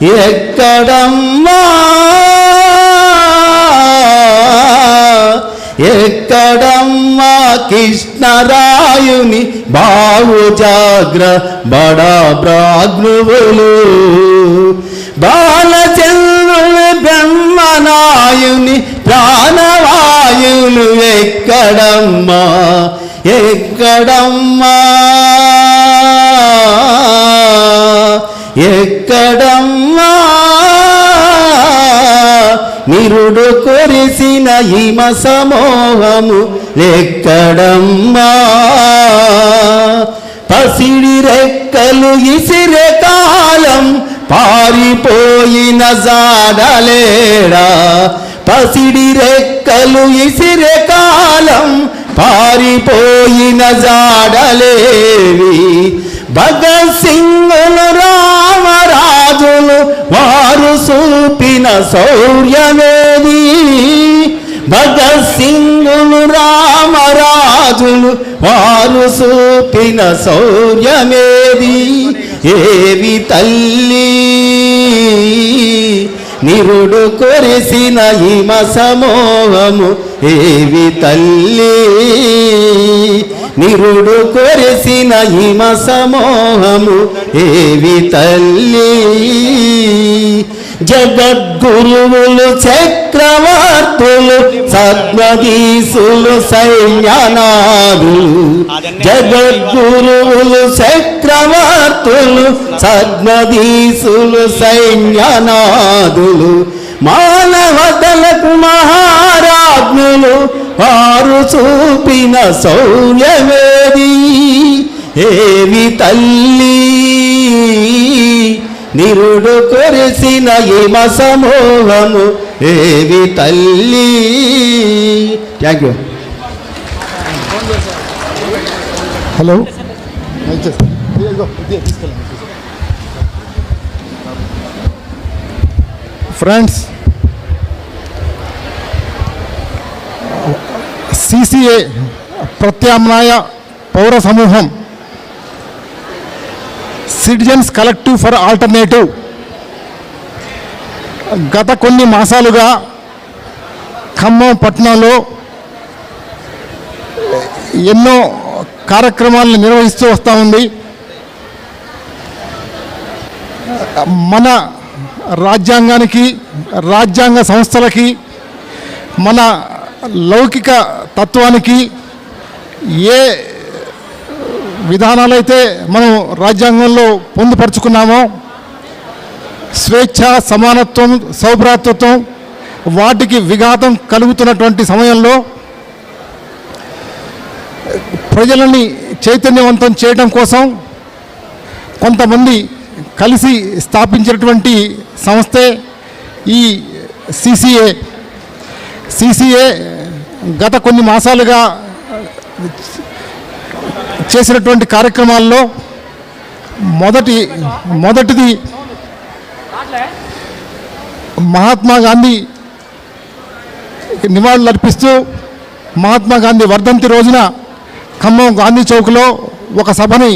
ఎక్కడమ్మా ఎక్కడమ్మా కృష్ణరాయుని బావుజాగ్ర బడా బ్రాహ్మణులు బాలచంద్రుని బ్రహ్మనాయుని ప్రాణవాయులు ఎక్కడమ్మా ఎక్కడమ్మా ఎక్కడమ్మా నిరుడు కొరిసిన హిమ సమూహము ఎక్కడమ్మా పసిడి రెక్కలు ఇసిరే కాలం పారిపోయిన జాడలేడా పసిడి రెక్కలు ఇసిరే కాలం పారిపోయిన జాడలేవి భగత్ సింగులు రామరాజులు వారు చూపిన శౌర్యమేది భగత్ సింగులు రామరాజులు వారు చూపిన శౌర్యమేది ఏవి తల్లి నిరుడు కొరిసిన హిమ సమూహము ఏవి తల్లి నిరుడు కొరిసిన హిమ సమూహము ఏవి తల్లి జగద్గురువులు చక్రవర్తులు సద్మదీసులు సైన్యనాదులు జగద్గురువులు చక్రవర్తులు సద్మదీసులు సైన్యనాదులు మానవతలకు మహారాజ్ఞులు వారు చూపిన శౌర్యమేది ఏవి తల్లి నిరుడు కొరిసిన హిమ సమూహము ఏవి తల్లి. Thank you. Hello friends, CCA ప్రత్యామ్నాయ పౌర సమూహం సిటిజన్స్ కలెక్టివ్ ఫర్ ఆల్టర్నేటివ్ గత కొన్ని మాసాలుగా ఖమ్మం పట్టణంలో ఎన్నో కార్యక్రమాలను నిర్వహిస్తూ వస్తూ ఉంది. మన రాజ్యాంగానికి, రాజ్యాంగ సంస్థలకి, మన లౌకిక తత్వానికి ఏ విధానాలైతే మనం రాజ్యాంగంలో పొందుపరుచుకున్నామో స్వేచ్ఛ, సమానత్వం, సౌభ్రాతృత్వం వాటికి విఘాతం కలుగుతున్నటువంటి సమయంలో ప్రజలని చైతన్యవంతం చేయడం కోసం కొంతమంది కలిసి స్థాపించినటువంటి సంస్థే ఈ సిసిఏ. సిసిఏ గత కొన్ని మాసాలుగా చేసినటువంటి కార్యక్రమాల్లో మొదటిది మహాత్మా గాంధీ నివాళులు అర్పిస్తూ మహాత్మా గాంధీ వర్ధంతి రోజున ఖమ్మం గాంధీ చౌక్లో ఒక సభని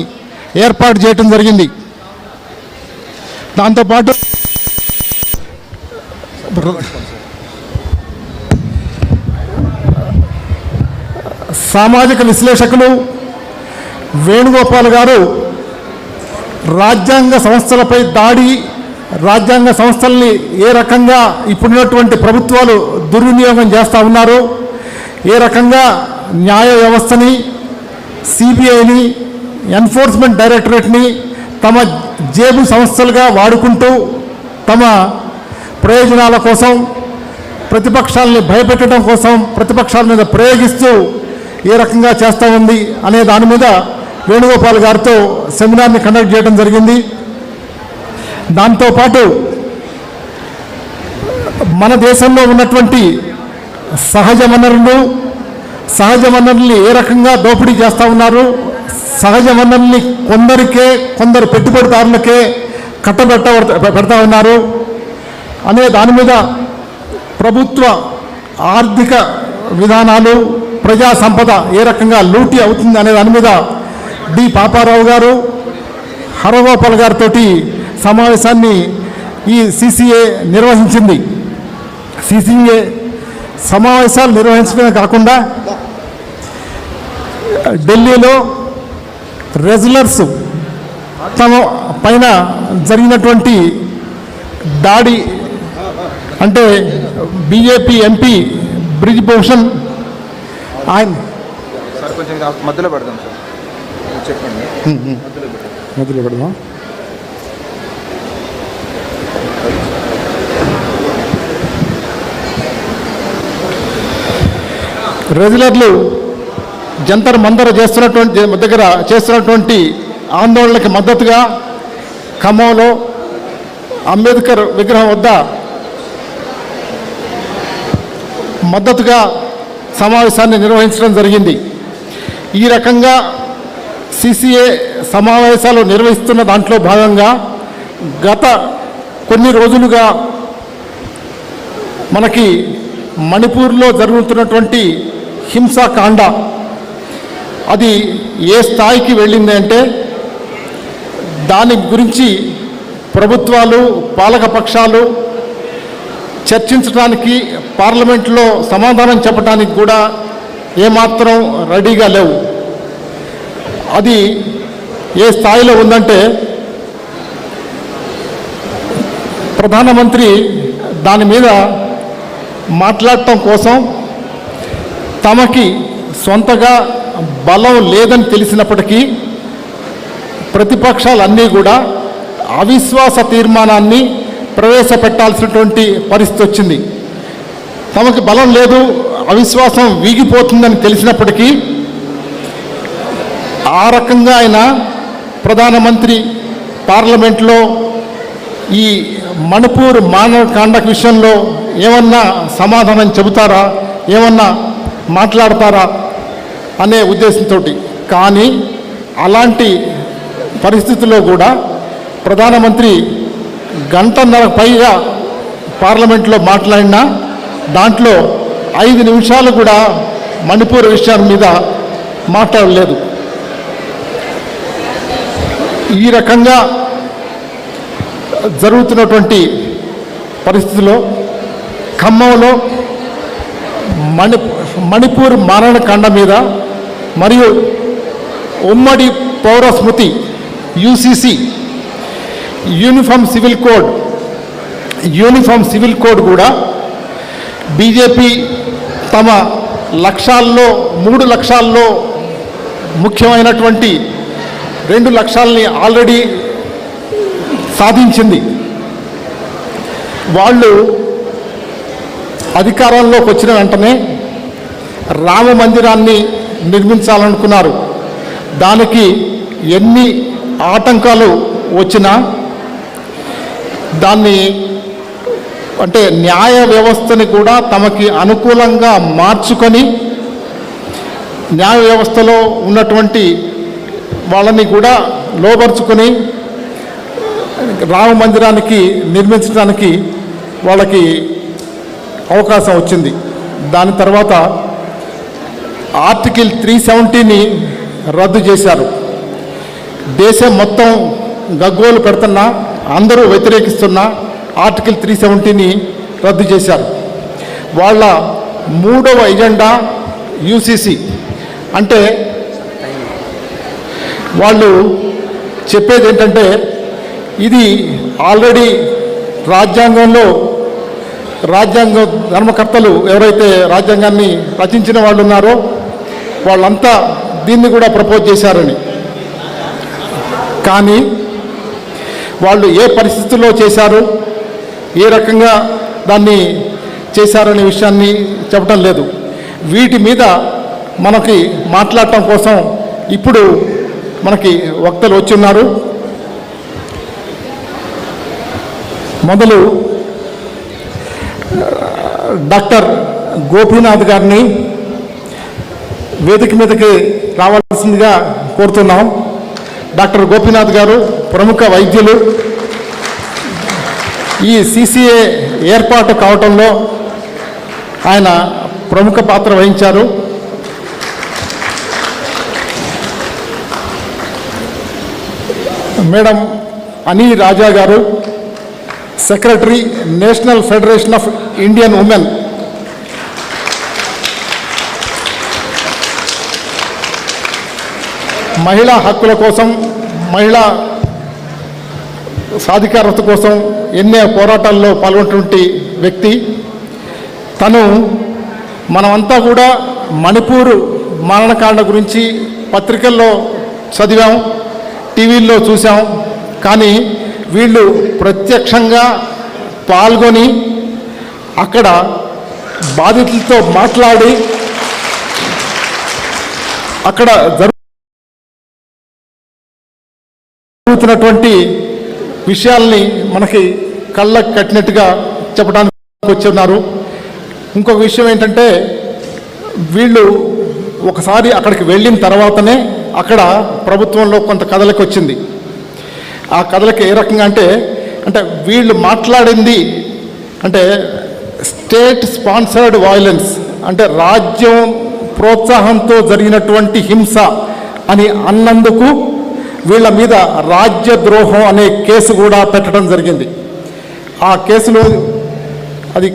ఏర్పాటు చేయటం జరిగింది. దాంతోపాటు సామాజిక విశ్లేషకులు వేణుగోపాల్ గారు రాజ్యాంగ సంస్థలపై దాడి, రాజ్యాంగ సంస్థల్ని ఏ రకంగా ఇప్పుడున్నటువంటి ప్రభుత్వాలు దుర్వినియోగం చేస్తూ ఉన్నారు, ఏ రకంగా న్యాయ వ్యవస్థని, సిబిఐని, ఎన్ఫోర్స్మెంట్ డైరెక్టరేట్ని తమ జేబు సంస్థలుగా వాడుకుంటూ తమ ప్రయోజనాల కోసం, ప్రతిపక్షాలని భయపెట్టడం కోసం, ప్రతిపక్షాల మీద ప్రయోగిస్తూ ఏ రకంగా చేస్తూ ఉంది అనే దాని మీద వేణుగోపాల్ గారితో సెమినార్ని కండక్ట్ చేయడం జరిగింది. దాంతోపాటు మన దేశంలో ఉన్నటువంటి సహజ వనరుల్ని ఏ రకంగా దోపిడీ చేస్తూ ఉన్నారు, సహజ వనరుల్ని కొందరు పెట్టుబడిదారులకే పెడతా ఉన్నారు అనే దాని మీద ప్రభుత్వ ఆర్థిక విధానాలు, ప్రజా సంపద ఏ రకంగా లూటీ అవుతుంది అనే దాని మీద డి పాపారావు గారు, హరగోపాల్ గారితో సమావేశాన్ని ఈ సిసిఏ నిర్వహించింది. సిసిఏ సమావేశాలు నిర్వహించడమే కాకుండా ఢిల్లీలో రెజ్లర్స్ తమ పైన జరిగినటువంటి దాడి, అంటే బీజేపీ ఎంపీ బ్రిజ్భూషణ్ ఆయన మధ్యలో పెడదాం సార్, చెప్పండి. మధ్యలో పెడదాం. రెజ్లర్లు జంతర్ మంతర్ చేస్తున్నటువంటి ఆందోళనకి మద్దతుగా ఖమ్మంలో అంబేద్కర్ విగ్రహం వద్ద మద్దతుగా సమావేశాన్ని నిర్వహించడం జరిగింది. ఈ రకంగా సిసిఏ సమావేశాలు నిర్వహిస్తున్న దాంట్లో భాగంగా గత కొన్ని రోజులుగా మనకి మణిపూర్లో జరుగుతున్నటువంటి హింసాకాండ అది ఏ స్థాయికి వెళ్ళింది అంటే, దాని గురించి ప్రభుత్వాలు పాలకపక్షాలు చర్చించడానికి పార్లమెంట్లో సమాధానం చెప్పడానికి కూడా ఏమాత్రం రెడీగా లేవు. అది ఏ స్థాయిలో ఉందంటే, ప్రధానమంత్రి దాని మీద మాట్లాడటం కోసం తమకి సొంతగా బలం లేదని తెలిసినప్పటికీ ప్రతిపక్షాలన్నీ కూడా అవిశ్వాస తీర్మానాన్ని ప్రవేశపెట్టాల్సినటువంటి పరిస్థితి వచ్చింది. తమకి బలం లేదు, అవిశ్వాసం వీగిపోతుందని తెలిసినప్పటికీ ఆ రకంగా ఆయన ప్రధానమంత్రి పార్లమెంట్లో ఈ మణిపూర్ మానవకాండ విషయంలో ఏమన్నా సమాధానం చెబుతారా, ఏమన్నా మాట్లాడతారా అనే ఉద్దేశంతో. కానీ అలాంటి పరిస్థితుల్లో కూడా ప్రధానమంత్రి గంటన్నర పైగా పార్లమెంట్లో మాట్లాడినా దాంట్లో 5 నిమిషాలు కూడా మణిపూర్ విషయాల మీద మాట్లాడలేదు. ఈ రకంగా జరుగుతున్నటువంటి పరిస్థితిలో ఖమ్మంలో మణిపూర్ మారణకాండ మీద మరియు ఉమ్మడి పౌర స్మృతి యూసీసీ యూనిఫామ్ సివిల్ కోడ్ కూడా బీజేపీ తమ లక్ష్యాల్లో 3 లక్ష్యాల్లో ముఖ్యమైనటువంటి 2 లక్ష్యాలని ఆల్రెడీ సాధించింది. వాళ్ళు అధికారంలోకి వచ్చిన వెంటనే రామ మందిరాన్ని నిర్మించాలనుకున్నారు. దానికి ఎన్ని ఆటంకాలు వచ్చినా దాన్ని అంటే న్యాయ వ్యవస్థని కూడా తమకి అనుకూలంగా మార్చుకొని న్యాయ వ్యవస్థలో ఉన్నటువంటి వాళ్ళని కూడా లోపరుచుకొని రామ మందిరానికి నిర్మించడానికి వాళ్ళకి అవకాశం వచ్చింది. దాని తర్వాత ఆర్టికల్ 370ని రద్దు చేశారు. దేశం మొత్తం గగ్గోలు పెడుతున్నా, అందరూ వ్యతిరేకిస్తున్నా ఆర్టికల్ 370ని రద్దు చేశారు. వాళ్ళ 3వ ఎజెండా యూసీసీ. అంటే వాళ్ళు చెప్పేది ఏంటంటే, ఇది ఆల్రెడీ రాజ్యాంగంలో రాజ్యాంగ ధర్మకర్తలు ఎవరైతే రాజ్యాంగాన్ని రచించిన వాళ్ళు ఉన్నారో వాళ్ళంతా దీన్ని కూడా ప్రపోజ్ చేశారని. కానీ వాళ్ళు ఏ పరిస్థితుల్లో చేశారు, ఏ రకంగా దాన్ని చేశారనే విషయాన్ని చెప్పడం లేదు. వీటి మీద మనకి మాట్లాడటం కోసం ఇప్పుడు మనకి వక్తలు వచ్చి ఉన్నారు. మొదలు డాక్టర్ గోపీనాథ్ గారిని వేదిక మీదకి రావాల్సిందిగా కోరుతున్నాం. డాక్టర్ గోపీనాథ్ గారు ప్రముఖ వైద్యులు. ఈ సిసిఏ ఏర్పాటు కావటంలో ఆయన ప్రముఖ పాత్ర వహించారు. మేడం అని రాజా గారు secretary, national federation of Indian women. మహిళా హక్కుల కోసం, మహిళా సాధికారత కోసం ఎన్నో పోరాటాల్లో పాల్గొన్నటువంటి వ్యక్తి తను. మనమంతా కూడా మణిపూర్ మరణకాండ గురించి పత్రికల్లో చదివాం, టీవీల్లో చూసాం. కానీ వీళ్ళు ప్రత్యక్షంగా పాల్గొని అక్కడ బాధితులతో మాట్లాడి అక్కడ జరుగుతున్నటువంటి విషయాల్ని మనకి కళ్ళకు కట్టినట్టుగా చెప్పడానికి వచ్చి ఉన్నారు. ఇంకొక విషయం ఏంటంటే, వీళ్ళు ఒకసారి అక్కడికి వెళ్ళిన తర్వాతనే అక్కడ ప్రభుత్వంలో కొంత కదలిక వచ్చింది. ఆ కదలిక ఏ రకంగా అంటే వీళ్ళు మాట్లాడింది అంటే స్టేట్ స్పాన్సర్డ్ వైలెన్స్, అంటే రాజ్యం ప్రోత్సాహంతో జరిగినటువంటి హింస అని అన్నందుకు వీళ్ళ మీద రాజ్యద్రోహం అనే కేసు కూడా పెట్టడం జరిగింది. ఆ కేసులో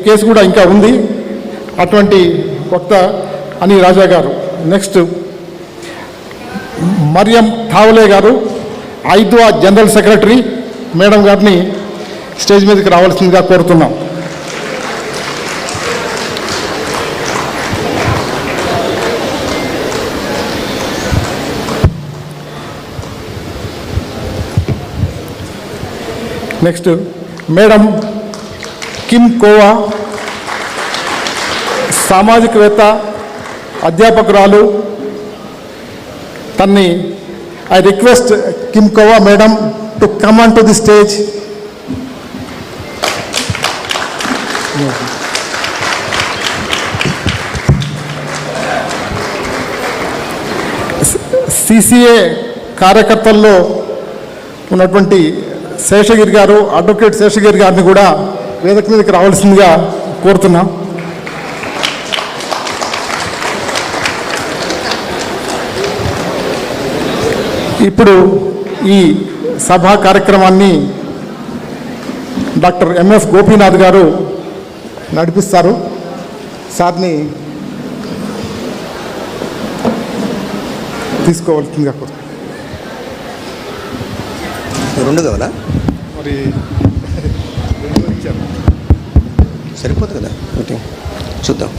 కేసు కూడా ఇంకా ఉంది. అటువంటి వక్త అని రాజా గారు. నెక్స్ట్ మరియం థావలే గారు, 5వ జనరల్ సెక్రటరీ. మేడం గారిని స్టేజ్ మీదకి రావాల్సిందిగా కోరుతున్నాం. నెక్స్ట్ మేడం కిమ్ కోవా, సామాజికవేత్త, అధ్యాపకురాలు. తన్ని I request Kim Kova madam to come on to the stage. CCA కార్యకర్తల్లో ఉన్నటువంటి శేషగిరి గారు, అడ్వకేట్ శేషగిరి గారిని కూడా వేదిక మీదకి రావాల్సిందిగా కోరుతున్నాం. ఇప్పుడు ఈ సభా కార్యక్రమాన్ని డాక్టర్ ఎంఎస్ గోపీనాథ్ గారు నడిపిస్తారు. సార్ని తీసుకోవాల్సిందిగా కోరుతున్నాం. రెండు కావాలా? మరి సరిపోదు కదా, ఓకే చూద్దాం.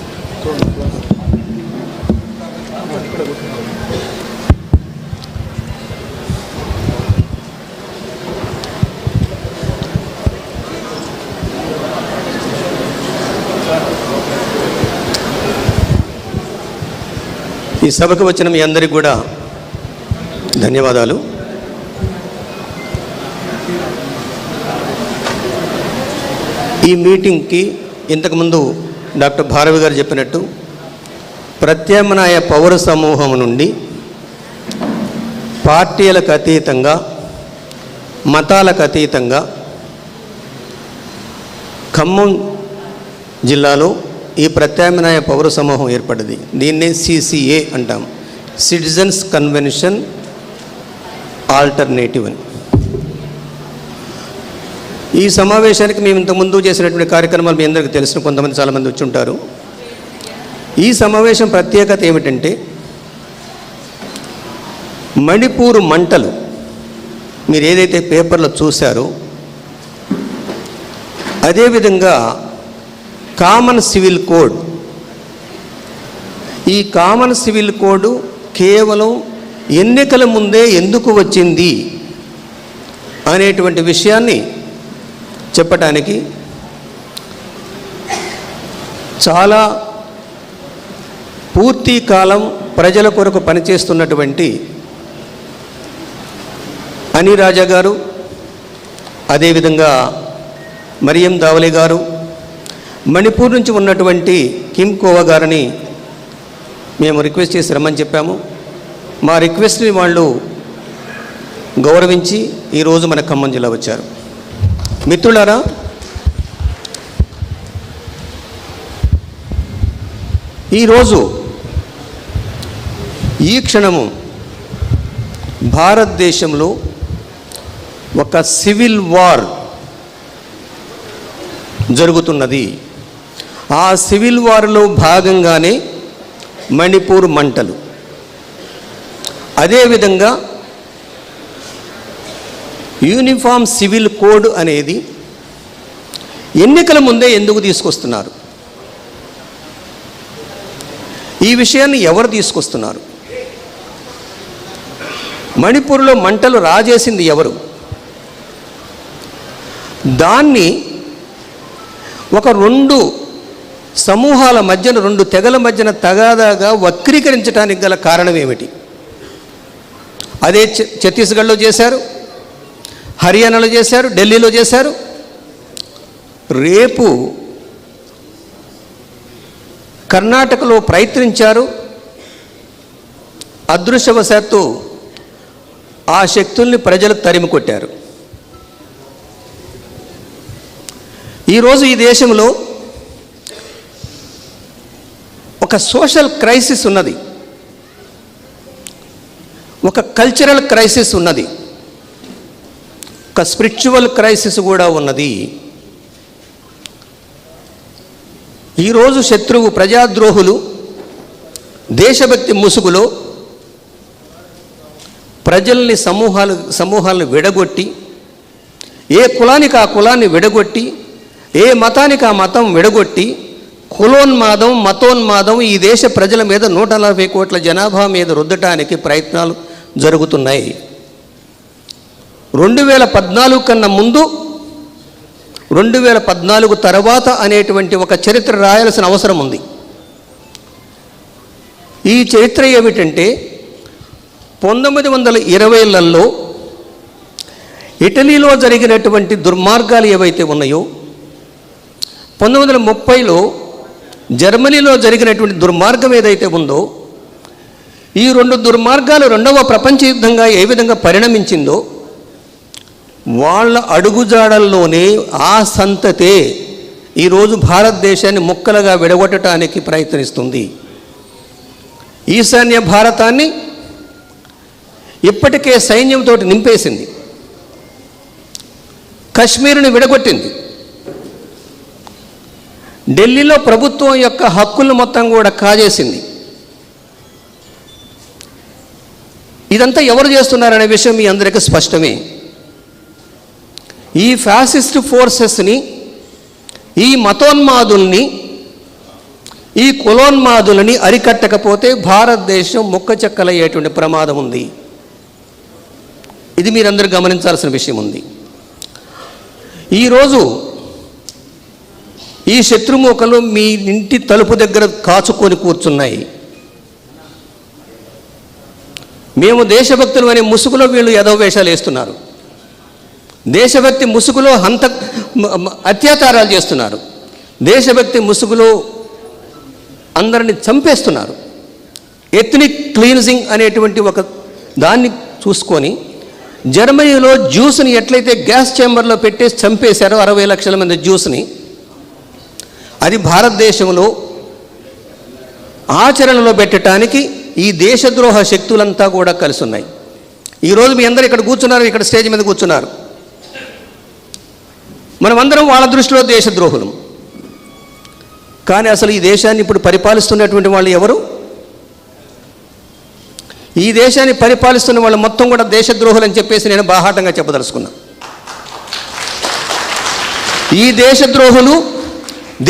ఈ సభకు వచ్చిన మీ అందరికీ కూడా ధన్యవాదాలు. ఈ మీటింగ్కి ఇంతకుముందు డాక్టర్ భారవి గారు చెప్పినట్టు ప్రత్యామ్నాయ పౌర సమూహం నుండి పార్టీలకు అతీతంగా, మతాలకు అతీతంగా ఖమ్మం జిల్లాలో ఈ ప్రత్యామ్నాయ పౌర సమూహం ఏర్పడింది. దీన్నే సిసిఏ అంటాం, సిటిజన్స్ కన్వెన్షన్ ఆల్టర్నేటివ్ అని. ఈ సమావేశానికి మేము ఇంతకుముందు చేసినటువంటి కార్యక్రమాలు మీ అందరికీ తెలిసిన, కొంతమంది చాలామంది వచ్చి ఉంటారు. ఈ సమావేశం ప్రత్యేకత ఏమిటంటే, మణిపూర్ మంటలు మీరు ఏదైతే పేపర్లో చూశారో అదేవిధంగా కామన్ సివిల్ కోడ్, ఈ కామన్ సివిల్ కోడ్ కేవలం ఎన్నికల ముందే ఎందుకు వచ్చింది అనేటువంటి విషయాన్ని చెప్పటానికి చాలా పూర్తి కాలం ప్రజల కొరకు పనిచేస్తున్నటువంటి అని రాజా గారు, అదేవిధంగా మరియం దావలే గారు, మణిపూర్ నుంచి ఉన్నటువంటి కిమ్ కోవా గారిని మేము రిక్వెస్ట్ చేసి రమ్మని చెప్పాము. మా రిక్వెస్ట్ని వాళ్ళు గౌరవించి ఈరోజు మన ఖమ్మం జిల్లా వచ్చారు. మిత్రులారా, ఈరోజు ఈ క్షణము భారతదేశంలో ఒక సివిల్ వార్ జరుగుతున్నది. ఆ సివిల్ వార్లో భాగంగానే మణిపూర్ మంటలు. అదేవిధంగా యూనిఫామ్ సివిల్ కోడ్ అనేది ఎన్నికల ముందే ఎందుకు తీసుకొస్తున్నారు? ఈ విషయాన్ని ఎవరు తీసుకొస్తున్నారు? మణిపూర్లో మంటలు రాజేసింది ఎవరు? దాన్ని ఒక రెండు సమూహాల మధ్యన, రెండు తెగల మధ్యన తగాదాగా వక్రీకరించడానికి గల కారణం ఏమిటి? అదే ఛత్తీస్గఢ్లో చేశారు, హర్యానాలో చేశారు, ఢిల్లీలో చేశారు. రేపు కర్ణాటకలో ప్రయత్నించారు. అదృష్టవశాత్తు ఆ శక్తుల్ని ప్రజలు తరిమి కొట్టారు. ఈరోజు ఈ దేశంలో ఒక సోషల్ క్రైసిస్ ఉన్నది, ఒక కల్చరల్ క్రైసిస్ ఉన్నది, ఒక స్పిరిచువల్ క్రైసిస్ కూడా ఉన్నది. ఈరోజు శత్రువు ప్రజాద్రోహులు దేశభక్తి ముసుగులో ప్రజల్ని సమూహాలను విడగొట్టి, ఏ కులానికి ఆ కులాన్ని విడగొట్టి, ఏ మతానికి ఆ మతం విడగొట్టి, కులోన్మాదం, మతోన్మాదం ఈ దేశ ప్రజల మీద 140 కోట్ల జనాభా మీద రుద్దటానికి ప్రయత్నాలు జరుగుతున్నాయి. 2014 కన్నా ముందు, 2014 తర్వాత అనేటువంటి ఒక చరిత్ర రాయాల్సిన అవసరం ఉంది. ఈ చరిత్ర ఏమిటంటే 1920లలో ఇటలీలో జరిగినటువంటి దుర్మార్గాలు ఏవైతే ఉన్నాయో, 1930లో జర్మనీలో జరిగినటువంటి దుర్మార్గం ఏదైతే ఉందో, ఈ రెండు దుర్మార్గాలు రెండవ ప్రపంచ యుద్ధంగా ఏ విధంగా పరిణమించిందో, వాళ్ళ అడుగుజాడల్లోనే ఆ సంతతే ఈరోజు భారతదేశాన్ని ముక్కలుగా విడగొట్టడానికి ప్రయత్నిస్తుంది. ఈశాన్య భారతాన్ని ఇప్పటికే సైన్యంతో నింపేసింది, కశ్మీర్ని విడగొట్టింది, ఢిల్లీలో ప్రభుత్వం యొక్క హక్కులను మొత్తం కూడా కాజేసింది. ఇదంతా ఎవరు చేస్తున్నారనే విషయం మీ అందరికీ స్పష్టమే. ఈ ఫ్యాసిస్ట్ ఫోర్సెస్ని, ఈ మతోన్మాదుల్ని, ఈ కులోన్మాదులని అరికట్టకపోతే భారతదేశం ముక్కచెక్కలయ్యేటువంటి ప్రమాదం ఉంది. ఇది మీరందరూ గమనించాల్సిన విషయం ఉంది. ఈరోజు ఈ శత్రుమూకలు మీ ఇంటి తలుపు దగ్గర కాచుకొని కూర్చున్నాయి. మేము దేశభక్తులు అనే ముసుగులో వీళ్ళు ఏదో వేషాలు వేస్తున్నారు. దేశభక్తి ముసుగులో అత్యాచారాలు చేస్తున్నారు. దేశభక్తి ముసుగులో అందరిని చంపేస్తున్నారు. ఎథ్నిక్ క్లీన్జింగ్ అనేటువంటి ఒక దాన్ని చూసుకొని జర్మనీలో జ్యూస్ని ఎట్లయితే గ్యాస్ ఛాంబర్లో పెట్టేసి చంపేశారో 60 లక్షల మంది జ్యూస్ని, అది భారతదేశంలో ఆచరణలో పెట్టడానికి ఈ దేశద్రోహ శక్తులంతా కూడా కలిసి ఉన్నాయి. ఈరోజు మీ అందరూ ఇక్కడ కూర్చున్నారు, ఇక్కడ స్టేజ్ మీద కూర్చున్నారు. మనమందరం వాళ్ళ దృష్టిలో దేశద్రోహులం. కానీ అసలు ఈ దేశాన్ని ఇప్పుడు పరిపాలిస్తున్నటువంటి వాళ్ళు ఎవరు? ఈ దేశాన్ని పరిపాలిస్తున్న వాళ్ళు మొత్తం కూడా దేశద్రోహులు అని చెప్పేసి నేను బాహాటంగా చెప్పదలుచుకున్నా. ఈ దేశద్రోహులు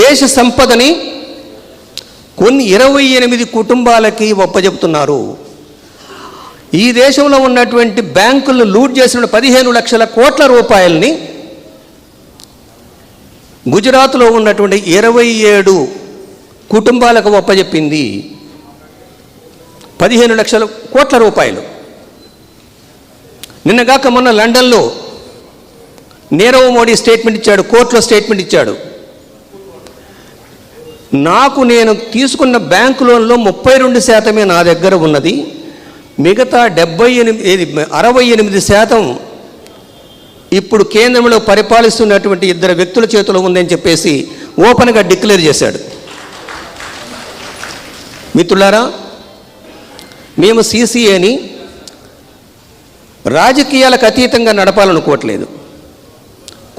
దేశ సంపదని కొన్ని 28 కుటుంబాలకి ఒప్పజెప్తున్నారు. ఈ దేశంలో ఉన్నటువంటి బ్యాంకులను లూట్ చేసిన 15 లక్షల కోట్ల రూపాయలని గుజరాత్లో ఉన్నటువంటి 27 కుటుంబాలకు ఒప్పజెప్పింది. 15 లక్షల కోట్ల రూపాయలు. నిన్నగాక మొన్న లండన్లో నీరవ్ మోడీ స్టేట్మెంట్ ఇచ్చాడు, కోర్టులో స్టేట్మెంట్ ఇచ్చాడు. నేను తీసుకున్న బ్యాంకు లోన్లో 32% నా దగ్గర ఉన్నది, మిగతా 68% ఇప్పుడు కేంద్రంలో పరిపాలిస్తున్నటువంటి 2 వ్యక్తుల చేతిలో ఉందని చెప్పేసి ఓపెన్గా డిక్లేర్ చేశాడు. మిత్రులారా, మేము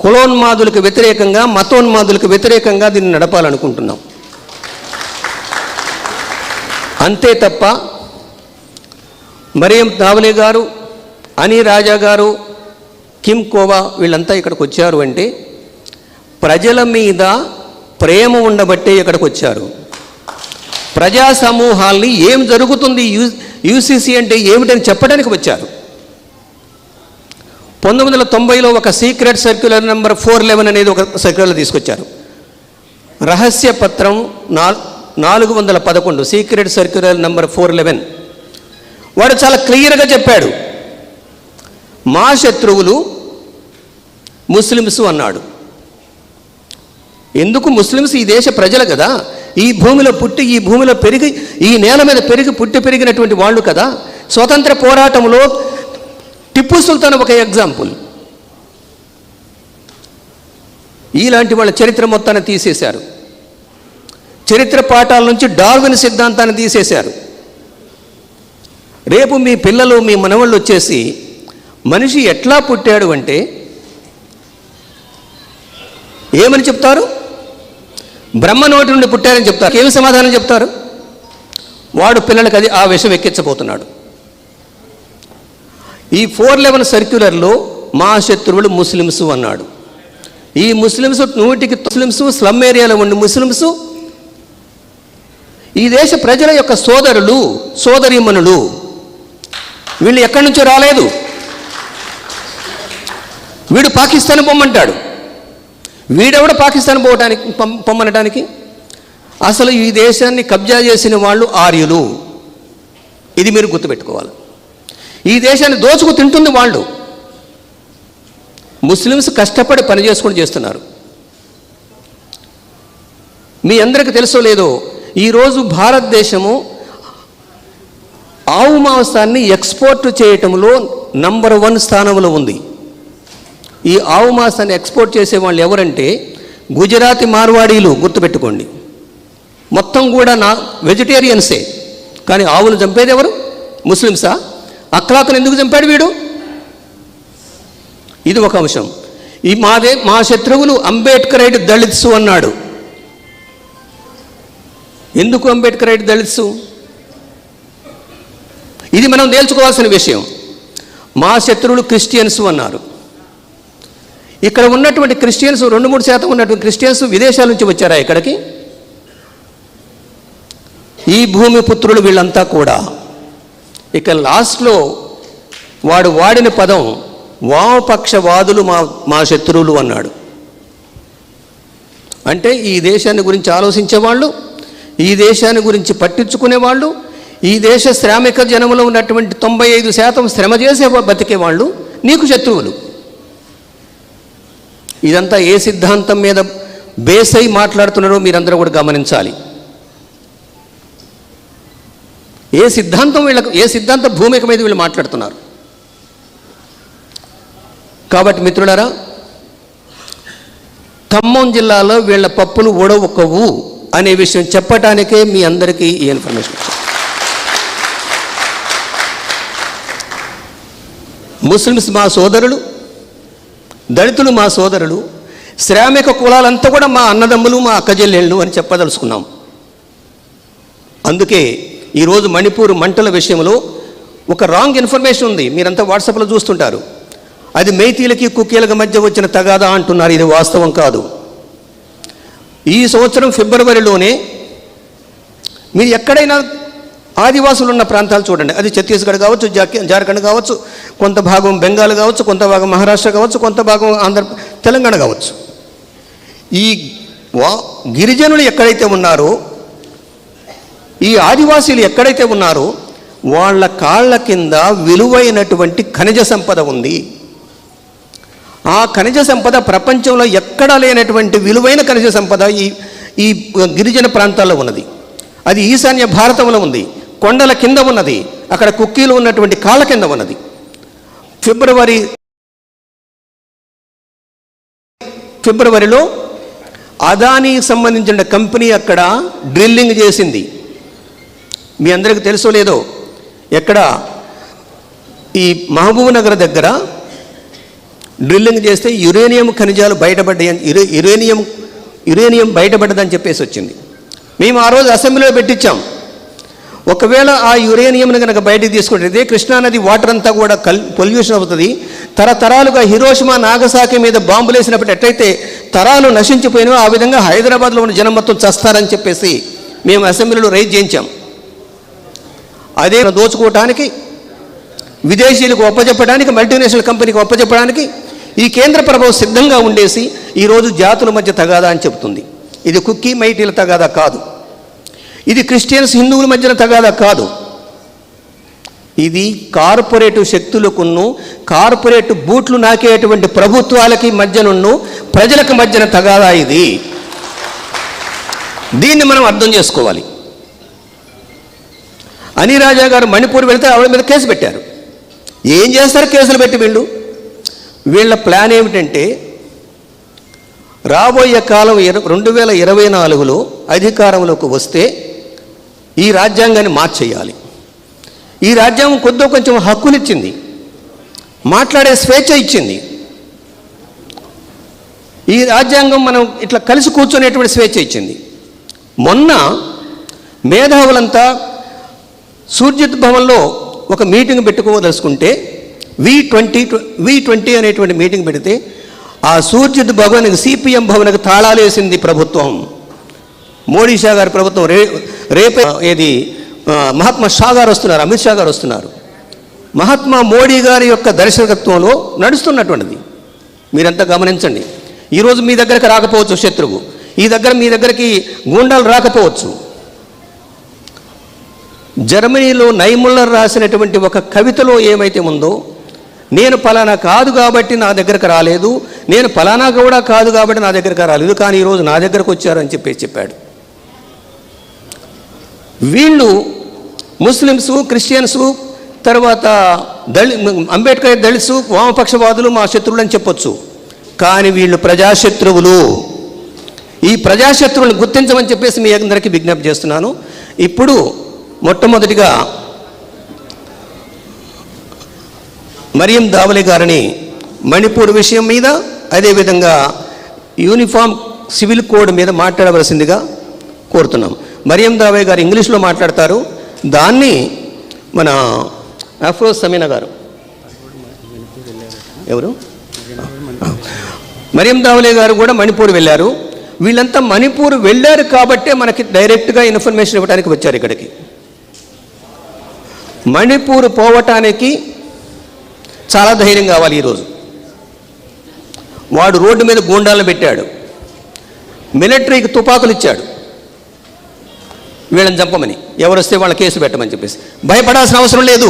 కులోన్మాదులకు వ్యతిరేకంగా, మతోన్మాదులకు వ్యతిరేకంగా దీన్ని నడపాలనుకుంటున్నాం. అంతే తప్ప మరియం దావలే గారు, అని రాజా గారు, కిమ్ కోవా వీళ్ళంతా ఇక్కడికి వచ్చారు అంటే ప్రజల మీద ప్రేమ ఉండబట్టే ఇక్కడికి వచ్చారు. ప్రజా సమూహాల్ని ఏం జరుగుతుంది, యూసీసీ అంటే ఏమిటని చెప్పడానికి వచ్చారు. 1990లో ఒక సీక్రెట్ సర్క్యులర్ నెంబర్ 411 అనేది ఒక సర్క్యులర్ తీసుకొచ్చారు. రహస్య పత్రం 411 సీక్రెట్ సర్క్యులర్ నెంబర్ 411. వాడు చాలా క్లియర్గా చెప్పాడు, మా శత్రువులు ముస్లిమ్స్ అన్నాడు. ఎందుకు? ముస్లిమ్స్ ఈ దేశ ప్రజలు కదా, ఈ భూమిలో పుట్టి, ఈ భూమిలో పెరిగి, ఈ నేల మీద పుట్టి పెరిగినటువంటి వాళ్ళు కదా. స్వతంత్ర పోరాటంలో టిప్పు సుల్తాన్ ఒక ఎగ్జాంపుల్. ఇలాంటి వాళ్ళ చరిత్ర మొత్తాన్ని తీసేశారు. చరిత్ర పాఠాల నుంచి డార్విన్ సిద్ధాంతాన్ని తీసేశారు. రేపు మీ పిల్లలు, మీ మనవాళ్ళు వచ్చేసి మనిషి ఎట్లా పుట్టాడు అంటే ఏమని చెప్తారు? బ్రహ్మ నోటి నుండి పుట్టారని చెప్తారు. ఏమి సమాధానం చెప్తారు? వాడు పిల్లలకి అది ఆ విషయం ఎక్కించబోతున్నాడు. ఈ 411 సర్క్యులర్లో మా శత్రువులు ముస్లిమ్స్ అన్నాడు. ఈ ముస్లిమ్స్ 100కి ముస్లిమ్స్, స్లమ్ ఏరియాలో ఉండి ముస్లిమ్స్ ఈ దేశ ప్రజల యొక్క సోదరులు, సోదరీమణులు. వీళ్ళు ఎక్కడి నుంచో రాలేదు. వీడు పాకిస్తాన్ పొమ్మంటాడు. వీడెవడ పాకిస్తాన్ పొమ్మనటానికి? అసలు ఈ దేశాన్ని కబ్జా చేసిన వాళ్ళు ఆర్యులు. ఇది మీరు గుర్తుపెట్టుకోవాలి. ఈ దేశాన్ని దోచుకు తింటుంది వాళ్ళు. ముస్లిమ్స్ కష్టపడి పని చేసుకుని చేస్తున్నారు. మీ అందరికీ తెలుసో లేదో, ఈరోజు భారతదేశము ఆవు మాంసాన్ని ఎక్స్పోర్ట్ చేయటంలో నంబర్ 1 స్థానంలో ఉంది. ఈ ఆవు మాంసాన్ని ఎక్స్పోర్ట్ చేసే వాళ్ళు ఎవరంటే గుజరాతీ మార్వాడీలు. గుర్తుపెట్టుకోండి. మొత్తం కూడా వెజిటేరియన్సే. కానీ ఆవులు చంపేది ఎవరు? ముస్లిమ్సా? అఖ్లాకును ఎందుకు చంపాడు వీడు? ఇది ఒక అంశం. మా శత్రువులు అంబేద్కరైట్ దళిత్సు అన్నాడు. ఎందుకు అంబేద్కరైట్ దళిత్సు? ఇది మనం తేల్చుకోవాల్సిన విషయం. మా శత్రువులు క్రిస్టియన్స్ అన్నారు. ఇక్కడ ఉన్నటువంటి క్రిస్టియన్స్ 2-3% ఉన్నటువంటి క్రిస్టియన్స్ విదేశాల నుంచి వచ్చారా ఇక్కడికి? ఈ భూమి పుత్రులు వీళ్ళంతా కూడా. ఇక లాస్ట్లో వాడు వాడిన పదం వామపక్షవాదులు మా శత్రువులు అన్నాడు. అంటే ఈ దేశాన్ని గురించి ఆలోచించేవాళ్ళు, ఈ దేశాన్ని గురించి పట్టించుకునేవాళ్ళు, ఈ దేశ శ్రామిక జనంలో ఉన్నటువంటి 95% శ్రమ చేసే బతికేవాళ్ళు నీకు శత్రువులు. ఇదంతా ఏ సిద్ధాంతం మీద బేస్ అయి మాట్లాడుతున్నారో మీరందరూ కూడా గమనించాలి. ఏ సిద్ధాంత భూమిక మీద వీళ్ళు మాట్లాడుతున్నారు. కాబట్టి మిత్రులారా, ఖమ్మం జిల్లాలో వీళ్ళ పప్పులు ఊడవకవు అనే విషయం చెప్పటానికే మీ అందరికీ ఈ ఇన్ఫర్మేషన్. ముస్లిమ్స్ మా సోదరులు, దళితులు మా సోదరులు, శ్రామిక కులాలంతా కూడా మా అన్నదమ్ములు, మా అక్కజెల్లెళ్ళు అని చెప్పదలుచుకున్నాం. అందుకే ఈరోజు మణిపూర్ మంటల విషయంలో ఒక రాంగ్ ఇన్ఫర్మేషన్ ఉంది. మీరంతా వాట్సాప్లో చూస్తుంటారు. అది మైతీలకి కుక్కీలకి మధ్య వచ్చిన తగాదా అంటున్నారు. ఇది వాస్తవం కాదు. ఈ సంవత్సరం ఫిబ్రవరిలోనే మీరు ఎక్కడైనా ఆదివాసులు ఉన్న ప్రాంతాలు చూడండి. అది ఛత్తీస్గఢ్ కావచ్చు, జార్ఖండ్ కావచ్చు, కొంత భాగం బెంగాల్ కావచ్చు, కొంత భాగం మహారాష్ట్ర కావచ్చు, కొంత భాగం తెలంగాణ కావచ్చు. ఈ గిరిజనులు ఎక్కడైతే ఉన్నారో, ఈ ఆదివాసీలు ఎక్కడైతే ఉన్నారో వాళ్ళ కాళ్ళ కింద విలువైనటువంటి ఖనిజ సంపద ఉంది. ఆ ఖనిజ సంపద ప్రపంచంలో ఎక్కడా లేనటువంటి విలువైన ఖనిజ సంపద ఈ గిరిజన ప్రాంతాల్లో ఉన్నది. అది ఈశాన్య భారతంలో ఉంది. కొండల కింద ఉన్నది. అక్కడ కుక్కీలు ఉన్నటువంటి కాళ్ళ కింద ఉన్నది. ఫిబ్రవరిలో అదానీకి సంబంధించిన కంపెనీ అక్కడ డ్రిల్లింగ్ చేసింది. మీ అందరికీ తెలుసో లేదో, ఎక్కడ ఈ మహబూబ్ నగర్ దగ్గర డ్రిల్లింగ్ చేస్తే యురేనియం ఖనిజాలు బయటపడ్డాయి, యురేనియం బయటపడ్డదని చెప్పేసి వచ్చింది. మేము ఆ రోజు అసెంబ్లీలో పెట్టించాం. ఒకవేళ ఆ యురేనియంని కనుక బయటికి తీసుకుంటే కృష్ణానది వాటర్ అంతా కూడా పొల్యూషన్ అవుతుంది. తరతరాలుగా హిరోషిమా నాగసాకి మీద బాంబులు వేసినప్పుడు ఎట్లయితే తరాలు నశించిపోయినాయో ఆ విధంగా హైదరాబాద్లో ఉన్న జనం మొత్తం చస్తారని చెప్పేసి మేము అసెంబ్లీలో రైజ్ చేయించాం. అదే దోచుకోవటానికి, విదేశీయులకు ఒప్పచెప్పడానికి, మల్టీనేషనల్ కంపెనీకి ఒప్పచెప్పడానికి ఈ కేంద్ర ప్రభుత్వం సిద్ధంగా ఉండేసి ఈరోజు జాతుల మధ్య తగాదా అని చెబుతుంది. ఇది కుక్కీ మైటీల తగాదా కాదు, ఇది క్రిస్టియన్స్ హిందువుల మధ్యన తగాదా కాదు, ఇది కార్పొరేటివ్ శక్తులకును కార్పొరేట్ బూట్లు నాకేటువంటి ప్రభుత్వాలకి మధ్యనున్ను ప్రజలకు మధ్యన తగాదా ఇది. దీన్ని మనం అర్థం చేసుకోవాలి. అనిరాజా గారు మణిపూర్ వెళితే ఆవిడ మీద కేసు పెట్టారు. ఏం చేస్తారు కేసులు పెట్టి వీళ్ళు? వీళ్ళ ప్లాన్ ఏమిటంటే రాబోయే కాలం 2024లో అధికారంలోకి వస్తే ఈ రాజ్యాంగాన్ని మార్చేయాలి. ఈ రాజ్యాంగం కొద్దో కొంచెం హక్కునిచ్చింది, మాట్లాడే స్వేచ్ఛ ఇచ్చింది. ఈ రాజ్యాంగం మనం ఇట్లా కలిసి కూర్చునేటువంటి స్వేచ్ఛ ఇచ్చింది. మొన్న మేధావులంతా సూర్జిత్ భవన్లో ఒక మీటింగ్ పెట్టుకోదలుచుకుంటే V20 అనేటువంటి మీటింగ్ పెడితే ఆ సూర్జిత్ భవన్కి సిపిఎం భవన్కి తాళాలు వేసింది ప్రభుత్వం. మోడీ షా గారి ప్రభుత్వం. రేపే ఏది మహాత్మా షా గారు వస్తున్నారు, అమిత్ షా గారు వస్తున్నారు. మహాత్మా మోడీ గారి యొక్క దర్శకత్వంలో నడుస్తున్నటువంటిది మీరంతా గమనించండి. ఈరోజు మీ దగ్గరకు రాకపోవచ్చు శత్రువు, మీ దగ్గరికి గూండాలు రాకపోవచ్చు. జర్మనీలో నైముల్లర్ రాసినటువంటి ఒక కవితలో ఏమైతే ఉందో, నేను ఫలానా కాదు కాబట్టి నా దగ్గరకు రాలేదు, నేను ఫలానా కూడా కాదు కాబట్టి నా దగ్గరకు రాలేదు, కానీ ఈరోజు నా దగ్గరకు వచ్చారని చెప్పాడు. వీళ్ళు ముస్లిమ్సు, క్రిస్టియన్సు, తర్వాత అంబేద్కర్ దళిత్సు, వామపక్షవాదులు మా శత్రువులు అని చెప్పొచ్చు, కానీ వీళ్ళు ప్రజాశత్రువులు. ఈ ప్రజాశత్రువులను గుర్తించమని చెప్పేసి మీ అందరికీ విజ్ఞప్తి చేస్తున్నాను. ఇప్పుడు మొట్టమొదటిగా మరియం దావలే గారిని మణిపూర్ విషయం మీద, అదేవిధంగా యూనిఫామ్ సివిల్ కోడ్ మీద మాట్లాడవలసిందిగా కోరుతున్నాం. మరియం దావలే గారు ఇంగ్లీష్లో మాట్లాడతారు, దాన్ని మన అఫ్రోజ్ సమీనా గారు, ఎవరు మరియం దావలే గారు కూడా మణిపూర్ వెళ్ళారు. వీళ్ళంతా మణిపూర్ వెళ్ళారు కాబట్టే మనకి డైరెక్ట్గా ఇన్ఫర్మేషన్ ఇవ్వడానికి వచ్చారు ఇక్కడికి. మణిపూర్ పోవటానికి చాలా ధైర్యం కావాలి. ఈరోజు వాడు రోడ్డు మీద గూండాలను పెట్టాడు, మిలిటరీకి తుపాకులు ఇచ్చాడు వీళ్ళని చంపమని, ఎవరు వస్తే వాళ్ళ కేసు పెట్టమని చెప్పేసి. భయపడాల్సిన అవసరం లేదు.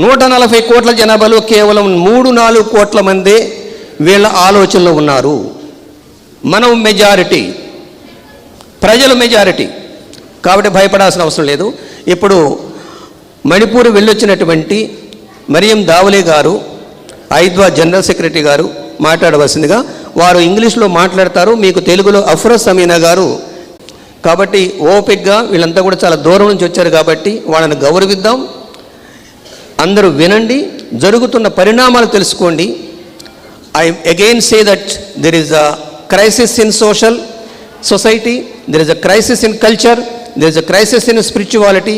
140 కోట్ల జనాభాలో కేవలం 3-4 కోట్ల మందే వీళ్ళ ఆలోచనలో ఉన్నారు. మనం మెజారిటీ, ప్రజలు మెజారిటీ, కాబట్టి భయపడాల్సిన అవసరం లేదు. ఇప్పుడు మణిపూర్ వెళ్ళొచ్చినటువంటి మరియం దావలే గారు, ఐద్వా జనరల్ సెక్రటరీ గారు మాట్లాడవలసిందిగా, వారు ఇంగ్లీష్లో మాట్లాడతారు, మీకు తెలుగులో అఫ్రోజ్ సమీనా గారు. కాబట్టి ఓపిక్గా, వీళ్ళంతా కూడా చాలా దూరం నుంచి వచ్చారు కాబట్టి వాళ్ళని గౌరవిద్దాం. అందరూ వినండి, జరుగుతున్న పరిణామాలు తెలుసుకోండి. I again say that there is a crisis in society, there is a crisis in culture, there is a crisis in spirituality,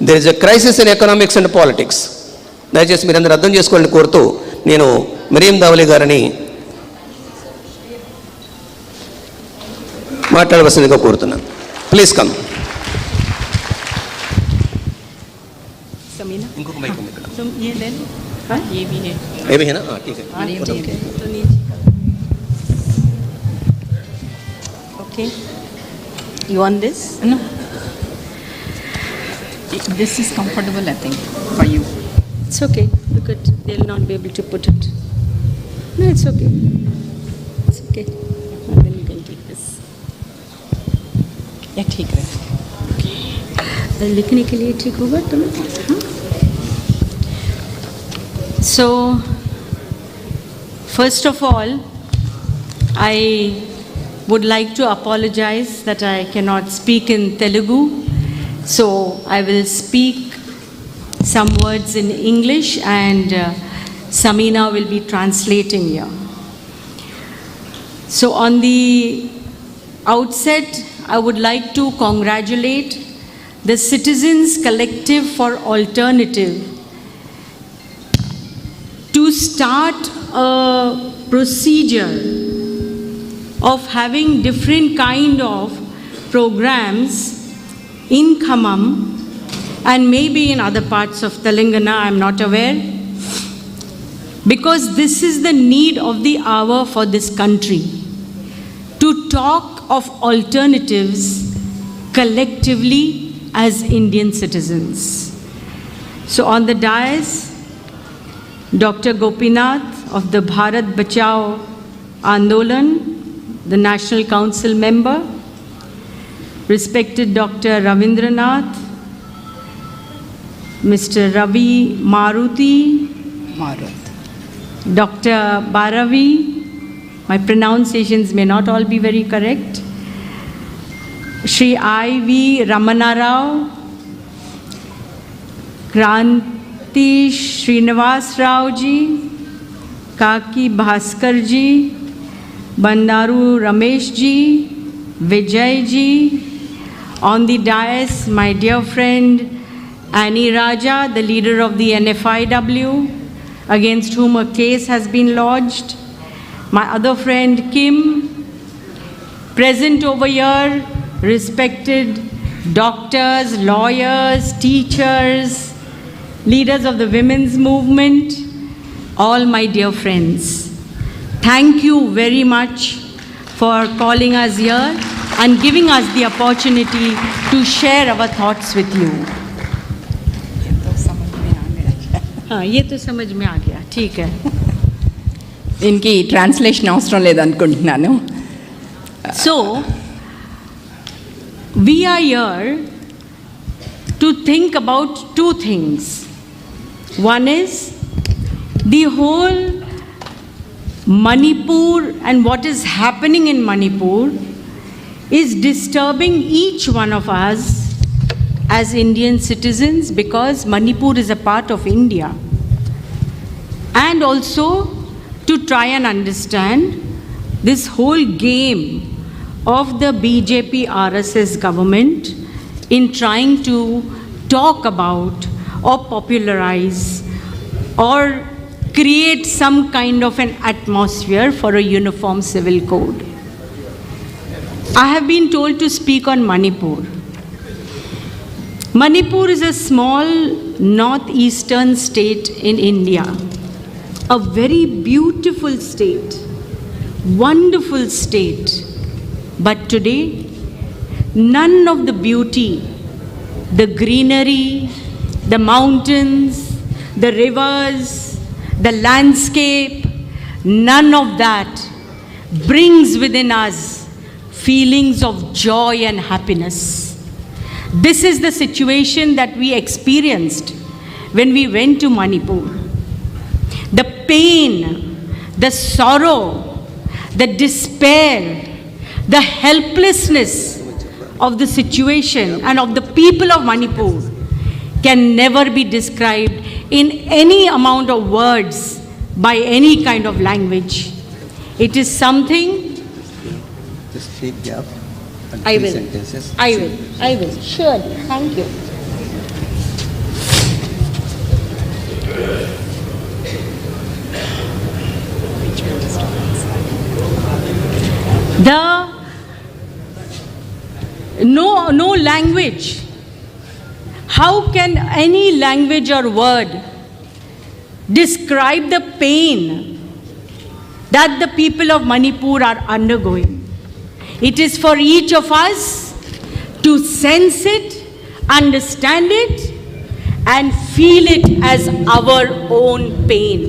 there is a crisis in economics and politics. దయచేసి మీరు అందరూ అర్థం చేసుకోవాలని కోరుతూ నేను మరియం దావలే గారిని మాట్లాడవలసిందిగా కోరుతున్నాను. Please come. ఇంకొక మైక్ ఉంది ఇక్కడ. ये भी है ना? हाँ ठीक है. Okay. You want this? No. This is comfortable, I think, for you. It's okay. They'll not be able to put it. No, it's okay. It's okay. And then you can take this. Yeah, ठीक है. लिखने के लिए ठीक होगा तुम्हें? हाँ. So, first of all, I would like to apologize that I cannot speak in Telugu. So, I will speak some words in English and Samina will be translating here. So on the outset, I would like to congratulate the Citizens Collective for Alternative to start a procedure of having different kind of programs in Khammam and maybe in other parts of Telangana, I'm not aware, because this is the need of the hour for this country, to talk of alternatives collectively as Indian citizens. So on the dais, Dr. Gopinath of the Bharat Bachao Andolan, the National Council member, respected Dr. Ravindranath, Mr. Ravi Maruti, Dr. Baravi, my pronunciations may not all be very correct, Shri I.V. Ramana Rao, Kranti Srinivas Rao ji, Kaki Bhaskar ji, Bandaru Ramesh ji, Vijay ji, on the dais my dear friend Annie Raja, the leader of the NFIW, against whom a case has been lodged, my other friend Kim, present over here, respected doctors, lawyers, teachers, leaders of the women's movement, all my dear friends. Thank you very much for calling us here and giving us the opportunity to share our thoughts with you. हाँ ये तो समझ में आ गया ठीक है इनकी translation అవసరం లేదనుకుంటున్నాను So we are here to think about two things. One is the whole Manipur and what is happening in Manipur is disturbing each one of us as Indian citizens, because Manipur is a part of India. And also to try and understand this whole game of the BJP RSS government in trying to talk about or popularize or create some kind of an atmosphere for a uniform civil code. I have been told to speak on Manipur. Manipur is a small northeastern state in India, a very beautiful state, wonderful state. But today, none of the beauty, the greenery, the mountains, the rivers, the landscape, none of that brings within us feelings of joy and happiness. This is the situation that we experienced when we went to Manipur. The pain, the sorrow, the despair, the helplessness of the situation and of the people of Manipur can never be described in any amount of words by any kind of language. It is something. Just speak gap. I will. Surely. Thank you. No language. How can any language or word describe the pain that the people of Manipur are undergoing? It is for each of us to sense it, understand it, and feel it as our own pain.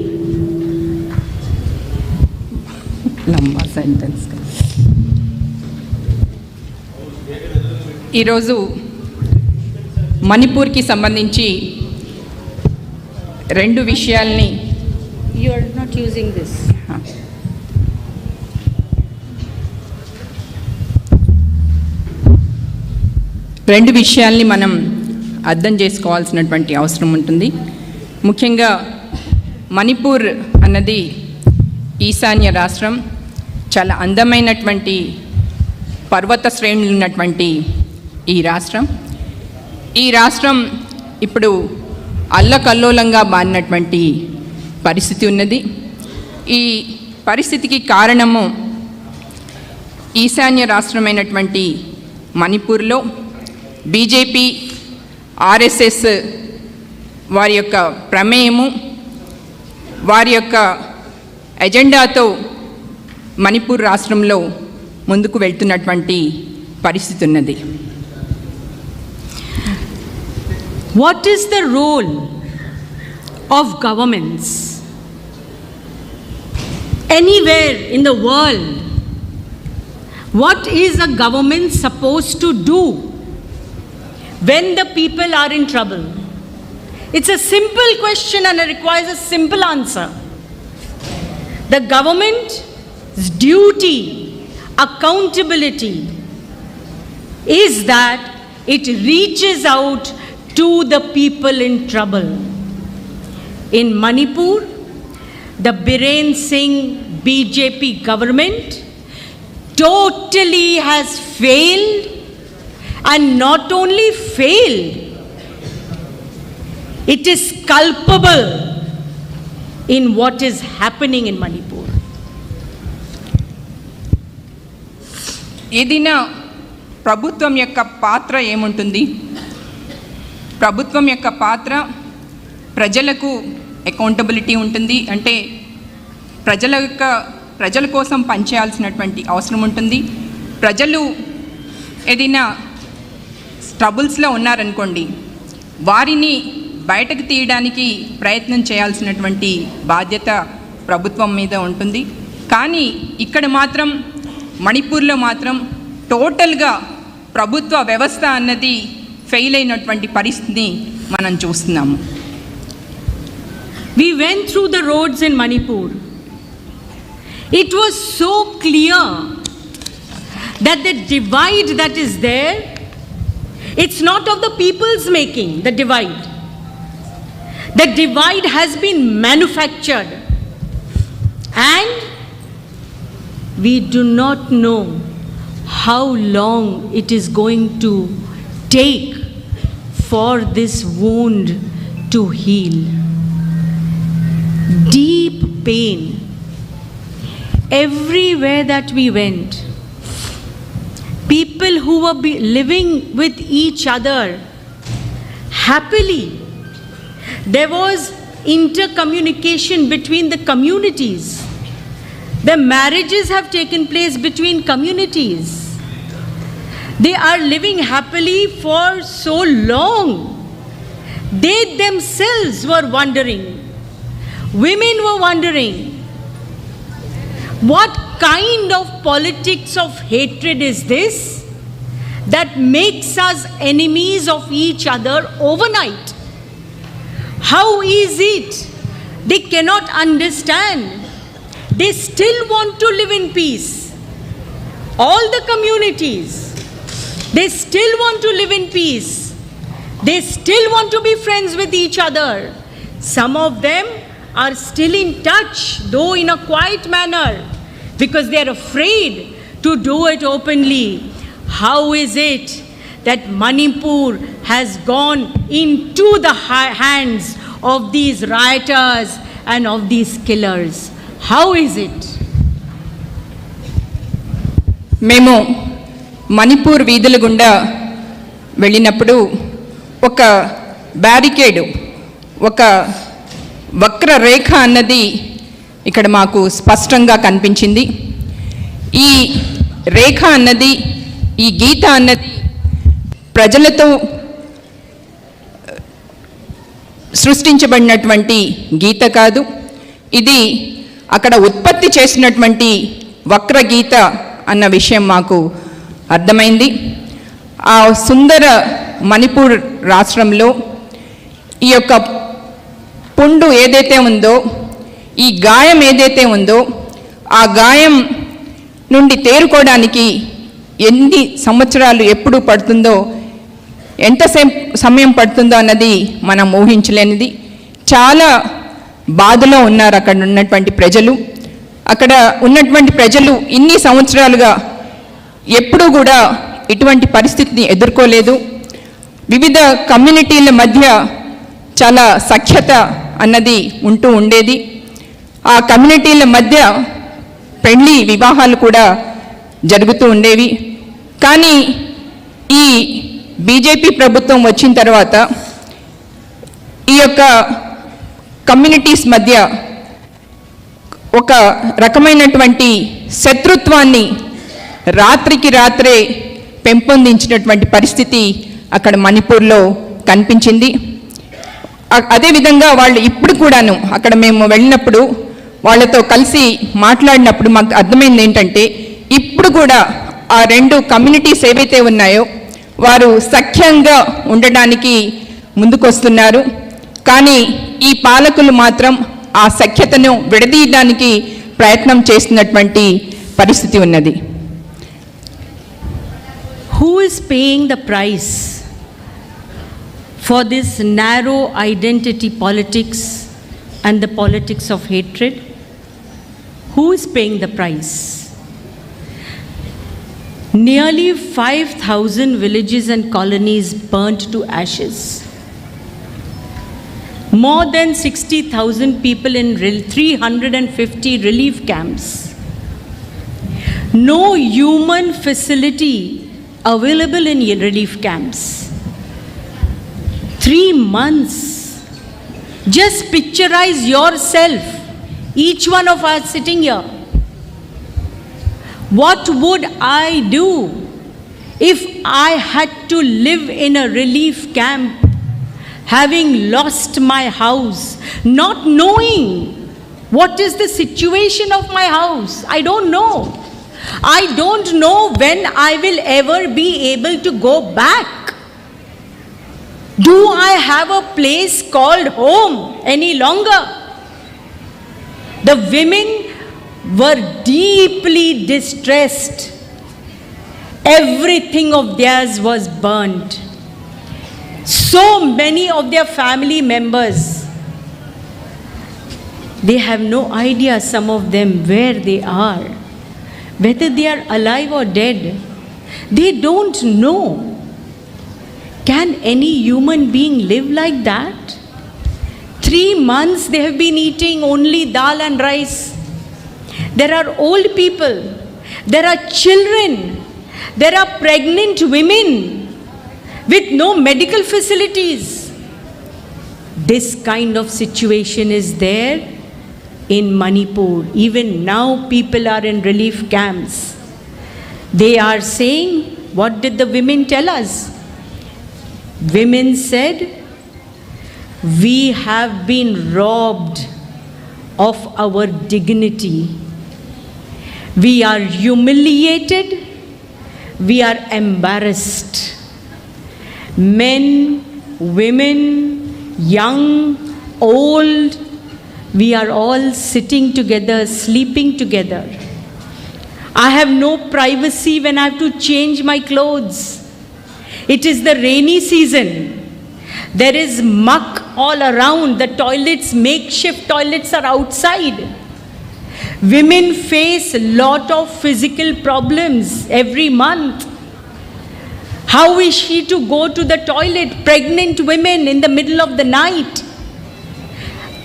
లంబా sentence ఈరోజు మణిపూర్కి సంబంధించి రెండు విషయాల్ని You are not using this. రెండు విషయాల్ని మనం అర్థం చేసుకోవాల్సినటువంటి అవసరం ఉంటుంది. ముఖ్యంగా మణిపూర్ అన్నది ఈశాన్య రాష్ట్రం, చాలా అందమైనటువంటి పర్వత శ్రేణులు ఉన్నటువంటి ఈ రాష్ట్రం ఇప్పుడు అల్లకల్లోలంగా మారినటువంటి పరిస్థితి ఉన్నది. ఈ పరిస్థితికి కారణము ఈశాన్య రాష్ట్రమైనటువంటి మణిపూర్లో బీజేపీ ఆర్ఎస్ఎస్ వారి యొక్క ప్రమేయము, వారి యొక్క ఎజెండాతో మణిపూర్ రాష్ట్రంలో ముందుకు వెళ్తున్నటువంటి పరిస్థితి ఉన్నది. What is the role of governments anywhere in the world? What is a government supposed to do when the people are in trouble? It's a simple question and it requires a simple answer. The government's duty, accountability is that it reaches out to the people in trouble. In Manipur, the Biren Singh BJP government totally has failed, and not only failed, it is culpable in what is happening in Manipur. ఏదైనా ప్రభుత్వం యొక్క పాత్ర ఏముంటుంది? ప్రభుత్వం యొక్క పాత్ర ప్రజలకు accountability ఉంటుంది. అంటే ప్రజల కోసం పనిచేయాల్సినటువంటి అవసరం ఉంటుంది. ప్రజలు ఏదైనా ట్రబుల్స్లో ఉన్నారనుకోండి, వారిని బయటకు తీయడానికి ప్రయత్నం చేయాల్సినటువంటి బాధ్యత ప్రభుత్వం మీద ఉంటుంది. కానీ ఇక్కడ మాత్రం మణిపూర్లో మాత్రం టోటల్గా ప్రభుత్వ వ్యవస్థ అన్నది ఫెయిల్ అయినటువంటి పరిస్థితిని మనం చూస్తున్నాము. We went through the roads in Manipur. It was so clear that the divide that is there, it's not of the people's making, the divide. The divide has been manufactured, and we do not know how long it is going to take for this wound to heal. Deep pain. Everywhere that we went, people who were living with each other happily. There was intercommunication between the communities. The marriages have taken place between communities. They are living happily for so long. They themselves were wondering. Women were wondering, what kind of politics of hatred is this that makes us enemies of each other overnight? How is it? They cannot understand. They still want to live in peace. All the communities, they still want to live in peace. They still want to be friends with each other. Some of them are still in touch, though in a quiet manner, because they are afraid to do it openly. How is it that Manipur has gone into the hands of these rioters and of these killers? How is it? మేము మణిపూర్ వీధుల గుండా వెళ్ళినప్పుడు ఒక బ్యారికేడు, ఒక వక్ర రేఖ అన్నది ఇక్కడ మాకు స్పష్టంగా కనిపించింది. ఈ రేఖ అన్నది, ఈ గీత అన్నది ప్రజలతో సృష్టించబడినటువంటి గీత కాదు. ఇది అక్కడ ఉత్పత్తి చేసినటువంటి వక్ర గీత అన్న విషయం మాకు అర్థమైంది. ఆ సుందర మణిపూర్ రాష్ట్రంలో ఈ యొక్క పుండు ఏదైతే ఉందో, ఈ గాయం ఏదైతే ఉందో, ఆ గాయం నుండి తేరుకోవడానికి ఎన్ని సంవత్సరాలు ఎప్పుడు పడుతుందో, ఎంత సమయం పడుతుందో అన్నది మనం ఊహించలేనిది. చాలా బాధలో ఉన్నారు అక్కడ ఉన్నటువంటి ప్రజలు. అక్కడ ఉన్నటువంటి ప్రజలు ఇన్ని సంవత్సరాలుగా ఎప్పుడూ కూడా ఇటువంటి పరిస్థితిని ఎదుర్కోలేదు. వివిధ కమ్యూనిటీల మధ్య చాలా సఖ్యత అన్నది ఉంటూ ఉండేది. ఆ కమ్యూనిటీల మధ్య పెళ్లి వివాహాలు కూడా జరుగుతూ ఉండేవి. కానీ ఈ బీజేపీ ప్రభుత్వం వచ్చిన తర్వాత ఈ యొక్క కమ్యూనిటీస్ మధ్య ఒక రకమైనటువంటి శత్రుత్వాన్ని రాత్రికి రాత్రే పెంపొందించినటువంటి పరిస్థితి అక్కడ మణిపూర్లో కనిపించింది. అదేవిధంగా వాళ్ళు ఇప్పుడు కూడాను అక్కడ మేము వెళ్ళినప్పుడు వాళ్ళతో కలిసి మాట్లాడినప్పుడు మాకు అర్థమైంది ఏంటంటే ఇప్పుడు కూడా ఆ రెండు కమ్యూనిటీస్ ఏవైతే ఉన్నాయో వారు సఖ్యంగా ఉండడానికి ముందుకొస్తున్నారు. కానీ ఈ పాలకులు మాత్రం ఆ సఖ్యతను విడదీయడానికి ప్రయత్నం చేస్తున్నటువంటి పరిస్థితి ఉన్నది. Who is paying the price for this narrow identity politics and the politics of hatred? Who is paying the price? Nearly 5,000 villages and colonies burnt to ashes. More than 60,000 people in 350 relief camps. No human facility available in relief camps. 3 months. Just picturize yourself, each one of us sitting here. What would I do if I had to live in a relief camp, having lost my house, not knowing what is the situation of my house? I don't know. I don't know when I will ever be able to go back. Do I have a place called home any longer? The women were deeply distressed. Everything of theirs was burnt. So many of their family members, they have no idea, some of them, where they are, whether they are alive or dead. They don't know. Can any human being live like that? 3 months they have been eating only dal and rice. There are old people, there are children, there are pregnant women with no medical facilities. This kind of situation is there in Manipur. Even now people are in relief camps. They are saying, what did the women tell us? Women said, we have been robbed of our dignity. We are humiliated. We are embarrassed. Men, women, young, old, we are all sitting together, sleeping together. I have no privacy when I have to change my clothes. It is the rainy season. There is muck all around. The toilets, makeshift toilets, are outside. Women face a lot of physical problems every month. How is she to go to the toilet? Pregnant women in the middle of the night.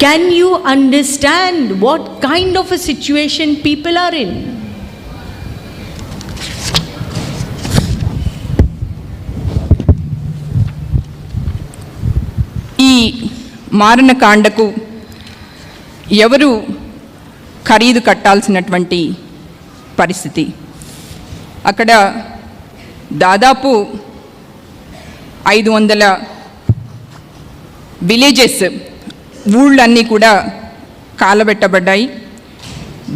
Can you understand what kind of a situation people are in? ఈ మారణకాండకు ఎవరు ఖరీదు కట్టాల్సినటువంటి పరిస్థితి. అక్కడ దాదాపు 500 villages, ఊళ్ళన్నీ కూడా కాలబెట్టబడ్డాయి.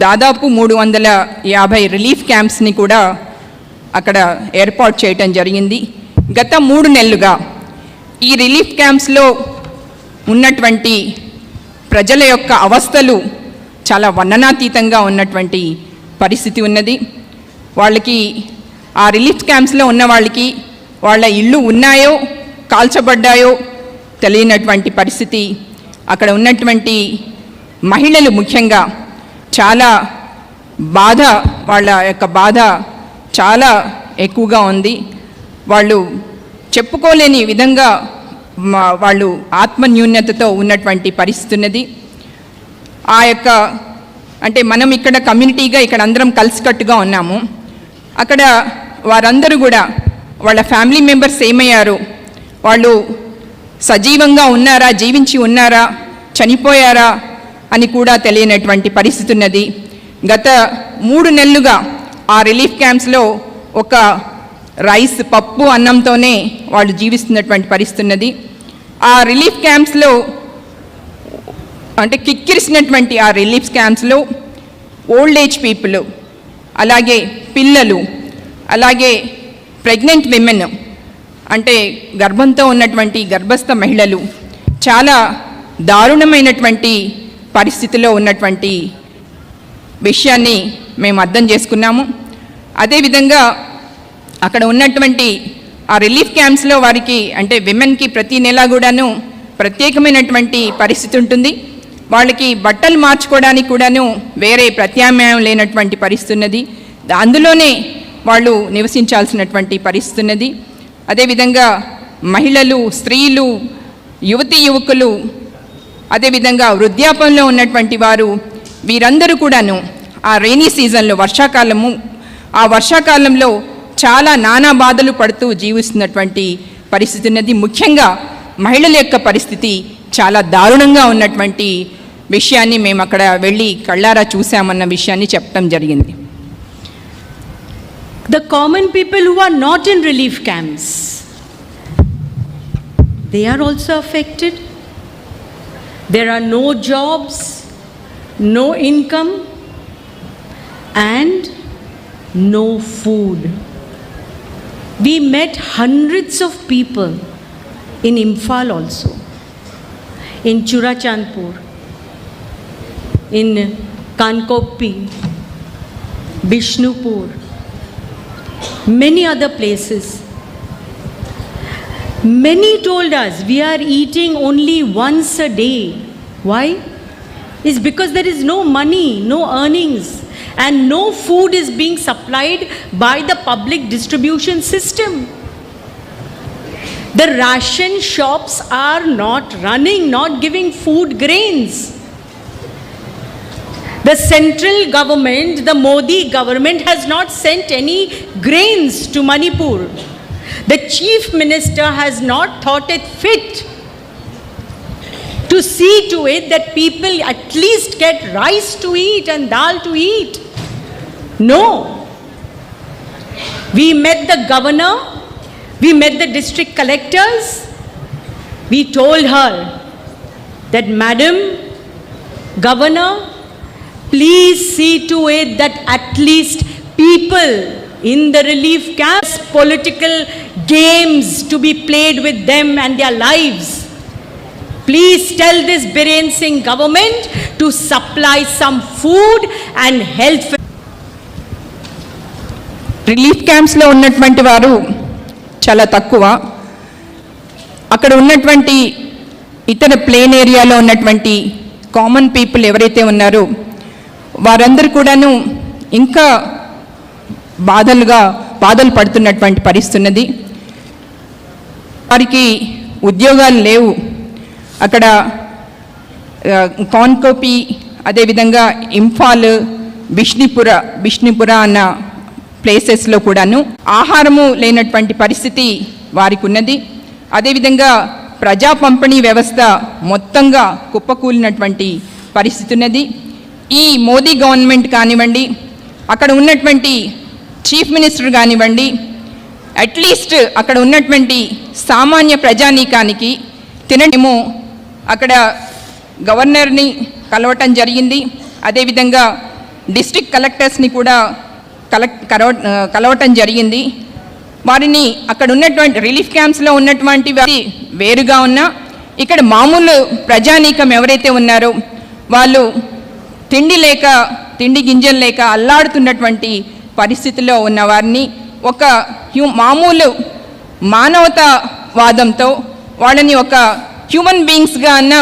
దాదాపు 350 relief క్యాంప్స్ని కూడా అక్కడ ఏర్పాటు చేయటం జరిగింది. గత 3 నెలలుగా ఈ రిలీఫ్ క్యాంప్స్లో ఉన్నటువంటి ప్రజల యొక్క అవస్థలు చాలా వర్ణనాతీతంగా ఉన్నటువంటి పరిస్థితి ఉన్నది. వాళ్ళకి ఆ రిలీఫ్ క్యాంప్స్లో ఉన్న వాళ్ళకి వాళ్ళ ఇళ్ళు ఉన్నాయో కాల్చబడ్డాయో తెలియనటువంటి పరిస్థితి. అక్కడ ఉన్నటువంటి మహిళలు ముఖ్యంగా చాలా బాధ, వాళ్ళ యొక్క బాధ చాలా ఎక్కువగా ఉంది. వాళ్ళు చెప్పుకోలేని విధంగా వాళ్ళు ఆత్మన్యూన్యతతో ఉన్నటువంటి పరిస్థితి ఉన్నది. ఆ యొక్క అంటే మనం ఇక్కడ కమ్యూనిటీగా ఇక్కడ అందరం కలిసికట్టుగా ఉన్నాము. అక్కడ వారందరూ కూడా వాళ్ళ ఫ్యామిలీ మెంబర్స్ ఏమయ్యారు, వాళ్ళు సజీవంగా ఉన్నారా, జీవించి ఉన్నారా, చనిపోయారా అని కూడా తెలియనటువంటి పరిస్థితి ఉన్నది. గత 3 నెలలుగా ఆ రిలీఫ్ క్యాంప్స్లో ఒక రైస్, పప్పు, అన్నంతోనే వాళ్ళు జీవిస్తున్నటువంటి పరిస్థితి ఉన్నది. ఆ రిలీఫ్ క్యాంప్స్లో అంటే కిక్కిరిసినటువంటి ఆ రిలీఫ్ క్యాంప్స్లో ఓల్డ్ ఏజ్ పీపుల్, అలాగే పిల్లలు, అలాగే ప్రెగ్నెంట్ విమెన్ అంటే గర్భంతో ఉన్నటువంటి గర్భస్థ మహిళలు చాలా దారుణమైనటువంటి పరిస్థితిలో ఉన్నటువంటి విషయాన్ని మేము అర్థం చేసుకున్నాము. అదేవిధంగా అక్కడ ఉన్నటువంటి ఆ రిలీఫ్ క్యాంప్స్లో వారికి అంటే విమెన్కి ప్రతి నెల కూడాను ప్రత్యేకమైనటువంటి పరిస్థితి ఉంటుంది. వాళ్ళకి బట్టలు మార్చుకోవడానికి కూడాను వేరే ప్రత్యామ్నాయం లేనటువంటి పరిస్థితి ఉన్నది. అందులోనే వాళ్ళు నివసించాల్సినటువంటి పరిస్థితి ఉన్నది. అదేవిధంగా మహిళలు, స్త్రీలు, యువతీ యువకులు, అదేవిధంగా వృద్ధాపంలో ఉన్నటువంటి వారు వీరందరూ కూడాను ఆ రైనీ సీజన్లో ఆ వర్షాకాలంలో చాలా నానా బాధలు పడుతూ జీవిస్తున్నటువంటి పరిస్థితి ఉన్నది. ముఖ్యంగా మహిళల యొక్క పరిస్థితి చాలా దారుణంగా ఉన్నటువంటి విషయాన్ని మేము అక్కడ వెళ్ళి కళ్ళారా చూసామన్న విషయాన్ని చెప్పడం జరిగింది. The common people who are not in relief camps, they are also affected. There are no jobs, no income, and no food. We met hundreds of people in Imphal also, in Churachandpur, in Kankopi, Bishnupur, many other places. Many told us we are eating only once a day. Why? It's because there is no money, no earnings, and no food is being supplied by the public distribution system. The ration shops are not running, not giving food grains. The central government, the Modi government, has not sent any grains to Manipur. The chief minister has not thought it fit to see to it that people at least get rice to eat and dal to eat. No. We met the governor, we met the district collectors. We told her that, Madam Governor, please see to it that at least people in the relief camps, political games to be played with them and their lives. Please tell this Biren Singh government to supply some food and health. Relief క్యాంప్స్లో ఉన్నటువంటి వారు చాలా తక్కువ. అక్కడ ఉన్నటువంటి ఇతర plane ఏరియాలో ఉన్నటువంటి కామన్ పీపుల్ ఎవరైతే ఉన్నారో వారందరూ కూడాను ఇంకా బాధలు పడుతున్నటువంటి పరిస్థితి ఉన్నది. వారికి ఉద్యోగాలు లేవు. అక్కడ కాన్కోపి, అదేవిధంగా ఇంఫాల్, బిష్ణుపుర అన్న ప్లేసెస్లో కూడాను ఆహారము లేనటువంటి పరిస్థితి వారికి ఉన్నది. అదేవిధంగా ప్రజా పంపిణీ వ్యవస్థ మొత్తంగా కుప్పకూలినటువంటి పరిస్థితి ఉన్నది. ఈ మోదీ గవర్నమెంట్ కానివ్వండి, అక్కడ ఉన్నటువంటి చీఫ్ మినిస్టర్ కానివ్వండి, అట్లీస్ట్ అక్కడ ఉన్నటువంటి సామాన్య ప్రజానీకానికి తినడేమో అక్కడ గవర్నర్ని కలవటం జరిగింది. అదేవిధంగా డిస్ట్రిక్ట్ కలెక్టర్స్ని కూడా కలవటం జరిగింది. వారిని అక్కడ ఉన్నటువంటి రిలీఫ్ క్యాంప్స్లో ఉన్నటువంటి వారి వేరుగా ఉన్నా ఇక్కడ మామూలు ప్రజానీకం ఎవరైతే ఉన్నారో వాళ్ళు తిండి గింజలు లేక అల్లాడుతున్నటువంటి పరిస్థితిలో ఉన్న వారిని ఒక మామూలు మానవతావాదంతో వాళ్ళని ఒక హ్యూమన్ బీయింగ్స్గా అన్న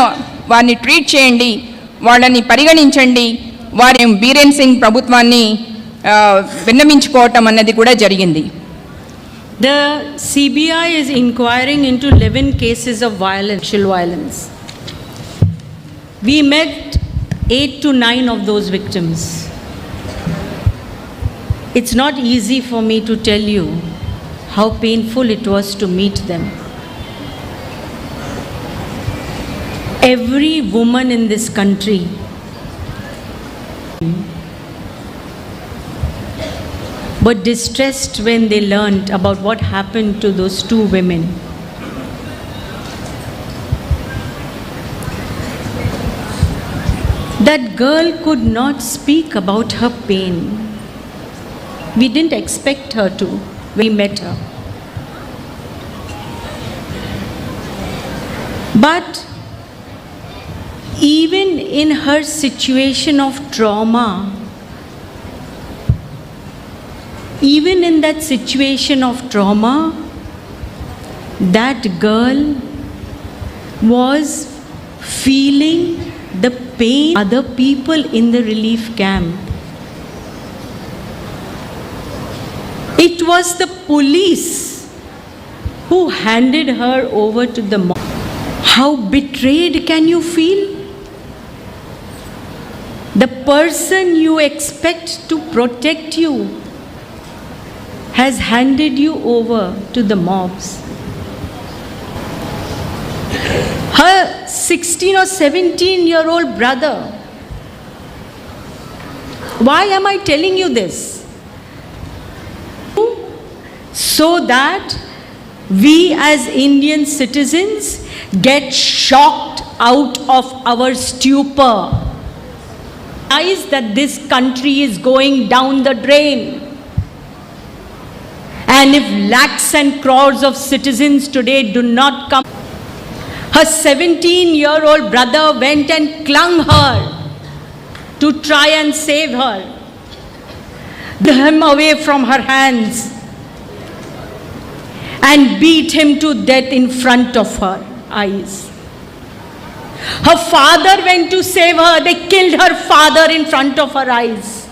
వారిని ట్రీట్ చేయండి, వాళ్ళని పరిగణించండి, వారి బీరేన్ సింగ్ ప్రభుత్వాన్ని విన్నవించుకోవటం అన్నది కూడా జరిగింది. The CBI is inquiring into 11 cases of sexual violence. We met 8 to 9 of those victims. It's not easy for me to tell you how painful it was to meet them. Every woman in this country were distressed when they learned about what happened to those two women. That girl could not speak about her pain. We didn't expect her to when we met her. But even in her situation of trauma, even in that situation of trauma, that girl was feeling the pain of other people in the relief camp. It was the police who handed her over to the mob. How betrayed can you feel? The person you expect to protect you has handed you over to the mobs. Her 16 or 17-year-old brother. Why am I telling you this? So that we as Indian citizens get shocked out of our stupor. Realize that this country is going down the drain. And if lakhs and crores of citizens today do not come, her 17-year-old brother went and clung her to try and save her, drew him away from her hands and beat him to death in front of her eyes. Her father went to save her. They killed her father in front of her eyes.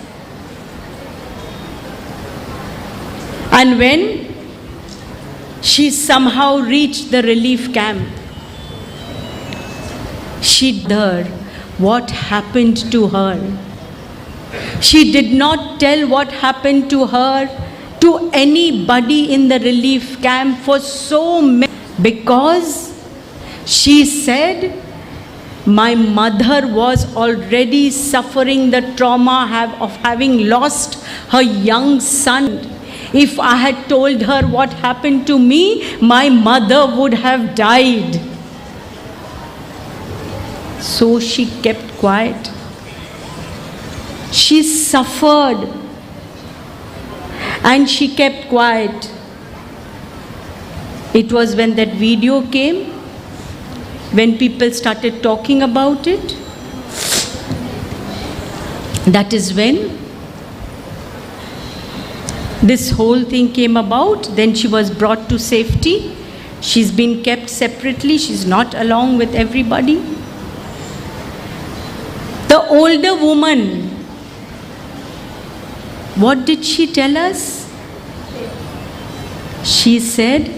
And when she somehow reached the relief camp, she heard what happened to her. She did not tell what happened to her to anybody in the relief camp for so many, because she said, my mother was already suffering the trauma of having lost her young son. If I had told her what happened to me, my mother would have died. So she kept quiet. She suffered and she kept quiet. It was when that video came, when people started talking about it, that is when this whole thing came about. Then she was brought to safety. She's been kept separately. She's not along with everybody. The older woman, what did she tell us? She said,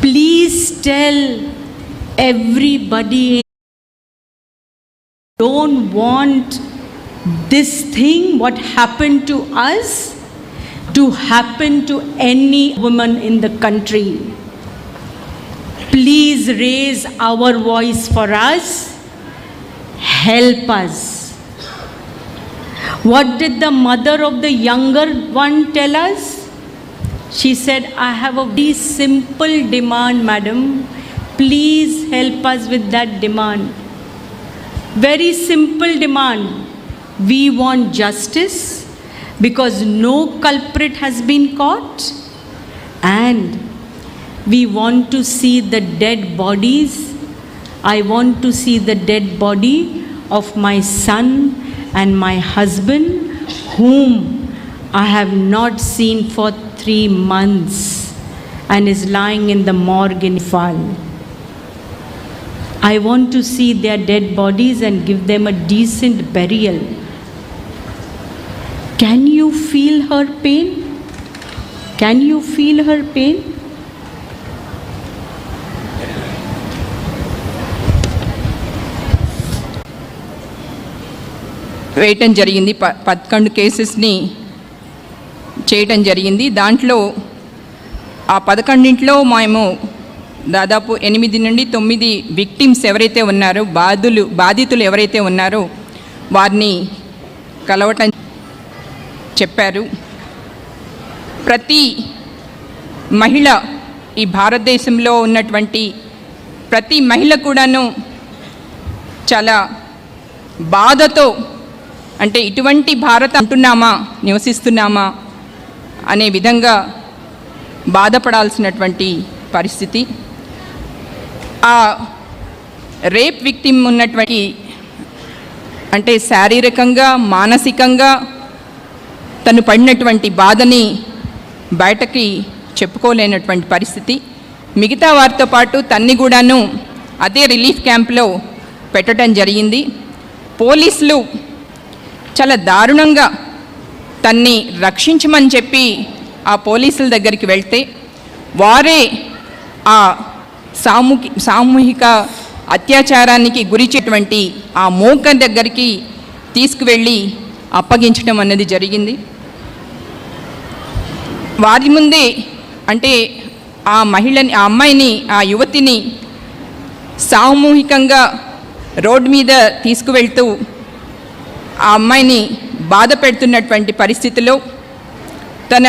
please tell everybody, don't want this thing, what happened to us, to happen to any woman in the country. Please raise our voice for us. Help us. What did the mother of the younger one tell us? She said, I have a very simple demand, madam. Please help us with that demand. Very simple demand. We want justice because no culprit has been caught, and we want to see the dead bodies. I want to see the dead body of my son and my husband, whom I have not seen for 3 months and is lying in the morgue in Fall. I want to see their dead bodies and give them a decent burial. Can you feel her pain? Can you feel her pain? వేయటం జరిగింది. 11 కేసెస్ని చేయటం జరిగింది. దాంట్లో ఆ 11 మేము దాదాపు 8 నుండి 9 victims ఎవరైతే ఉన్నారో, బాధితులు ఎవరైతే ఉన్నారో వారిని కలవటం చెప్పారు. ప్రతి మహిళ, ఈ భారతదేశంలో ఉన్నటువంటి ప్రతి మహిళ కూడాను చాలా బాధతో, అంటే ఇటువంటి భారత అంటున్నామా, నివసిస్తున్నామా అనే విధంగా బాధపడాల్సినటువంటి పరిస్థితి. ఆ రేప్ విక్టిమ్ ఉన్నటువంటి, అంటే శారీరకంగా మానసికంగా తను పడినటువంటి బాధని బయటకి చెప్పుకోలేనటువంటి పరిస్థితి. మిగతా వారితో పాటు తన్ని కూడాను అదే రిలీఫ్ క్యాంప్లో పెట్టడం జరిగింది. పోలీసులు చాలా దారుణంగా తన్ని రక్షించమని చెప్పి ఆ పోలీసుల దగ్గరికి వెళ్తే వారే ఆ సామూహిక అత్యాచారానికి గురిచేటువంటి ఆ మోక దగ్గరికి తీసుకువెళ్ళి అప్పగించడం అన్నది జరిగింది. వారి ముందే, అంటే ఆ మహిళని, ఆ అమ్మాయిని, ఆ యువతిని సామూహికంగా రోడ్డు మీద తీసుకువెళ్తూ ఆ అమ్మాయిని బాధ పెడుతున్నటువంటి పరిస్థితిలో తన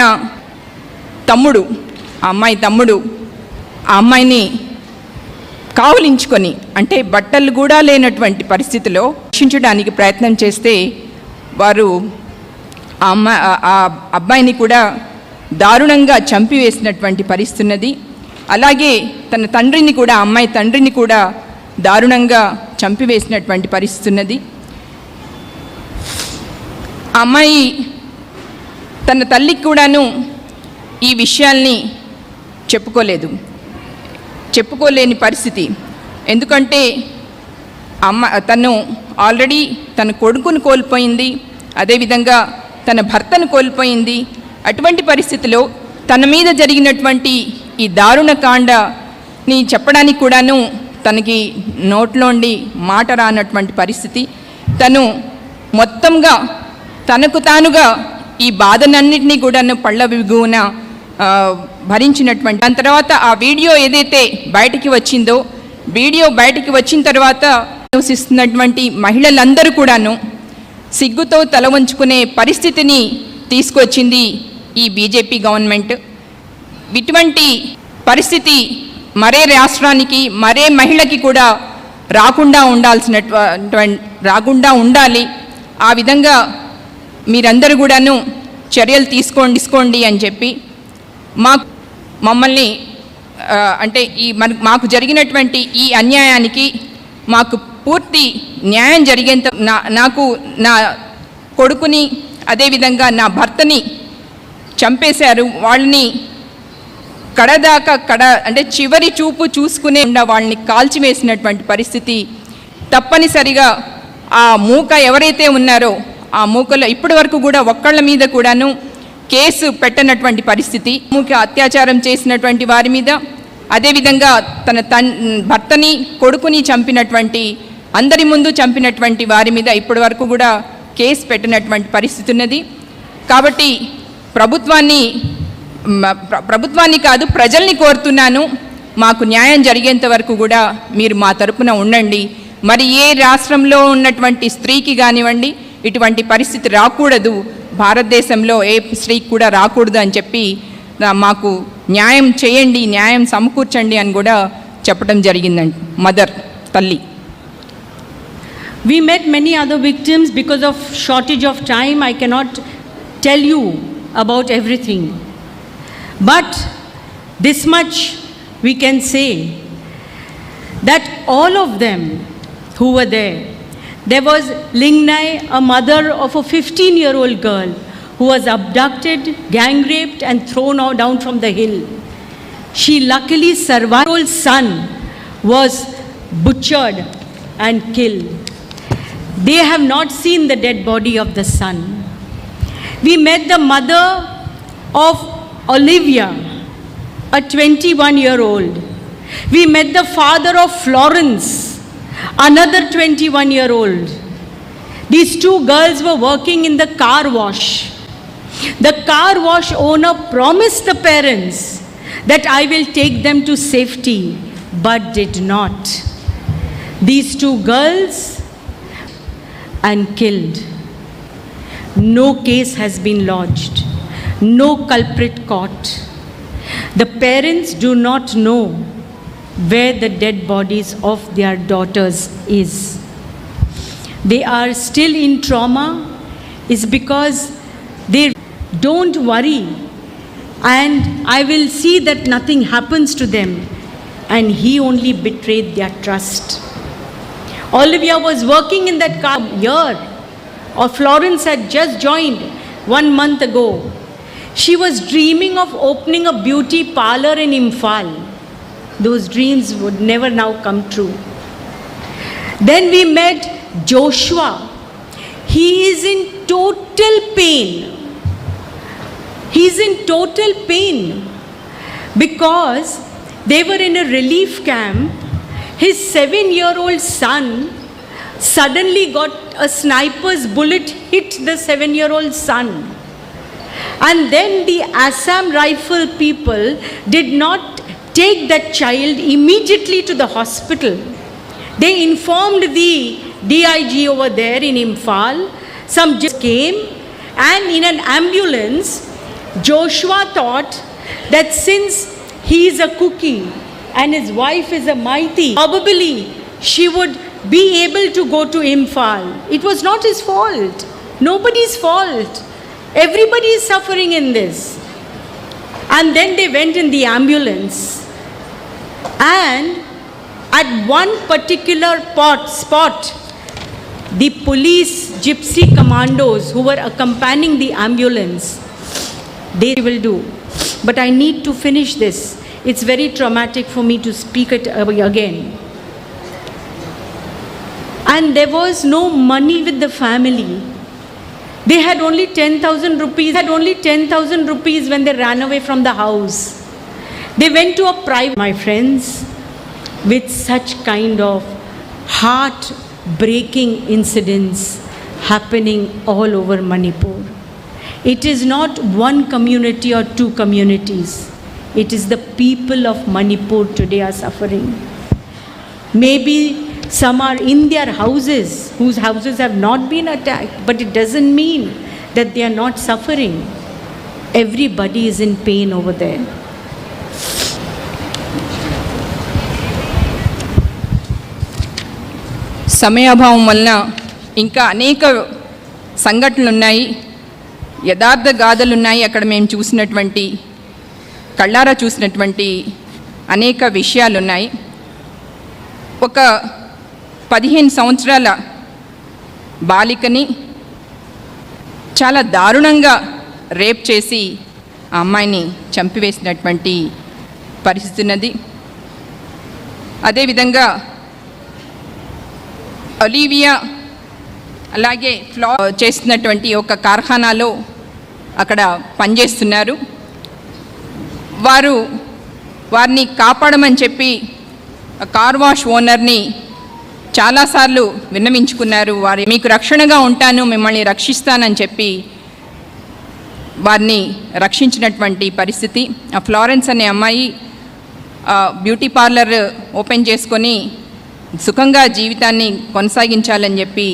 తమ్ముడు, ఆ అమ్మాయి తమ్ముడు ఆ అమ్మాయిని కావలించుకొని, అంటే బట్టలు కూడా లేనటువంటి పరిస్థితిలో రక్షించడానికి ప్రయత్నం చేస్తే వారు ఆ అబ్బాయిని కూడా దారుణంగా చంపివేసినటువంటి పరిస్థితి ఉన్నది. అలాగే తన తండ్రిని కూడా, ఆ అమ్మాయి తండ్రిని కూడా దారుణంగా చంపివేసినటువంటి పరిస్థితి ఉన్నది. ఆ అమ్మాయి తన తల్లికి కూడాను ఈ విషయాల్ని చెప్పుకోలేని పరిస్థితి. ఎందుకంటే తను ఆల్రెడీ తన కొడుకును కోల్పోయింది, అదేవిధంగా తన భర్తను కోల్పోయింది. అటువంటి పరిస్థితిలో తన మీద జరిగినటువంటి ఈ దారుణ కాండని చెప్పడానికి కూడాను తనకి నోట్లోండి మాట రానటువంటి పరిస్థితి. తను మొత్తంగా తనకు తానుగా ఈ బాధనన్నింటినీ కూడాను పళ్ళ విగున భరించినటువంటి, దాని తర్వాత ఆ వీడియో ఏదైతే బయటికి వచ్చిందో, వీడియో బయటికి వచ్చిన తర్వాత నివసిస్తున్నటువంటి మహిళలందరూ కూడాను సిగ్గుతో తల వంచుకునే పరిస్థితిని తీసుకొచ్చింది ఈ బీజేపీ గవర్నమెంట్. ఇటువంటి పరిస్థితి మరే రాష్ట్రానికి, మరే మహిళకి కూడా రాకుండా ఉండాలి. ఆ విధంగా మీరందరూ కూడాను చర్యలు తీసుకోండి అని చెప్పి మమ్మల్ని, అంటే మాకు జరిగినటువంటి ఈ అన్యాయానికి మాకు పూర్తి న్యాయం జరిగేంత, నాకు నా కొడుకుని, అదేవిధంగా నా భర్తని చంపేశారు. వాళ్ళని అంటే చివరి చూపు చూసుకునే వాళ్ళని కాల్చివేసినటువంటి పరిస్థితి. తప్పనిసరిగా ఆ మూక ఎవరైతే ఉన్నారో ఆ మూకలో ఇప్పటి వరకు కూడా ఒక్కళ్ళ మీద కూడాను కేసు పెట్టనటువంటి పరిస్థితి. ముఖ్య అత్యాచారం చేసినటువంటి వారి మీద, అదేవిధంగా తన భర్తని కొడుకుని చంపినటువంటి, అందరి ముందు చంపినటువంటి వారి మీద ఇప్పటి వరకు కూడా కేసు పెట్టినటువంటి పరిస్థితి ఉన్నది. కాబట్టి ప్రభుత్వాన్ని కాదు, ప్రజల్ని కోరుతున్నాను, మాకు న్యాయం జరిగేంత వరకు కూడా మీరు మా తరపున ఉండండి. మరి ఏ రాష్ట్రంలో ఉన్నటువంటి స్త్రీకి కానివ్వండి ఇటువంటి పరిస్థితి రాకూడదు, భారతదేశంలో ఏ స్త్రీకి కూడా రాకూడదు అని చెప్పి మాకు న్యాయం చేయండి, న్యాయం సమకూర్చండి అని కూడా చెప్పడం జరిగిందండి మదర్, తల్లి. We met many other victims. Because of shortage of time, I cannot tell you about everything. But this much we can say, that all of them who were there was Lingnai, a mother of a 15-year-old girl who was abducted, gang raped and thrown down from the hill. She luckily survived. Her son was butchered and killed. They have not seen the dead body of the son. We met the mother of Olivia, a 21-year-old. We met the father of Florence, another 21-year-old. These two girls were working in the car wash. The car wash owner promised the parents that I will take them to safety, but did not. These two girls and killed. No case has been lodged. No culprit caught. The parents do not know where the dead bodies of their daughters is. They are still in trauma is because they don't worry, and I will see that nothing happens to them, and he only betrayed their trust. Olivia was working in that car year, or Florence had just joined 1 month ago. She was dreaming of opening a beauty parlor in Imphal. Those dreams would never now come true. Then we met Joshua. He is in total pain. He is in total pain because they were in a relief camp. His 7-year-old son suddenly got a sniper's bullet hit the 7-year-old son. And then the Assam rifle people did not take that child immediately to the hospital. They informed the DIG over there in Imphal. Some just came, and in an ambulance, Joshua thought that since he is a cookie and his wife is a Maiti, probably she would be able to go to Imphal. It was not his fault. Nobody's fault. Everybody is suffering in this. And then they went in the ambulance. And at one particular spot, the police gypsy commandos who were accompanying the ambulance, they will do. But I need to finish this. It's very traumatic for me to speak it again. And there was no money with the family. They had only 10,000 rupees. When they ran away from the house. They went to a private, my friends, with such kind of heart-breaking incidents happening all over Manipur. It is not one community or two communities. It is the people of Manipur today are suffering. Maybe some are in their houses, whose houses have not been attacked, but it doesn't mean that they are not suffering. Everybody is in pain over there. సమయాభావం వలన ఇంకా అనేక సంఘటనలు ఉన్నాయి, యథార్థ గాథలు ఉన్నాయి. అక్కడ మేము చూసినటువంటి, కళ్ళారా చూసినటువంటి అనేక విషయాలు ఉన్నాయి. ఒక 15 సంవత్సరాల బాలికని చాలా దారుణంగా రేప్ చేసి ఆ అమ్మాయిని చంపివేసినటువంటి పరిస్థితి ఉన్నది. అదేవిధంగా ఒలివియా అలాగే చేస్తున్నటువంటి ఒక కార్ఖానాలో అక్కడ పనిచేస్తున్నారు. వారిని కాపాడమని చెప్పి కార్ వాష్ ఓనర్ని చాలాసార్లు విన్నవించుకున్నారు. వారి మీకు రక్షణగా ఉంటాను, మిమ్మల్ని రక్షిస్తానని చెప్పి వారిని రక్షించినటువంటి పరిస్థితి. ఆ ఫ్లారెన్స్ అనే అమ్మాయి బ్యూటీ పార్లర్ ఓపెన్ చేసుకొని సుఖంగా జీవితాన్ని కొనసాగించాలని చెప్పి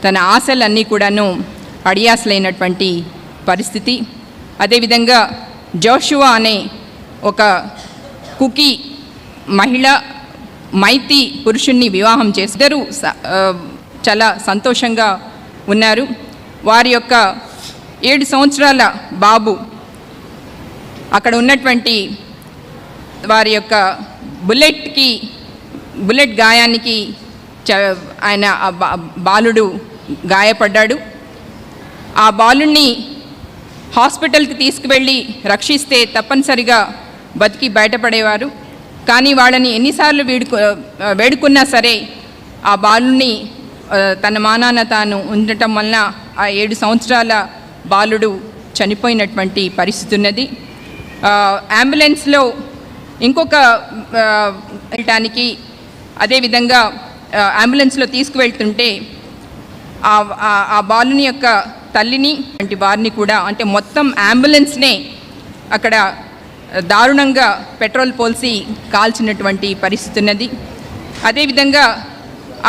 తన ఆశలన్నీ కూడాను అడియాసలైనటువంటి పరిస్థితి. అదేవిధంగా జోషువా అనే ఒక కుకీ మహిళ మైతి పురుషుణ్ణి వివాహం చేస్తారు. చాలా సంతోషంగా ఉన్నారు. వారి యొక్క 7 సంవత్సరాల బాబు అక్కడ ఉన్నటువంటి వారి యొక్క బుల్లెట్ గాయానికి ఆయన బాలుడు గాయపడ్డాడు. ఆ బాలుడిని హాస్పిటల్కి తీసుకువెళ్ళి రక్షిస్తే తప్పనిసరిగా బతికి బయటపడేవారు. కానీ వాళ్ళని ఎన్నిసార్లు వేడుకున్నా సరే ఆ బాలుని తన మానాన తాను ఉండటం వలన ఆ 7 సంవత్సరాల బాలుడు చనిపోయినటువంటి పరిస్థితి ఉన్నది. అంబులెన్స్లో ఇంకొక వెళ్ళటానికి అదేవిధంగా అంబులెన్స్లో తీసుకువెళ్తుంటే ఆ బాలుని యొక్క తల్లిని వంటి వారిని కూడా, అంటే మొత్తం అంబులెన్స్నే అక్కడ దారుణంగా పెట్రోల్ పోల్సి కాల్చినటువంటి పరిస్థితి ఉన్నది. అదేవిధంగా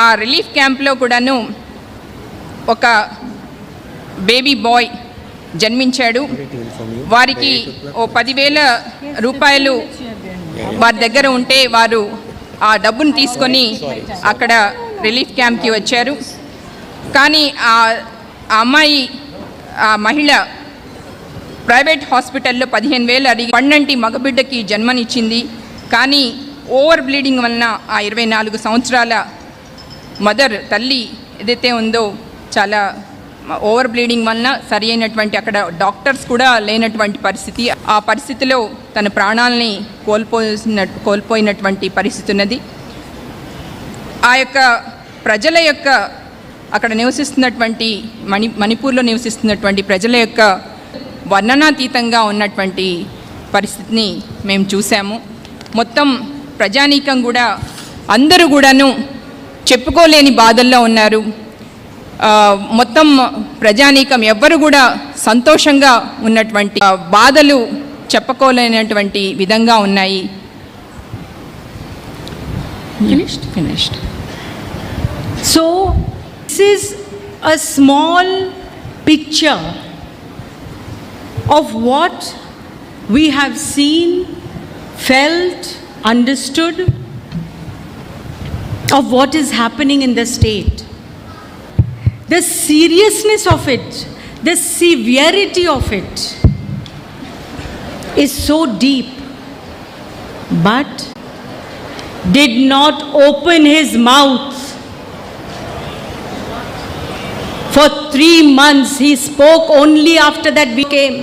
ఆ రిలీఫ్ క్యాంప్లో కూడాను ఒక బేబీ బాయ్ జన్మించాడు. వారికి ఓ 10,000 రూపాయలు వారి దగ్గర ఉంటే వారు ఆ డబ్బును తీసుకొని అక్కడ రిలీఫ్ క్యాంప్కి వచ్చారు. కానీ ఆ అమ్మాయి, ఆ మహిళ ప్రైవేట్ హాస్పిటల్లో 15,000 అడిగి పన్నంటి మగబిడ్డకి జన్మనిచ్చింది. కానీ ఓవర్ బ్లీడింగ్ వలన ఆ 24 సంవత్సరాల మదర్ తల్లి ఏదైతే ఉందో చాలా ఓవర్ బ్లీడింగ్ వలన సరి అయినటువంటి అక్కడ డాక్టర్స్ కూడా లేనటువంటి పరిస్థితి. ఆ పరిస్థితిలో తన ప్రాణాలని కోల్పోయినటువంటి పరిస్థితి ఉన్నది. ఆ యొక్క ప్రజల యొక్క అక్కడ నివసిస్తున్నటువంటి మణిపూర్లో నివసిస్తున్నటువంటి ప్రజల యొక్క వర్ణనాతీతంగా ఉన్నటువంటి పరిస్థితిని మేము చూసాము. మొత్తం ప్రజానీకం కూడా అందరూ కూడాను చెప్పుకోలేని బాధల్లో ఉన్నారు. మొత్తం ప్రజానీకం ఎవ్వరు కూడా సంతోషంగా ఉన్నటువంటి బాధలు చెప్పుకోలేనటువంటి విధంగా ఉన్నాయి. Finished. So, this is a small picture of what we have seen, felt, understood of what is happening in the state. The seriousness of it, the severity of it is so deep, but did not open his mouth. For 3 months he spoke only after that we came,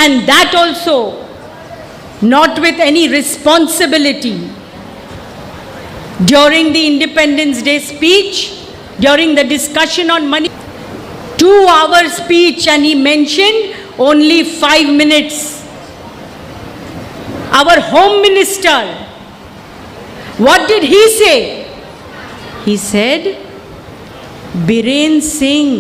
and that also not with any responsibility. During the Independence Day speech, during the discussion on money, 2-hour speech, and he mentioned only 5 minutes. Our Home Minister, what did he say? He said, Biren Singh,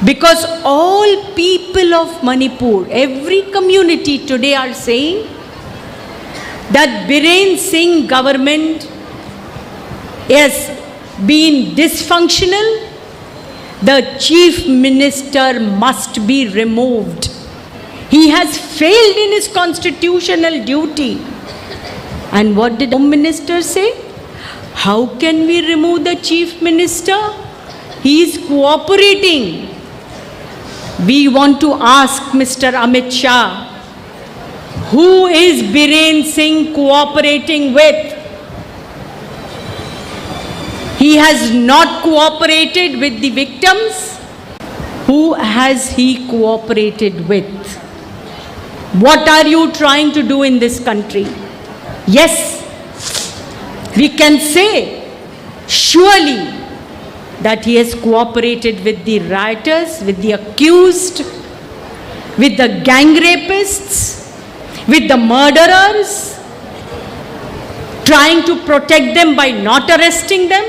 because all people of Manipur, every community today are saying that Biren Singh government is been dysfunctional, the chief minister must be removed. He has failed in his constitutional duty. And what did the Home Minister say? How can we remove the chief minister? He is cooperating. We want to ask Mr. Amit Shah, who is Biren Singh cooperating with? He has not cooperated with the victims. Who has he cooperated with? What are you trying to do in this country? Yes, we can say surely that he has cooperated with the rioters, with the accused, with the gang rapists, with the murderers, trying to protect them by not arresting them.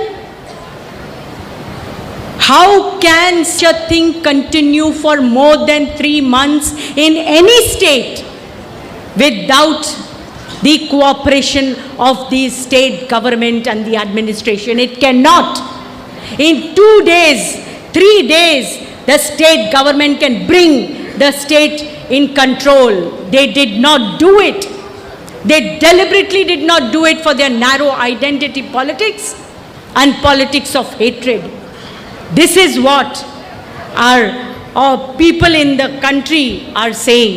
How can such a thing continue for more than 3 months in any state without the cooperation of the state government and the administration? It cannot. In 2 days, 3 days, the state government can bring the state in control. They did not do it. They deliberately did not do it for their narrow identity politics and politics of hatred. This is what our people in the country are saying.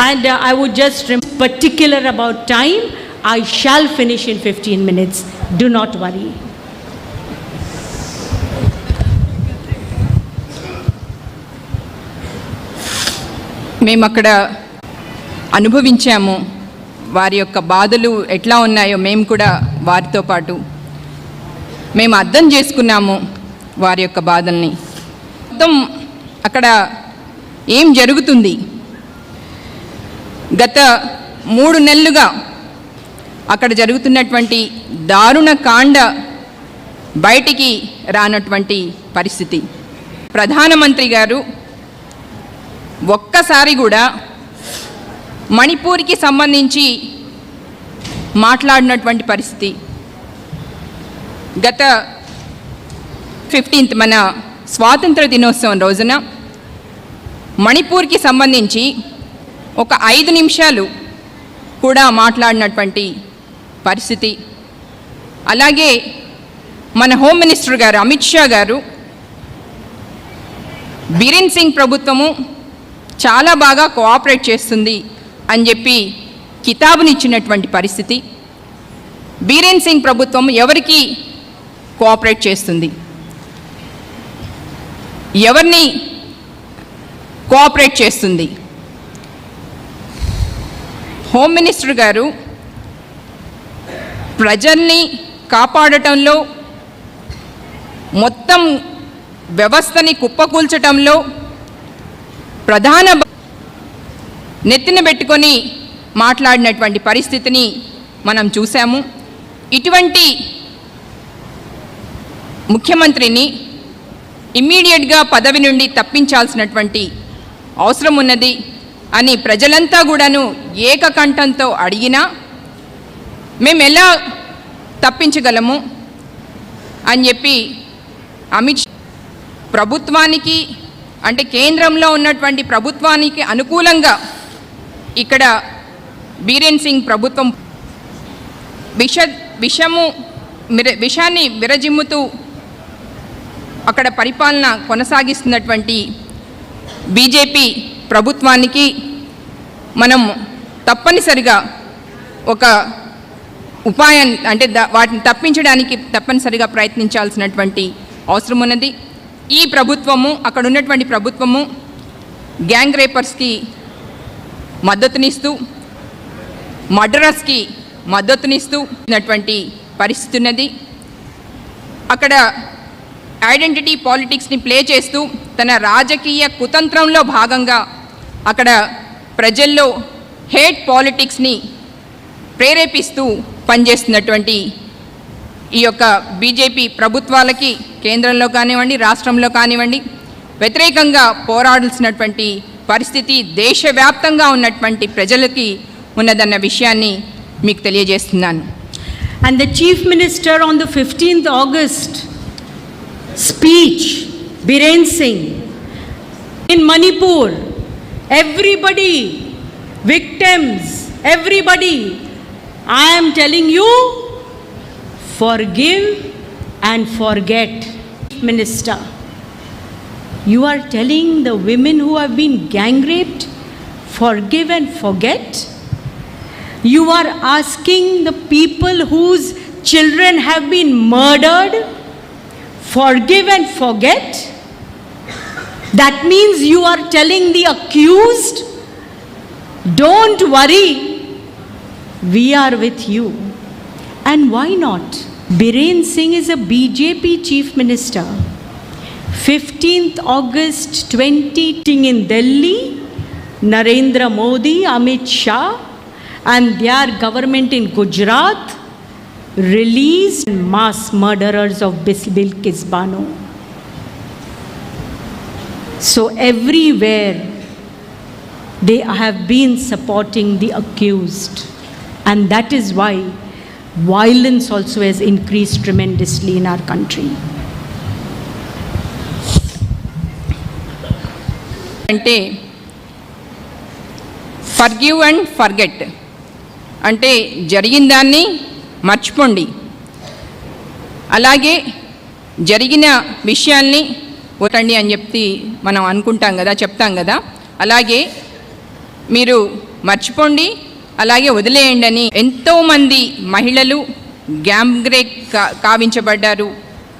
And I would just remain particular about time. I shall finish in 15 minutes. Do not worry. మేము అక్కడ అనుభవించాము. వారి యొక్క బాధలు ఎట్లా ఉన్నాయో మేము కూడా వారితో పాటు మేము అర్థం చేసుకున్నాము వారి యొక్క బాధల్ని. మొత్తం అక్కడ ఏం జరుగుతుంది, గత 3 నెలలుగా అక్కడ జరుగుతున్నటువంటి దారుణ కాండ బయటికి రానటువంటి పరిస్థితి. ప్రధానమంత్రి గారు ఒక్కసారి కూడా మణిపూర్కి సంబంధించి మాట్లాడినటువంటి పరిస్థితి. గత 15th మన స్వాతంత్ర దినోత్సవం రోజున మణిపూర్కి సంబంధించి ఒక 5 నిమిషాలు కూడా మాట్లాడినటువంటి పరిస్థితి. అలాగే మన హోమ్ మినిస్టర్ గారు అమిత్ షా గారు బీరేన్ సింగ్ ప్రభుత్వము చాలా బాగా కోఆపరేట్ చేస్తుంది అని చెప్పి కితాబునిచ్చినటువంటి పరిస్థితి. బీరేన్ సింగ్ ప్రభుత్వం ఎవరికి కోఆపరేట్ చేస్తుంది, ఎవరిని కోఆపరేట్ చేస్తుంది? హోమ్ మినిస్టర్ గారు ప్రజల్ని కాపాడటంలో, మొత్తం వ్యవస్థని కుప్పకూల్చటంలో ప్రధాన నెత్తిన పెట్టుకొని మాట్లాడినటువంటి పరిస్థితిని మనం చూసాము. ఇటువంటి ముఖ్యమంత్రిని ఇమ్మీడియట్గా పదవి నుండి తప్పించాల్సినటువంటి అవసరం ఉన్నది అని ప్రజలంతా కూడాను ఏకకంఠంతో అడిగినా మేము ఎలా తప్పించగలము అని చెప్పి అమిత్ షా ప్రభుత్వానికి, అంటే కేంద్రంలో ఉన్నటువంటి ప్రభుత్వానికి అనుకూలంగా ఇక్కడ బీరేన్ సింగ్ ప్రభుత్వం విషాన్ని విరజిమ్ముతూ అక్కడ పరిపాలన కొనసాగిస్తున్నటువంటి బీజేపీ ప్రభుత్వానికి మనం తప్పనిసరిగా ఒక ఉపాయం, అంటే వాటిని తప్పించడానికి తప్పనిసరిగా ప్రయత్నించాల్సినటువంటి అవసరం ఉన్నది. ఈ ప్రభుత్వము, అక్కడ ఉన్నటువంటి ప్రభుత్వము గ్యాంగ్ రేపర్స్కి మద్దతునిస్తూ, మర్డరర్స్కి మద్దతునిస్తూ ఉన్నటువంటి పరిస్థితి ఉన్నది. అక్కడ ఐడెంటిటీ పాలిటిక్స్ని ప్లే చేస్తూ తన రాజకీయ కుతంత్రంలో భాగంగా అక్కడ ప్రజల్లో హేట్ పాలిటిక్స్ని ప్రేరేపిస్తూ పనిచేస్తున్నటువంటి ఈ యొక్క బీజేపీ ప్రభుత్వాలకి కేంద్రంలో కానివ్వండి, రాష్ట్రంలో కానివ్వండి, వ్యతిరేకంగా పోరాడాల్సినటువంటి పరిస్థితి దేశవ్యాప్తంగా ఉన్నటువంటి ప్రజలకి ఉన్నదన్న విషయాన్ని మీకు తెలియజేస్తున్నాను. And the Chief Minister on the 15th August speech, Biren Singh, in Manipur, everybody, victims, everybody, I am telling you, forgive and forget. Minister, you are telling the women who have been gang raped, forgive and forget? You are asking the people whose children have been murdered, forgive and forget? That means you are telling the accused, don't worry, we are with you. And why not? Biren Singh is a BJP chief minister. 15th August 20 in Delhi, Narendra Modi, Amit Shah and their government in Gujarat released mass murderers of Bilkis Bano. So everywhere they have been supporting the accused, and that is why violence also has increased tremendously in our country. అంటే forgive and forget అంటే జరిగిన దాన్ని మర్చిపోండి, అలాగే జరిగిన విషయాల్ని వదండి అని చెప్పి మనం అనుకుంటాం కదా, చెప్తాం కదా. అలాగే మీరు మర్చిపోండి, అలాగే వదిలేయండి అని ఎంతోమంది మహిళలు గ్యాంగ్ రేప్ కావించబడ్డారు,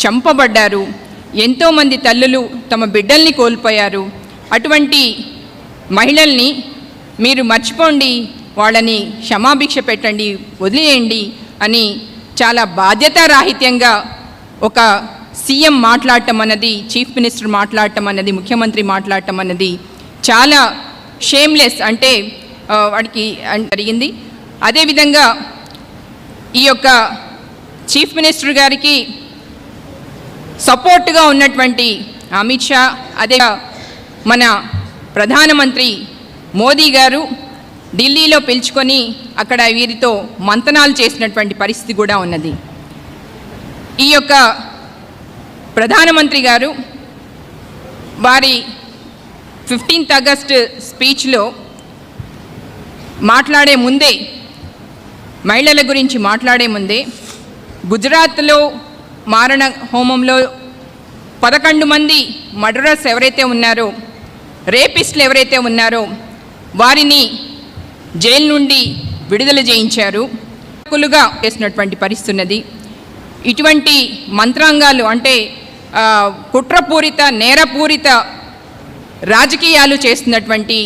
చంపబడ్డారు. ఎంతోమంది తల్లులు తమ బిడ్డల్ని కోల్పోయారు. అటువంటి మహిళల్ని మీరు మర్చిపోండి, వాళ్ళని క్షమాభిక్ష పెట్టండి, వదిలేయండి అని చాలా బాధ్యతారాహిత్యంగా ఒక సీఎం మాట్లాడటం అన్నది, చీఫ్ మినిస్టర్ మాట్లాడటం అన్నది, ముఖ్యమంత్రి మాట్లాడటం అన్నది చాలా షేమ్లెస్, అంటే వాడికి జరిగింది. అదేవిధంగా ఈ యొక్క చీఫ్ మినిస్టర్ గారికి సపోర్ట్గా ఉన్నటువంటి అమిత్ షా, అదే మన ప్రధానమంత్రి మోదీ గారు ఢిల్లీలో పిలుచుకొని అక్కడ వీరితో మంతనాలు చేసినటువంటి పరిస్థితి కూడా ఉన్నది. ఈ యొక్క ప్రధానమంత్రి గారు వారి 15th ఆగస్ట్ స్పీచ్లో మాట్లాడే ముందే, మహిళల గురించి మాట్లాడే ముందే, గుజరాత్లో మారణ హోమంలో 11 మంది మర్డరర్స్ ఎవరైతే ఉన్నారో, రేపిస్టులు ఎవరైతే ఉన్నారో వారిని జైలు నుండి విడుదల చేయించారు, కులుగా చేసినటువంటి పరిస్థితి ఉన్నది. ఇటువంటి మంత్రాంగాలు, అంటే కుట్రపూరిత, నేరపూరిత రాజకీయాలు చేస్తున్నటువంటి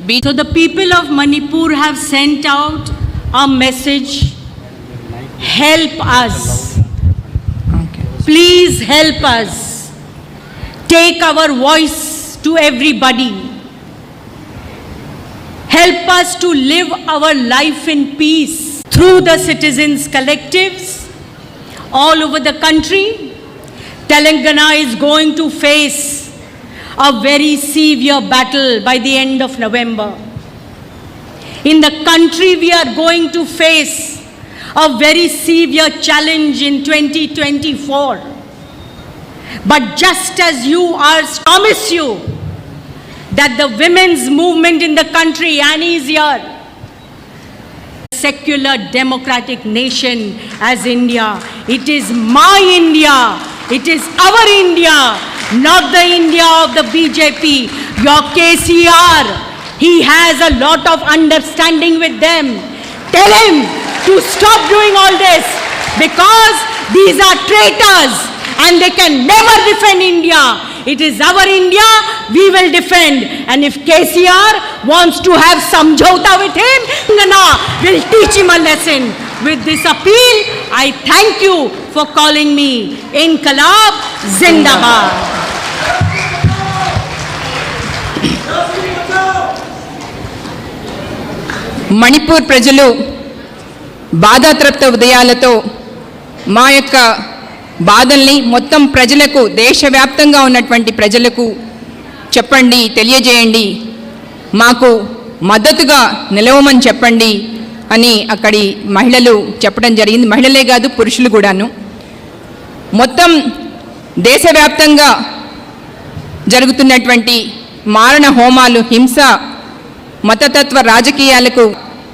So the people of Manipur have sent out a message, help us. Please help us. Take our voice to everybody. Help us to live our life in peace. Through the citizens' collectives all over the country, Telangana is going to face a very severe battle by the end of November. In the country, we are going to face a very severe challenge in 2024. But just as you are, promise you that the women's movement in the country, Annie is here, secular democratic nation as India. It is my India. It is our India, not the India of the BJP. Your KCR, he has a lot of understanding with them. Tell him to stop doing all this, because these are traitors and they can never defend India. It is our India, we will defend. And if KCR wants to have samjhauta with him, we'll teach him a lesson. With this appeal, I thank you for calling me Inqilab Zindabad. Manipur ప్రజలు బాధాతృప్త ఉదయాలతో మా యొక్క బాధల్ని మొత్తం ప్రజలకు, దేశవ్యాప్తంగా ఉన్నటువంటి ప్రజలకు చెప్పండి, తెలియజేయండి, మాకు మద్దతుగా నిలవమని చెప్పండి అని అక్కడి మహిళలు చెప్పడం జరిగింది. మహిళలే కాదు, పురుషులు కూడాను. మొత్తం దేశవ్యాప్తంగా జరుగుతున్నటువంటి మారణ హోమాలు, హింస, మతతత్వ రాజకీయాలకు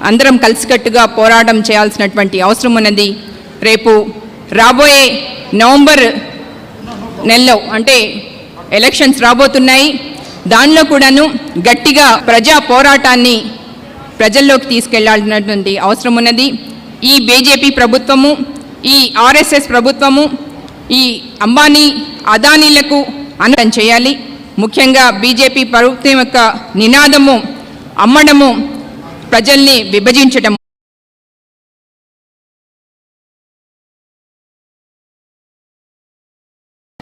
అందరం కలిసికట్టుగా పోరాటం చేయాల్సినటువంటి అవసరం ఉన్నది. రేపు రాబోయే నవంబర్ నెలలో, అంటే ఎలక్షన్స్ రాబోతున్నాయి, దానిలో కూడాను గట్టిగా ప్రజా పోరాటాన్ని ప్రజల్లోకి తీసుకెళ్లాల్సినటువంటి అవసరం ఉన్నది. ఈ బీజేపీ ప్రభుత్వము, ఈ ఆర్ఎస్ఎస్ ప్రభుత్వము ఈ అంబానీ, అదానీలకు అన్నం చేయాలి. ముఖ్యంగా బీజేపీ ప్రభుత్వం యొక్క నినాదము అమ్మడము, ప్రజల్ని విభజించటం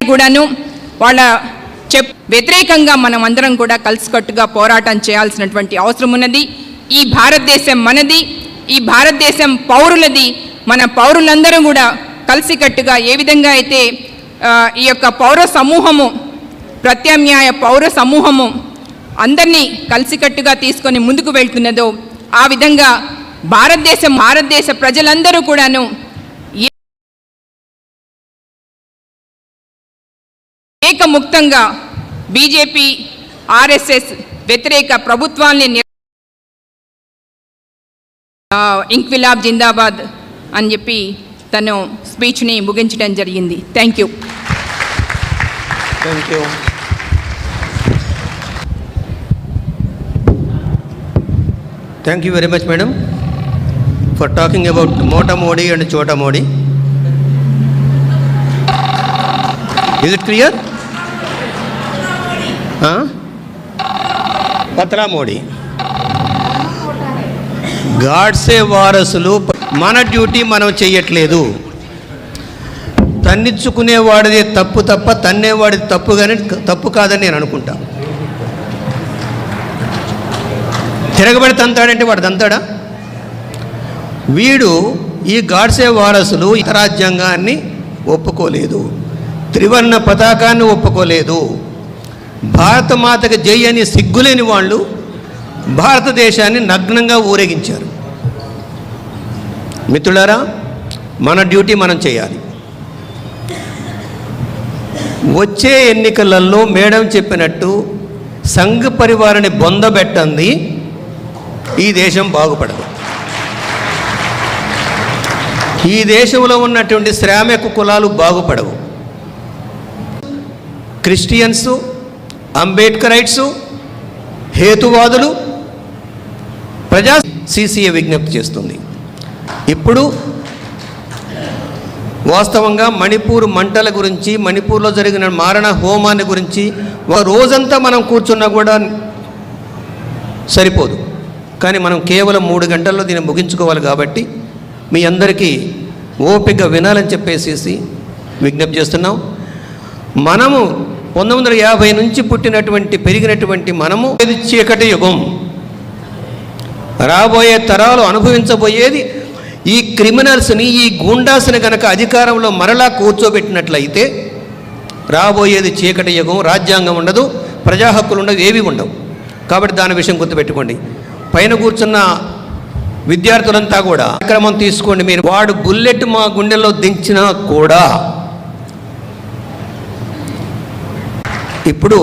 కూడాను వాళ్ళ వ్యతిరేకంగా మనం అందరం కూడా కలిసికట్టుగా పోరాటం చేయాల్సినటువంటి అవసరం ఉన్నది. ఈ భారతదేశం మనది, ఈ భారతదేశం పౌరులది. మన పౌరులందరూ కూడా కలిసికట్టుగా ఏ విధంగా అయితే ఈ యొక్క పౌర సమూహము, ప్రత్యామ్నాయ పౌర సమూహము అందరినీ కలిసికట్టుగా తీసుకొని ముందుకు వెళ్తున్నదో, ఆ విధంగా భారతదేశ ప్రజలందరూ కూడాను ఏకముక్తంగా బీజేపీ, ఆర్ఎస్ఎస్ వ్యతిరేక ప్రభుత్వాన్ని ఇంక్విలాబ్ జిందాబాద్ అని చెప్పి తను స్పీచ్ని ముగించడం జరిగింది. Thank you. Thank you. Thank you very much, madam, for talking about Mota Modi and Chota Modi. Is it clear? Patra Modi. Godse వారసులు. మన డ్యూటీ మనం చెయ్యట్లేదు. తన్నిచ్చుకునేవాడిదే తప్పు తప్ప తన్నేవాడిది తప్పు కాదని నేను అనుకుంటా. తిరగబడి తంతాడంటే వాడు తంతాడా? వీడు ఈ గాడ్సే వారసులు రాజ్యాంగాన్ని ఒప్పుకోలేదు, త్రివర్ణ పతాకాన్ని ఒప్పుకోలేదు, భారతమాతకి జై అని సిగ్గులేని వాళ్ళు భారతదేశాన్ని నగ్నంగా ఊరేగించారు. మిత్రులారా, మన డ్యూటీ మనం చేయాలి. వచ్చే ఎన్నికలలో మేడం చెప్పినట్టు సంఘ పరివారాన్ని బొందబెట్టంది ఈ దేశం బాగుపడదు. ఈ దేశంలో ఉన్నటువంటి శ్రామిక కులాలు బాగుపడవు. క్రిస్టియన్సు, అంబేద్కరైట్సు, హేతువాదులు ప్రజా CCA విజ్ఞప్తి చేస్తుంది. ఇప్పుడు వాస్తవంగా మణిపూర్ మంటల గురించి, మణిపూర్లో జరిగిన మారణ హోమాన్ని గురించి ఒక రోజంతా మనం కూర్చున్నా కూడా సరిపోదు. కానీ మనం కేవలం 3 గంటల్లో దీన్ని ముగించుకోవాలి. కాబట్టి మీ అందరికీ ఓపిక వినాలని చెప్పేసి విజ్ఞప్తి చేస్తున్నాం. మనము 1950 నుంచి పెరిగినటువంటి మనము చీకటి యుగం. రాబోయే తరాలు అనుభవించబోయేది ఈ క్రిమినల్స్ని, ఈ గూండాస్ని కనుక అధికారంలో మరలా కూర్చోబెట్టినట్లయితే రాబోయేది చీకటి యుగం. రాజ్యాంగం ఉండదు, ప్రజా హక్కులు ఉండవు, ఏవి ఉండవు. కాబట్టి దాని విషయం గుర్తుపెట్టుకోండి. పైన కూర్చున్న విద్యార్థులంతా కూడా క్రమం తీసుకోండి. మీరు వాడు బుల్లెట్ మా గుండెల్లో దించినా కూడా ఇప్పుడు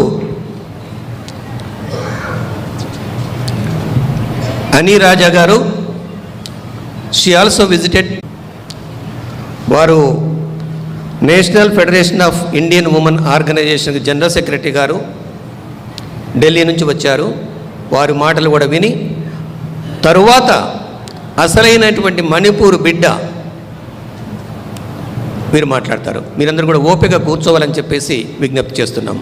అనీ రాజా గారు, షీ ఆల్సో విజిటెడ్, వారు national federation of Indian women organization general secretary గారు ఢిల్లీ నుంచి వచ్చారు. వారి మాటలు కూడా విని తరువాత అసలైనటువంటి మణిపూర్ బిడ్డ మీరు మాట్లాడతారు. మీరందరూ కూడా ఓపిక కూర్చోవాలని చెప్పేసి విజ్ఞప్తి చేస్తున్నాం.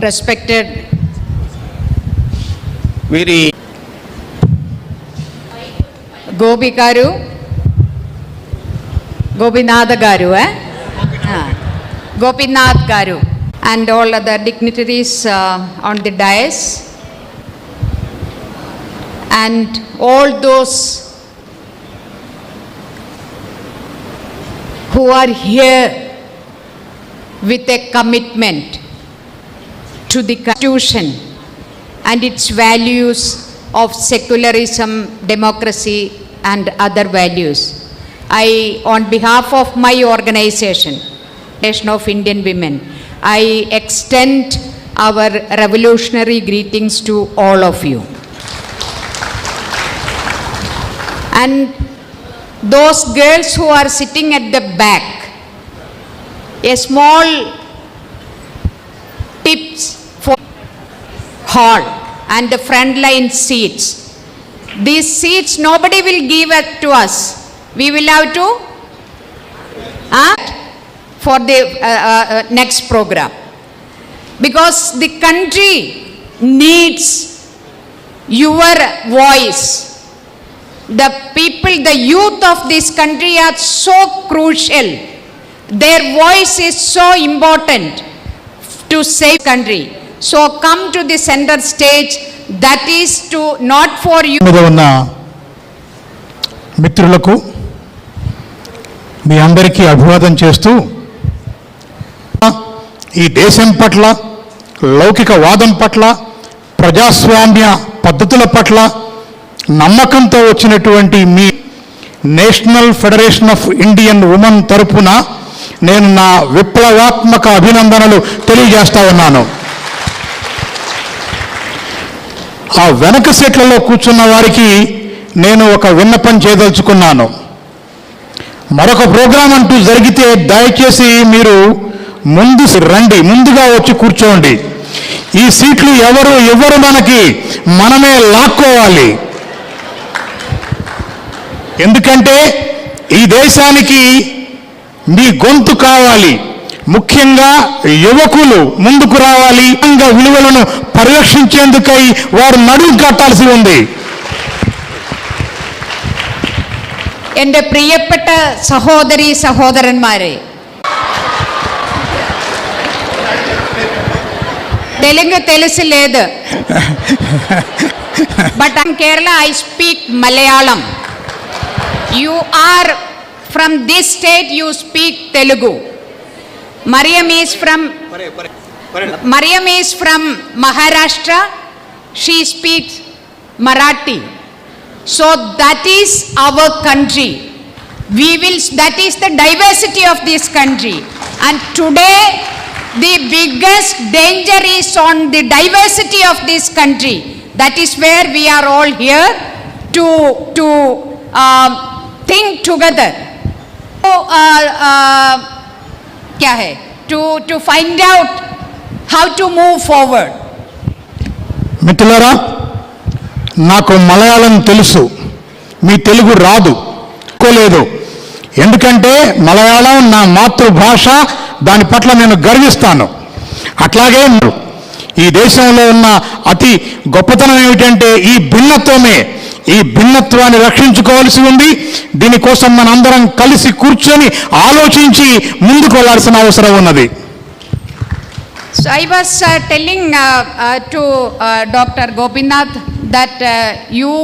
Respected వీరి Gopi garu, Gopinath garu, Gopinath garu, and all other dignitaries on the dais, and all those who are here with a commitment to the Constitution and its values of secularism, democracy and other values. I, on behalf of my organization, Nation of Indian Women, I extend our revolutionary greetings to all of you. And those girls who are sitting at the back, a small tips for hall and the frontline seats. These seats nobody will give it to us. We will have to for the next program, because the country needs your voice. The people, the youth of this country are so crucial. Their voice is so important to save country. So come to the center stage. That is to not for you. మిత్రులకు మీ అందరికీ అభివాదం చేస్తూ, ఈ దేశం పట్ల, లౌకిక వాదం పట్ల, ప్రజాస్వామ్య పద్ధతుల పట్ల నమ్మకంతో వచ్చినటువంటి మీ national federation of Indian women తరపున నేను నా విప్లవాత్మక అభినందనలు తెలియజేస్తా ఉన్నాను. ఆ వెనక సీట్లలో కూర్చున్న వారికి నేను ఒక విన్నపం చేయదలుచుకున్నాను. మరొక ప్రోగ్రాం అంటూ జరిగితే దయచేసి మీరు ముందుగా వచ్చి కూర్చోండి. ఈ సీట్లు ఎవరు మనకి, మనమే లాక్కోవాలి. ఎందుకంటే ఈ దేశానికి మీ గొంతు కావాలి, ముఖ్యంగా యువకులు ముందుకు రావాలి. విలువలను పరిరక్షించేందుకై వారు నడుం కట్టాల్సి ఉంది. എൻ്റെ പ്രിയപ്പെട്ട സഹോദരി സഹോദരന്മാരെ, തെലുങ്ക് తెలుసు లేదు, but in Kerala I speak Malayalam. You are from this state, you speak Telugu. Mariam is from Maharashtra, she speaks Marathi. So that is our country. That is the diversity of this country. And today the biggest danger is on the diversity of this country. That is where we are all here to think together. So, क्या है? To find out how to move forward. మిత్రులారా, నాకు మలయాళం తెలుసు, మీ తెలుగు రాదు కోలేదు. ఎందుకంటే మలయాళం నా మాతృభాష, దాని పట్ల నేను గర్విస్తాను. అట్లాగే ఈ దేశంలో ఉన్న అతి గొప్పతనం ఏమిటంటే ఈ భిన్నత్వమే. ఈ భిన్నత్వాన్ని రక్షించుకోవాల్సి ఉంది. దీనికోసం మనందరం కలిసి కూర్చొని ఆలోచించి ముందుకు వెళ్లాల్సిన అవసరం ఉన్నది. So I was telling to Dr. Gopinath that you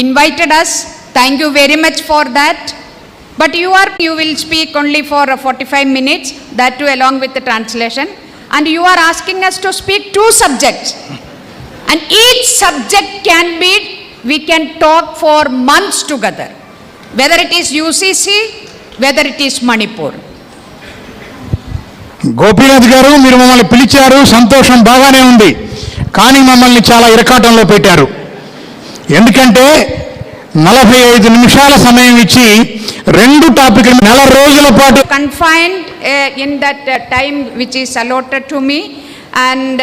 invited us. Thank you very much for that. But you will speak only for 45 minutes, that too along with the translation. And you are asking us to speak 2 subjects. And each subject we can talk for months together. Whether it is UCC, whether it is Manipur. Gopinath గారు, మీరు మమ్మల్ని పిలిచారు, సంతోషం, బాగానే ఉంది. కానీ మమ్మల్ని చాలా ఇరకాటంలో పెట్టారు. ఎందుకంటే 45 నిమిషాల సమయం ఇచ్చి 2 టాపిక్లు నెల రోజుల పాటు confined in that time which is allotted to me. And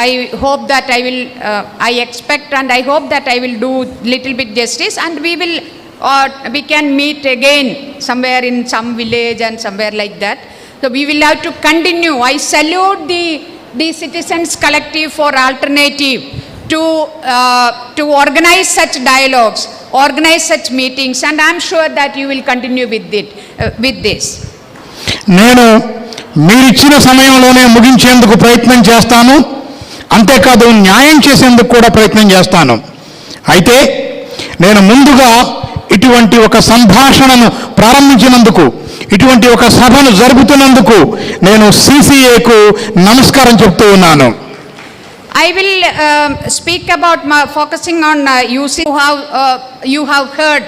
I hope that I expect and I hope that I will do little bit justice, and we can meet again somewhere in some village and somewhere like that. So we will have to continue. I salute the Citizens Collective for Alternative to organize such dialogues, organize such meetings, and I am sure that you will continue with this. నేను మీరిచ్చిన సమయంలోనే ముగించేందుకు ప్రయత్నం చేస్తాను. అంతేకాదు న్యాయం చేసేందుకు కూడా ప్రయత్నం చేస్తాను. అయితే నేను ముందుగా ఇటువంటి ఒక సంభాషణను ప్రారంభించినందుకు, ఇటువంటి ఒక సభను జరుపుతున్నందుకు నేను CCAకు నమస్కారం చెప్తూ ఉన్నాను. I will speak about focusing on UC. You have heard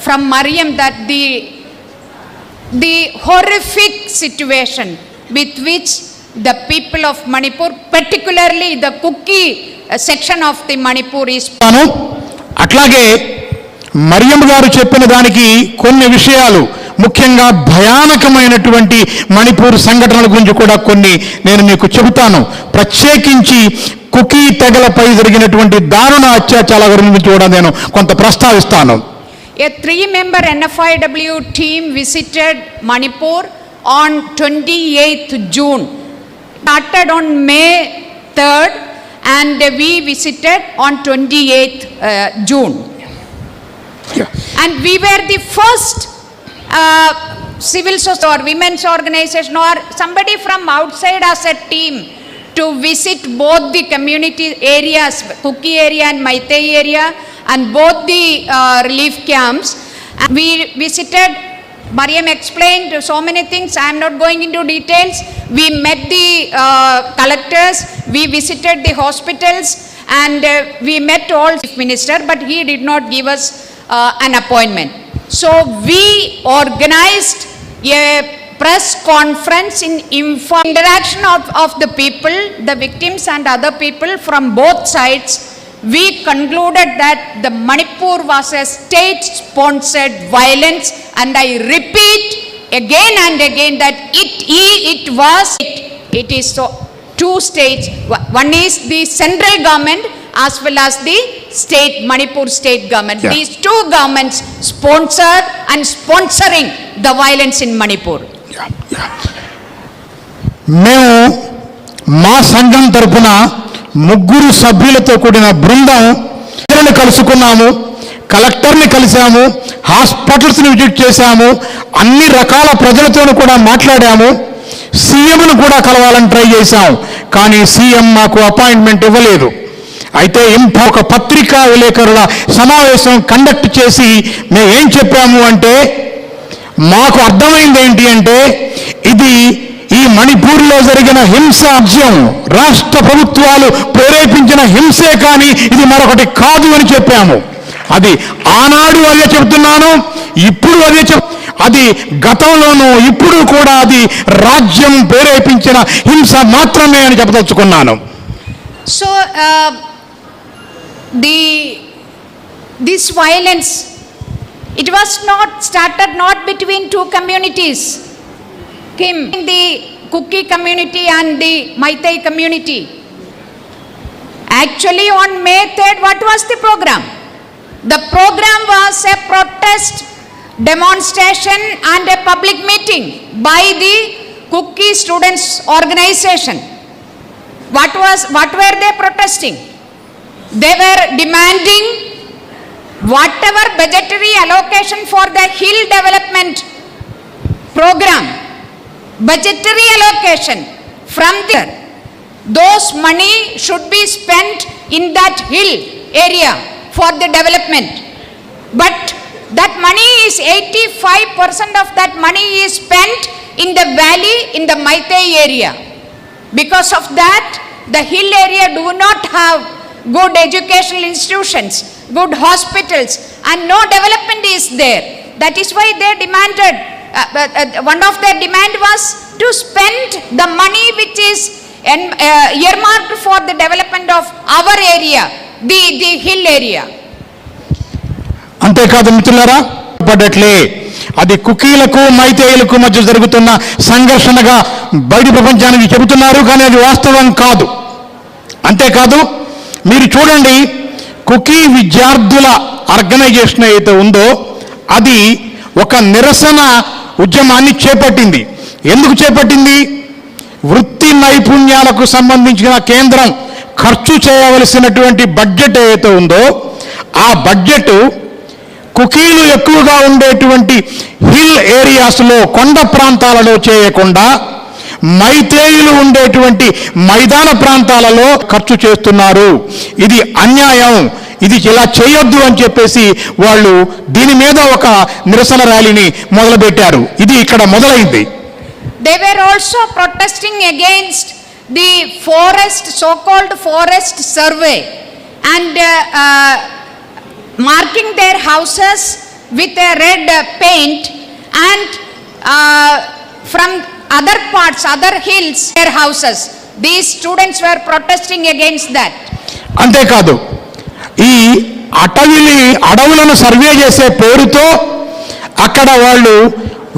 from Mariam that the horrific situation with which the people of Manipur, particularly the Kuki section of the Manipur is. అట్లాగే మరియం గారు చెప్పిన దానికి కొన్ని విషయాలు, ముఖ్యంగా భయానకమైనటువంటి మణిపూర్ సంఘటనల గురించి కూడా కొన్ని నేను మీకు చెబుతాను. ప్రత్యేకించి కుకీ తెగలపై జరిగినటువంటి దారుణ అత్యాచారాల గురించి కూడా నేను కొంత ప్రస్తావిస్తాను. A 3-member NFIW team visited Manipur on 28th June. Started on May 3rd and we visited on 28th June. Yeah. And we were the first civil society or women's organization or somebody from outside as a team to visit both the community areas, Kuki area and Maitai area, and both the relief camps. And we visited, Mariam explained so many things, I am not going into details. We met the collectors, we visited the hospitals, and we met all chief minister, but he did not give us an appointment. So we organized a press conference in interaction of the people, the victims and other people from both sides. We concluded that the Manipur was a state-sponsored violence, and I repeat again and again that it is so 2 states. One is the central government as well as the state, Manipur state government. Yeah. These two governments sponsored and sponsoring the violence in Manipur. మేము మా సంఘం తరపున 3 సభ్యులతో కూడిన బృందం కలుసుకున్నాము, కలెక్టర్ని కలిసాము, హాస్పిటల్స్ని visit చేశాము, అన్ని రకాల ప్రజలతో కూడా మాట్లాడాము, సీఎంను కూడా కలవాలని ట్రై చేశాం. కానీ సీఎం మాకు అపాయింట్మెంట్ ఇవ్వలేదు. అయితే ఒక పత్రికా విలేకరుల సమావేశం కండక్ట్ చేసి మేము ఏం చెప్పాము అంటే, మాకు అర్థమైంది ఏంటి అంటే, ఇది ఈ మణిపూర్లో జరిగిన హింసాజ్యం రాష్ట్ర ప్రభుత్వాలు ప్రేరేపించిన హింసే కానీ ఇది మరొకటి కాదు అని చెప్పాము. అది ఆనాడు అదే చెప్తున్నాను, ఇప్పుడు అదే అది గతంలోనూ ఇప్పుడు కూడా అది రాజ్యం ప్రేరేపించిన హింస మాత్రమే అని చెప్పదలుచుకున్నాను. So this violence, it was not started not between two communities, the Kuki community and the Maitai community. Actually on May 3rd, what was the program? The program was a protest demonstration and a public meeting by the Kuki students organization. What were they protesting? They were demanding whatever budgetary allocation for the hill development program, budgetary allocation from there, those money should be spent in that hill area for the development. But that money is 85% of that money is spent in the valley, in the Maitai area. Because of that, the hill area do not have good educational institutions, good hospitals, and no development is there. That is why they demanded, one of their demand was to spend the money which is earmarked for the development of our area, the hill area. అంతేకాదు మిత్రులారా, పడట్లే అది కుకీలకు మైతేయులకు మధ్య జరుగుతున్న సంఘర్షణగా బయట ప్రపంచానికి చెబుతున్నారు, కానీ అది వాస్తవం కాదు. అంతేకాదు మీరు చూడండి, కుకీ విద్యార్థుల ఆర్గనైజేషన్ ఏదైతే ఉందో అది ఒక నిరసన ఉద్యమాన్ని చేపట్టింది. ఎందుకు చేపట్టింది? వృత్తి నైపుణ్యాలకు సంబంధించిన కేంద్రం ఖర్చు చేయవలసినటువంటి బడ్జెట్ ఏదైతే ఉందో ఆ బడ్జెట్ కుకీలు ఎక్కువగా ఉండేటువంటి హిల్ ఏరియాస్లో, కొండ ప్రాంతాలలో చేయకుండా మైతేయులు ఉండేటువంటి మైదాన ప్రాంతాలలో ఖర్చు చేస్తున్నారు. ఇది అన్యాయం, ఇది ఇలా చేయొద్దు అని చెప్పేసి వాళ్ళు దీని మీద ఒక నిరసన ర్యాలీని మొదలుపెట్టారు. ఇది ఇక్కడ మొదలైంది. They were also protesting against the forest, so-called forest survey, and marking their houses with a red paint, and from other parts, other hills, their houses. These students were protesting against that. అంతేకాదు ఈ అడవులను survey చేసే పేరుతో అక్కడ వాళ్ళు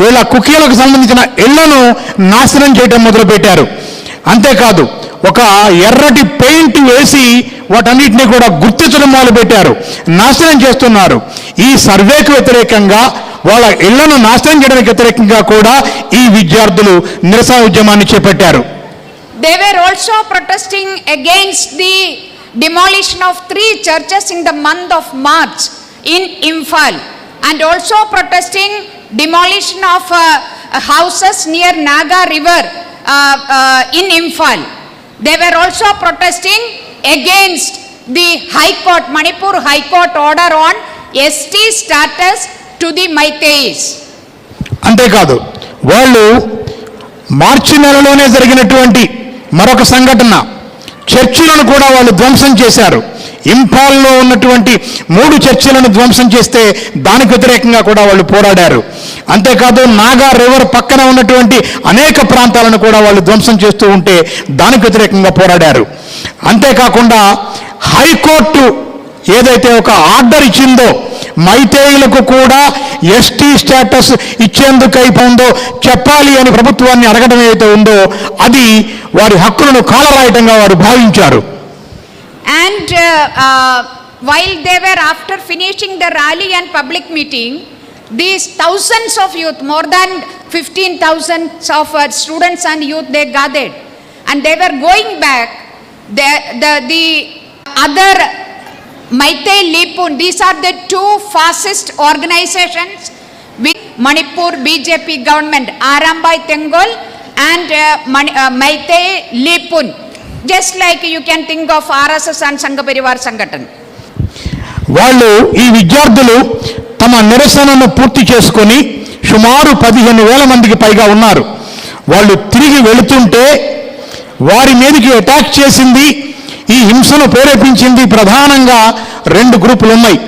వీళ్ళ కుకీలకు సంబంధించిన ఇళ్లను నాశనం చేయడం మొదలుపెట్టారు. అంతేకాదు ఒక ఎర్రటి పెయింట్ వేసి వాటన్నిటినీ కూడా గుర్తించడం మొదలుపెట్టారు, నాశనం చేస్తున్నారు. ఈ సర్వేకు వ్యతిరేకంగా, వాళ్ళ ఇళ్లను నాశనం చేయడానికి వ్యతిరేకంగా కూడా ఈ విద్యార్థులు నిరసన ఉద్యమాన్ని చేపట్టారు. They were also protesting against the demolition of 3 churches in the month of March in Imphal, and also protesting demolition of houses near Naga River in Imphal. They were also protesting against the High Court, Manipur High Court order on ST status to the Maiteis. అంతేకాదు వాళ్ళు మార్చి నెలలోనే జరిగినటువంటి మరొక సంఘటన, చర్చిలను కూడా వాళ్ళు ధ్వంసం చేశారు. ఇంఫాల్లో ఉన్నటువంటి 3 చర్చిలను ధ్వంసం చేస్తే దానికి వ్యతిరేకంగా కూడా వాళ్ళు పోరాడారు. అంతేకాదు నాగా రివర్ పక్కన ఉన్నటువంటి అనేక ప్రాంతాలను కూడా వాళ్ళు ధ్వంసం చేస్తూ ఉంటే దానికి వ్యతిరేకంగా పోరాడారు. అంతేకాకుండా హైకోర్టు ఏదైతే ఒక ఆర్డర్ ఇచ్చిందో మైతేయులకు కూడా ఎస్టీ స్టేటస్ ఇచ్చేందుకు అయిపోయిందో చెప్పాలి అని ప్రభుత్వాన్ని అడగడం ఏదైతే ఉందో అది వారి హక్కులను కాలరాయటంగా వారు భావించారు. And while they were after finishing the rally and public meeting, these thousands of youth, more than 15,000 of students and youth, they gathered and they were going back. The other Maitei Lipun, these are the two fascist organizations with Manipur BJP government, Arambai Tengol and Maitei Lipun. Just like you can think of RSS and Sangha Parivar Sanghatan. వాళ్ళు ఈ విద్యార్థులు తమ నిరసనను పూర్తి చేసుకొని సుమారు 15,000 మందికి పైగా ఉన్నారు. వాళ్ళు తిరిగి వెళుతుంటే వారి మీదకి అటాక్ చేసింది, ఈ హింసను ప్రేరేపించింది ప్రధానంగా 2 గ్రూపులు ఉన్నాయి.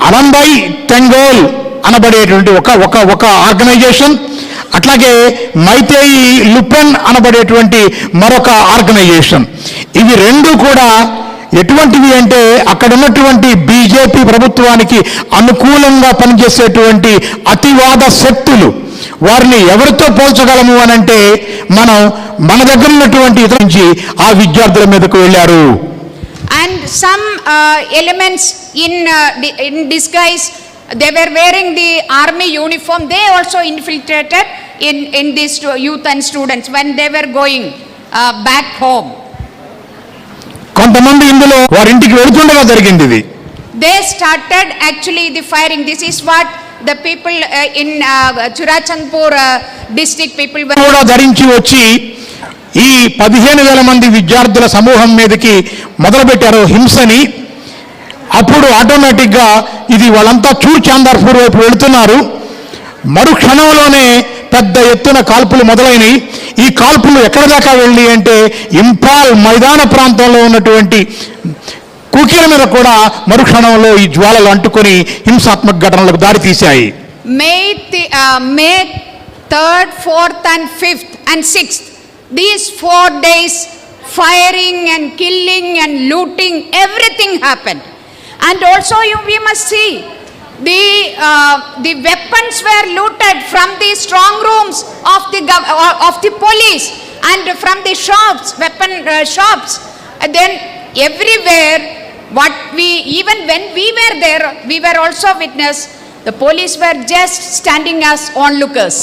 అలంబై తెంగోల్ అనబడేటువంటి ఒక ఆర్గనైజేషన్, అట్లాగే మైతేయి లుపెన్ అనబడేటువంటి మరొక ఆర్గనైజేషన్. ఇవి 2 కూడా ఎటువంటివి అంటే అక్కడ ఉన్నటువంటి బీజేపీ ప్రభుత్వానికి అనుకూలంగా పనిచేసేటువంటి అతివాద శక్తులు. వారిని ఎవరితో పోల్చగలము అని అంటే మనం మన దగ్గర ఉన్నటువంటి ఇతర నుంచి ఆ విద్యార్థుల మీదకు వెళ్ళారు. And some elements in disguise, they were wearing the army uniform, they also infiltrated in these youth and students when they were going back home. కొంతమంది ఇందులో వారింటికి వెళ్తుండగా జరిగింది ఇది. They started actually the firing. This is what the people in Churachandpur district people were కూడా ధరించి వచ్చి ఈ 15,000 మంది విద్యార్థుల సమూహం మీదకి మొదలుపెట్టారు హింసని. అప్పుడు ఆటోమేటిక్గా ఇది వాళ్ళంతా చాందార్పూర్ వైపు వెళుతున్నారు. మరుక్షణంలోనే పెద్ద ఎత్తున కాల్పులు మొదలైనవి. ఈ కాల్పులు ఎక్కడ దాకా వెళ్ళి అంటే ఇంపాల్ మైదాన ప్రాంతంలో ఉన్నటువంటి కుకీల మీద కూడా మరుక్షణంలో ఈ జ్వాలలు అంటుకొని హింసాత్మక ఘటనలకు దారితీశాయి. May 3rd, 4th and 5th and 6th, these 4 days firing and killing and looting, everything happened. And also we must see the weapons were looted from the strong rooms of the police and from the shops, weapon shops. And then everywhere, even when we were there, we were also witness. The police were just standing as onlookers.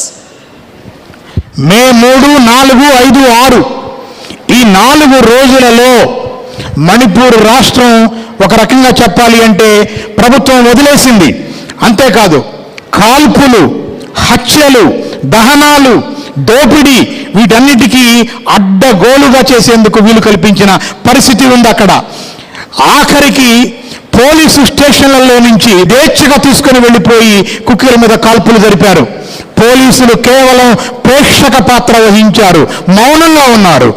మే 3, 4, 5, 6 ఈ 4 రోజులలో మణిపూర్ రాష్ట్రం ఒక రకంగా చెప్పాలి అంటే ప్రభుత్వం వదిలేసింది. అంతేకాదు కాల్పులు, హత్యలు, దహనాలు, దోపిడీ వీటన్నిటికీ అడ్డగోలుగా చేసేందుకు వీలు కల్పించిన పరిస్థితి ఉంది అక్కడ. ఆఖరికి పోలీసు స్టేషన్లలో నుంచి యథేచ్ఛగా తీసుకుని వెళ్ళిపోయి కుక్కీల మీద కాల్పులు జరిపారు. పోలీసులు కేవలం ప్రేక్షక పాత్ర వహించారు, మౌనంగా ఉన్నారు.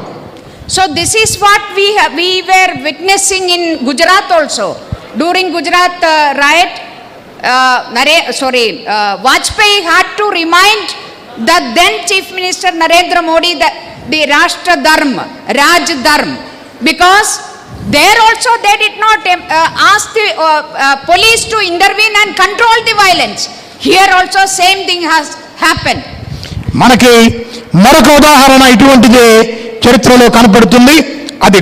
So this is what we were witnessing in Gujarat also. During Gujarat riot, Vajpayee had to remind the then Chief Minister Narendra Modi that the Rashtra Dharma, Raj Dharma, because there also they did not ask the police to intervene and control the violence. Here also same thing has happened. మనకి మరొక ఉదాహరణ ఇటువంటిదే చరిత్రలో కనపడుతుంది. అది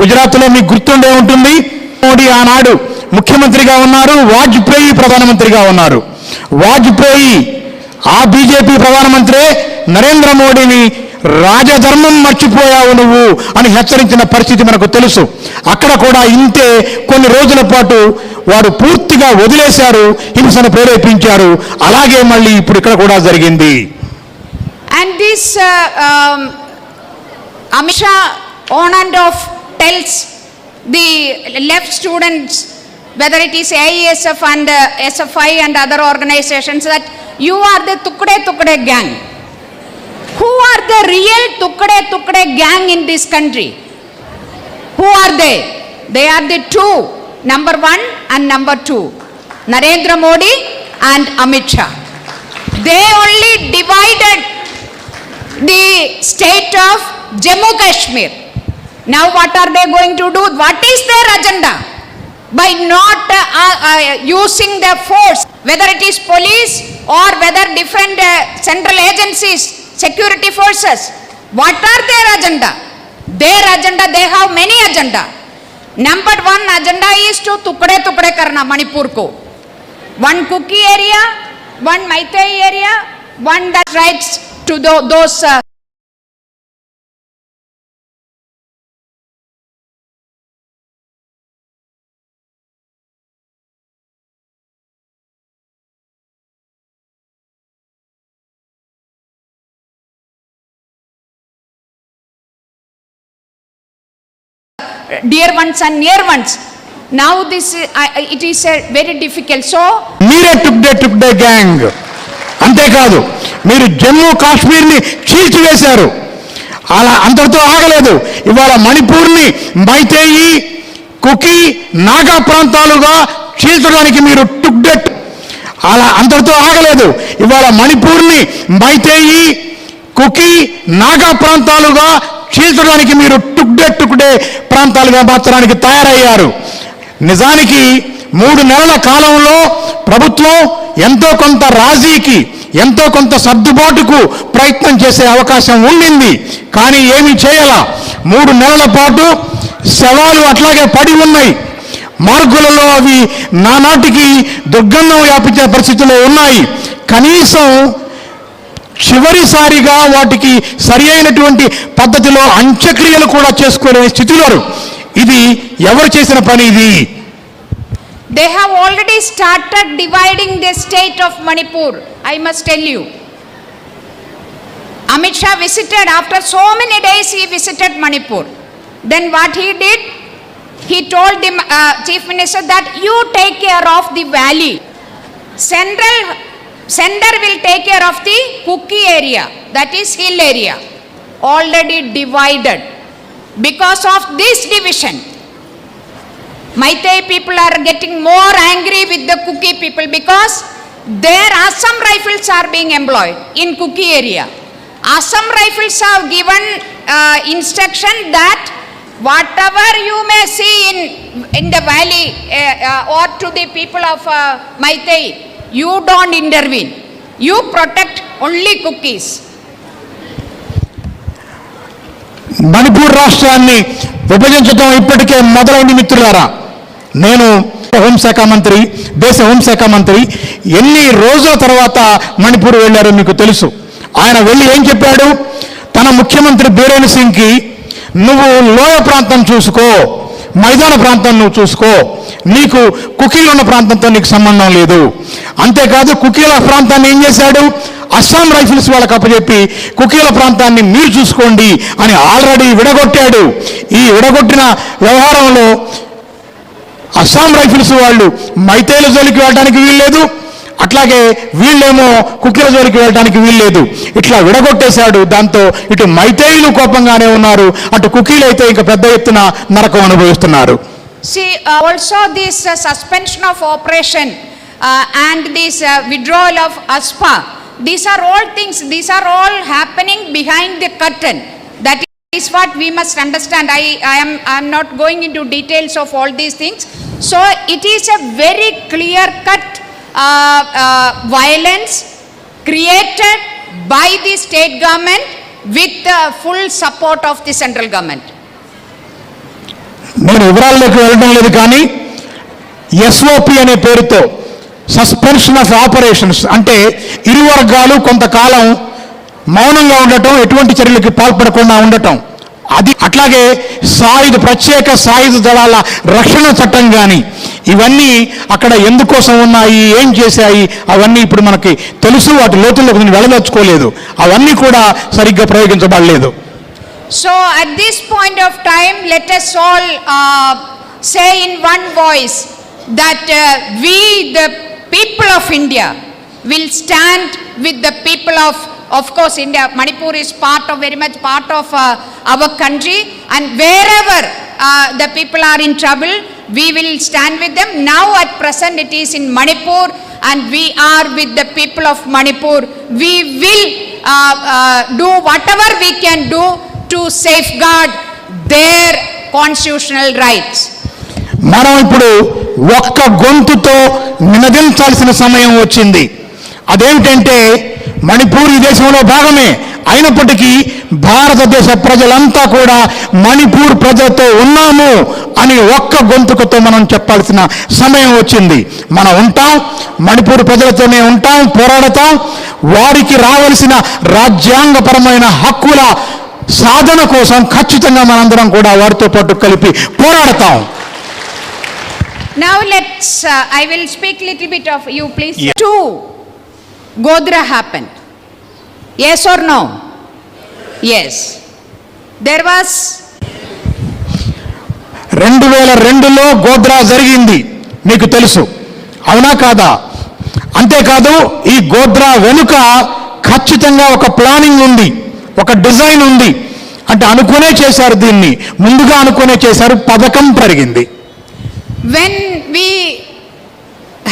గుజరాత్లో మీకు గుర్తుండే ఉంటుంది. మోడీ ఆనాడు ముఖ్యమంత్రిగా ఉన్నారు, వాజ్పేయి ప్రధానమంత్రిగా ఉన్నారు. వాజ్పేయి ఆ బీజేపీ ప్రధానమంత్రి నరేంద్ర మోడీని రాజధర్మం మర్చిపోయావు నువ్వు అని హెచ్చరించిన పరిస్థితి మనకు తెలుసు. అక్కడ కూడా ఇంతే కొన్ని రోజుల పాటు వారు పూర్తిగా వదిలేశారు, హింసను ప్రేరేపించారు. అలాగే మళ్ళీ ఇప్పుడు ఇక్కడ కూడా జరిగింది. And this Amit Shah on and off tells the left students, whether it is AISF and SFI and other organizations, that you are the Tukde gang. Who are the real Tukde gang in this country? Who are they? They are the two, number 1 and number 2, Narendra Modi and Amit Shah. They only divided the state of Jammu Kashmir. Now what are they going to do? What is their agenda? By not using the force, whether it is police or whether different central agencies, security forces, what are their agenda? Their agenda, they have many agenda. Number 1 agenda is to tukde karna Manipur ko. One Kuki area, one Meitei area, one that rights to those dear ones and near ones. Now this it is very difficult. So మీరే టుక్ day gang. అంతేకాదు మీరు జమ్మూ కాశ్మీర్ని చీల్చివేశారు. అలా అంతటితో ఆగలేదు. ఇవాళ మణిపూర్ని మైతేయి, కుకి, నాగా ప్రాంతాలుగా చీల్చడానికి మీరు టుక్. అలా అంతటితో ఆగలేదు. ఇవాళ మణిపూర్ని మైతేయి, కుకి, నాగా ప్రాంతాలుగా చీల్చడానికి మీరు టుక్ డే ప్రాంతాలుగా మార్చడానికి తయారయ్యారు. నిజానికి 3 నెలల కాలంలో ప్రభుత్వం ఎంతో కొంత రాజీకి, ఎంతో కొంత సర్దుబాటుకు ప్రయత్నం చేసే అవకాశం ఉండింది. కానీ ఏమీ చేయాల. 3 నెలల పాటు శవాలు అట్లాగే పడి ఉన్నాయి. మార్గులలో అవి నానాటికి దుర్గంధం వ్యాపించే పరిస్థితుల్లో ఉన్నాయి. కనీసం చివరిసారిగా వాటికి సరి అయినటువంటి పద్ధతిలో అంత్యక్రియలు కూడా చేసుకోలే స్థితిలో. ఇది ఎవరు చేసిన పని ఇది? they have already started dividing the state of Manipur. I must tell you, Amit Shah visited, after so many days he visited Manipur. Then what he did, he told the chief minister that you take care of the valley, center will take care of the Kuki area, that is hill area, already divided. Because of this division, Meitei people are getting more angry with the Kuki people because their Assam rifles are being employed in Kuki area. Assam rifles have given instruction that whatever you may see in the valley or to the people of Meitei, you don't intervene. You protect only Kukis. Manipur రాష్ట్రాన్ని విభజించడం ఇప్పటికే మొదలైన మిత్రులారా. నేను హోంశాఖ మంత్రి, దేశ హోంశాఖ మంత్రి ఎన్ని రోజుల తర్వాత మణిపూర్ వెళ్ళారో మీకు తెలుసు. ఆయన వెళ్ళి ఏం చెప్పాడు? తన ముఖ్యమంత్రి బీరేన్ సింగ్కి, నువ్వు లోయ ప్రాంతం చూసుకో, మైదాన ప్రాంతం నువ్వు చూసుకో, నీకు కుకీలు ఉన్న ప్రాంతంతో నీకు సంబంధం లేదు. అంతేకాదు కుకీల ప్రాంతాన్ని ఏం చేశాడు? అస్సాం రైఫిల్స్ వాళ్ళకి అప్పచెప్పి కుకీల ప్రాంతాన్ని మీరు చూసుకోండి అని ఆల్రెడీ విడగొట్టాడు. ఈ విడగొట్టిన వ్యవహారంలో అస్సాం రైఫిల్స్ వాళ్ళు మైతేల జోలికి వెళ్ళడానికి వీల్లేదు, అట్లాగే వీళ్ళేమో కుకీల జోలికి వెళ్ళడానికి వీల్లేదు. ఇట్లా విడగొట్టేశాడు. దాంతో ఇటు మైతేయులు కోపంగానే ఉన్నారు, అటు కుకీలు అయితే ఇంకా పెద్ద ఎత్తున నరకం అనుభవిస్తున్నారు. See, also this suspension of operation and this withdrawal of ASPA, these are all things, these are all happening behind the curtain. That is what we must understand. I am not going into details of all these things. So it is a very clear cut violence created by the state government with the full support of the central government. నేను వివరాల్లోకి వెళ్ళడం లేదు, కానీ SOP అనే పేరుతో suspension of operations అంటే ఇరు వర్గాలు కొంతకాలం మౌనంగా ఉండటం, ఎటువంటి చర్యలకి పాల్పడకుండా ఉండటం, అది అట్లాగే ప్రత్యేక సాయుధ దళాల రక్షణ చట్టం కానీ ఇవన్నీ అక్కడ ఎందుకోసం ఉన్నాయి, ఏం చేశాయి అవన్నీ ఇప్పుడు మనకి తెలుసు. వాటి లోతుల్లోకి నేను వెళ్ళదలుచుకోలేదు. అవన్నీ కూడా సరిగ్గా ప్రయోగించబడలేదు. So at this point of time, let us all say in one voice that we, the people of India, will stand with the people of course India. Manipur is very much part of our country, and wherever the people are in trouble, we will stand with them. Now at present it is in Manipur, and we are with the people of Manipur. We will do whatever we can do to safeguard their constitutional rights. మనం ఇప్పుడు ఒక్క గొంతుతో నినదించాల్సిన సమయం వచ్చింది. అదేంటంటే మణిపూర్ ఈ దేశంలో భాగమే అయినప్పటికీ భారతదేశ ప్రజలంతా కూడా మణిపూర్ ప్రజలతో ఉన్నాము అని ఒక్క గొంతుకతో మనం చెప్పాల్సిన సమయం వచ్చింది. మనం ఉంటాం, మణిపూర్ ప్రజలతోనే ఉంటాం, పోరాడతాం. వారికి రావాల్సిన రాజ్యాంగపరమైన హక్కుల సాధన కోసం ఖచ్చితంగా మనందరం కూడా వారితో పాటు కలిపి పోరాడతాం. Now let's, I will speak little bit of you please. Yeah. 2 Godhra happened. Yes or no? Yes. There was 2002లో Godhra జరిగింది, మీకు తెలుసు, అవునా కాదా? అంతేకాదు ఈ గోద్రా వెనుక ఖచ్చితంగా ఒక ప్లానింగ్ ఉంది, ఒక డిజైన్ ఉంది. అంటే అనుకునే చేశారు, దీన్ని ముందుగా అనుకునే చేశారు, పథకం జరిగింది. when we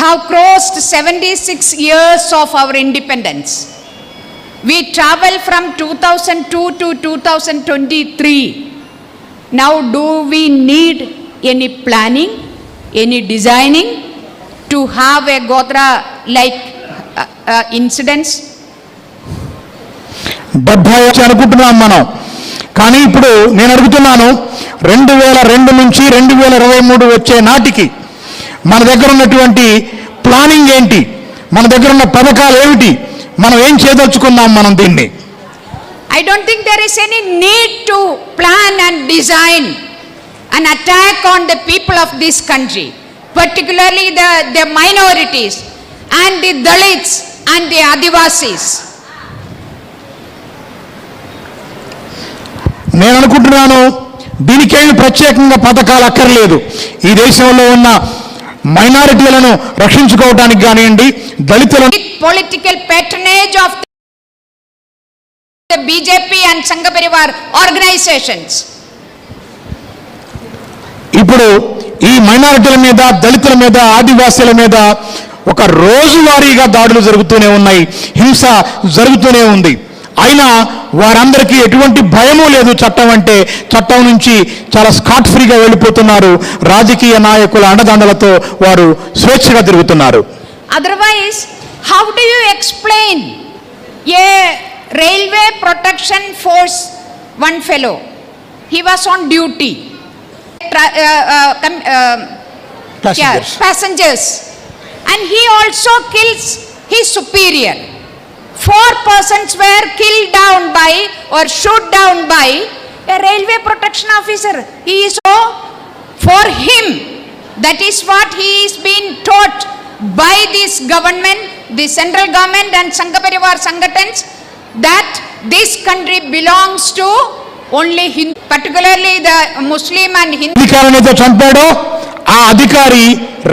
have crossed 76 years of our independence, we travel from 2002 to 2023. Now do we need any planning, any designing to have a Godhra like incidents? 70 అనుకుంటున్నాం మనం, కానీ ఇప్పుడు నేను అడుగుతున్నాను, 2002 నుంచి 2023 వచ్చే నాటికి మన దగ్గర ఉన్నటువంటి ప్లానింగ్ ఏంటి, మన దగ్గర ఉన్న పథకాలు ఏమిటి, మనం ఏం చేయదలుచుకున్నాం మనం దీన్ని? I don't think there is any need to plan and design an attack on the people of this country, particularly the minorities and the Dalits and the Adivasis. నేను అనుకుంటున్నాను దీనికేమి ప్రత్యేకంగా పథకాలు అక్కర్లేదు. ఈ దేశంలో ఉన్న మైనారిటీలను రక్షించుకోవడానికి కానివ్వండి, దళితులను political patronage of the BJP and Sangha Parivar organizations. ఇప్పుడు ఈ మైనారిటీల మీద, దళితుల మీద, ఆదివాసీల మీద ఒక రోజువారీగా దాడులు జరుగుతూనే ఉన్నాయి, హింస జరుగుతూనే ఉంది. అయినా వారందరికీ ఎటువంటి భయమూ లేదు. చట్టం అంటే చట్టం నుంచి చాలా స్కాట్ ఫ్రీగా వెళ్ళిపోతున్నారు. రాజకీయ నాయకుల అండదండలతో వారు స్వేచ్ఛగా తిరుగుతున్నారు. Otherwise, how do you explain a railway protection force, one fellow, he was on duty, passengers, and he also kills his superior. 4 persons were killed down by or shot down by a railway protection officer. He is so, for him, that is what he is being taught by this government, the central government and Sangha Parivar Sangatans, that this country belongs to only Hindu, particularly the Muslim and Hindu. అధికారినితో చంపాడో ఆ అధికారి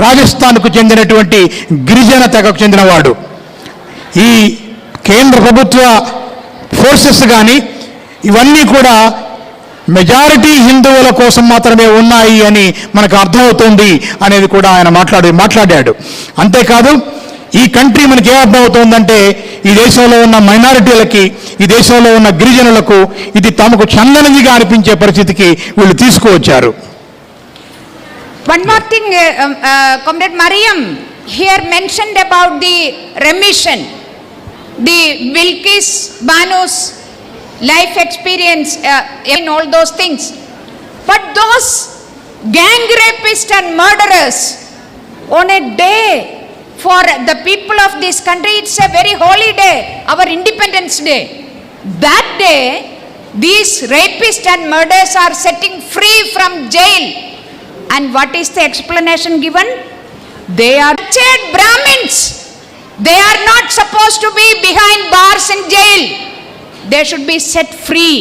రాజస్థాన్కు చెందినటువంటి గిరిజన తెగకు చెందినవాడు. ఈ కేంద్ర ప్రభుత్వ forces కానీ ఇవన్నీ కూడా మెజారిటీ హిందువుల కోసం మాత్రమే ఉన్నాయి అని మనకు అర్థమవుతుంది అనేది కూడా ఆయన మాట్లాడాడు. అంతేకాదు ఈ కంట్రీ మనకి ఏం అర్థమవుతుందంటే ఈ దేశంలో ఉన్న మైనారిటీలకి, ఈ దేశంలో ఉన్న గిరిజనులకు ఇది తమకు చెందనిదిగా అనిపించే పరిస్థితికి వీళ్ళు తీసుకువచ్చారు. One more thing, Comrade Mariam here mentioned about the remission, the Bilkis Banu's life experience, in all those things. But those gang rapists and murderers, on a day for the people of this country, it's a very holy day, our Independence Day. That day, these rapists and murderers are setting free from jail. And what is the explanation given? They are wretched Brahmins. They are not supposed to be behind bars in jail. They should be set free.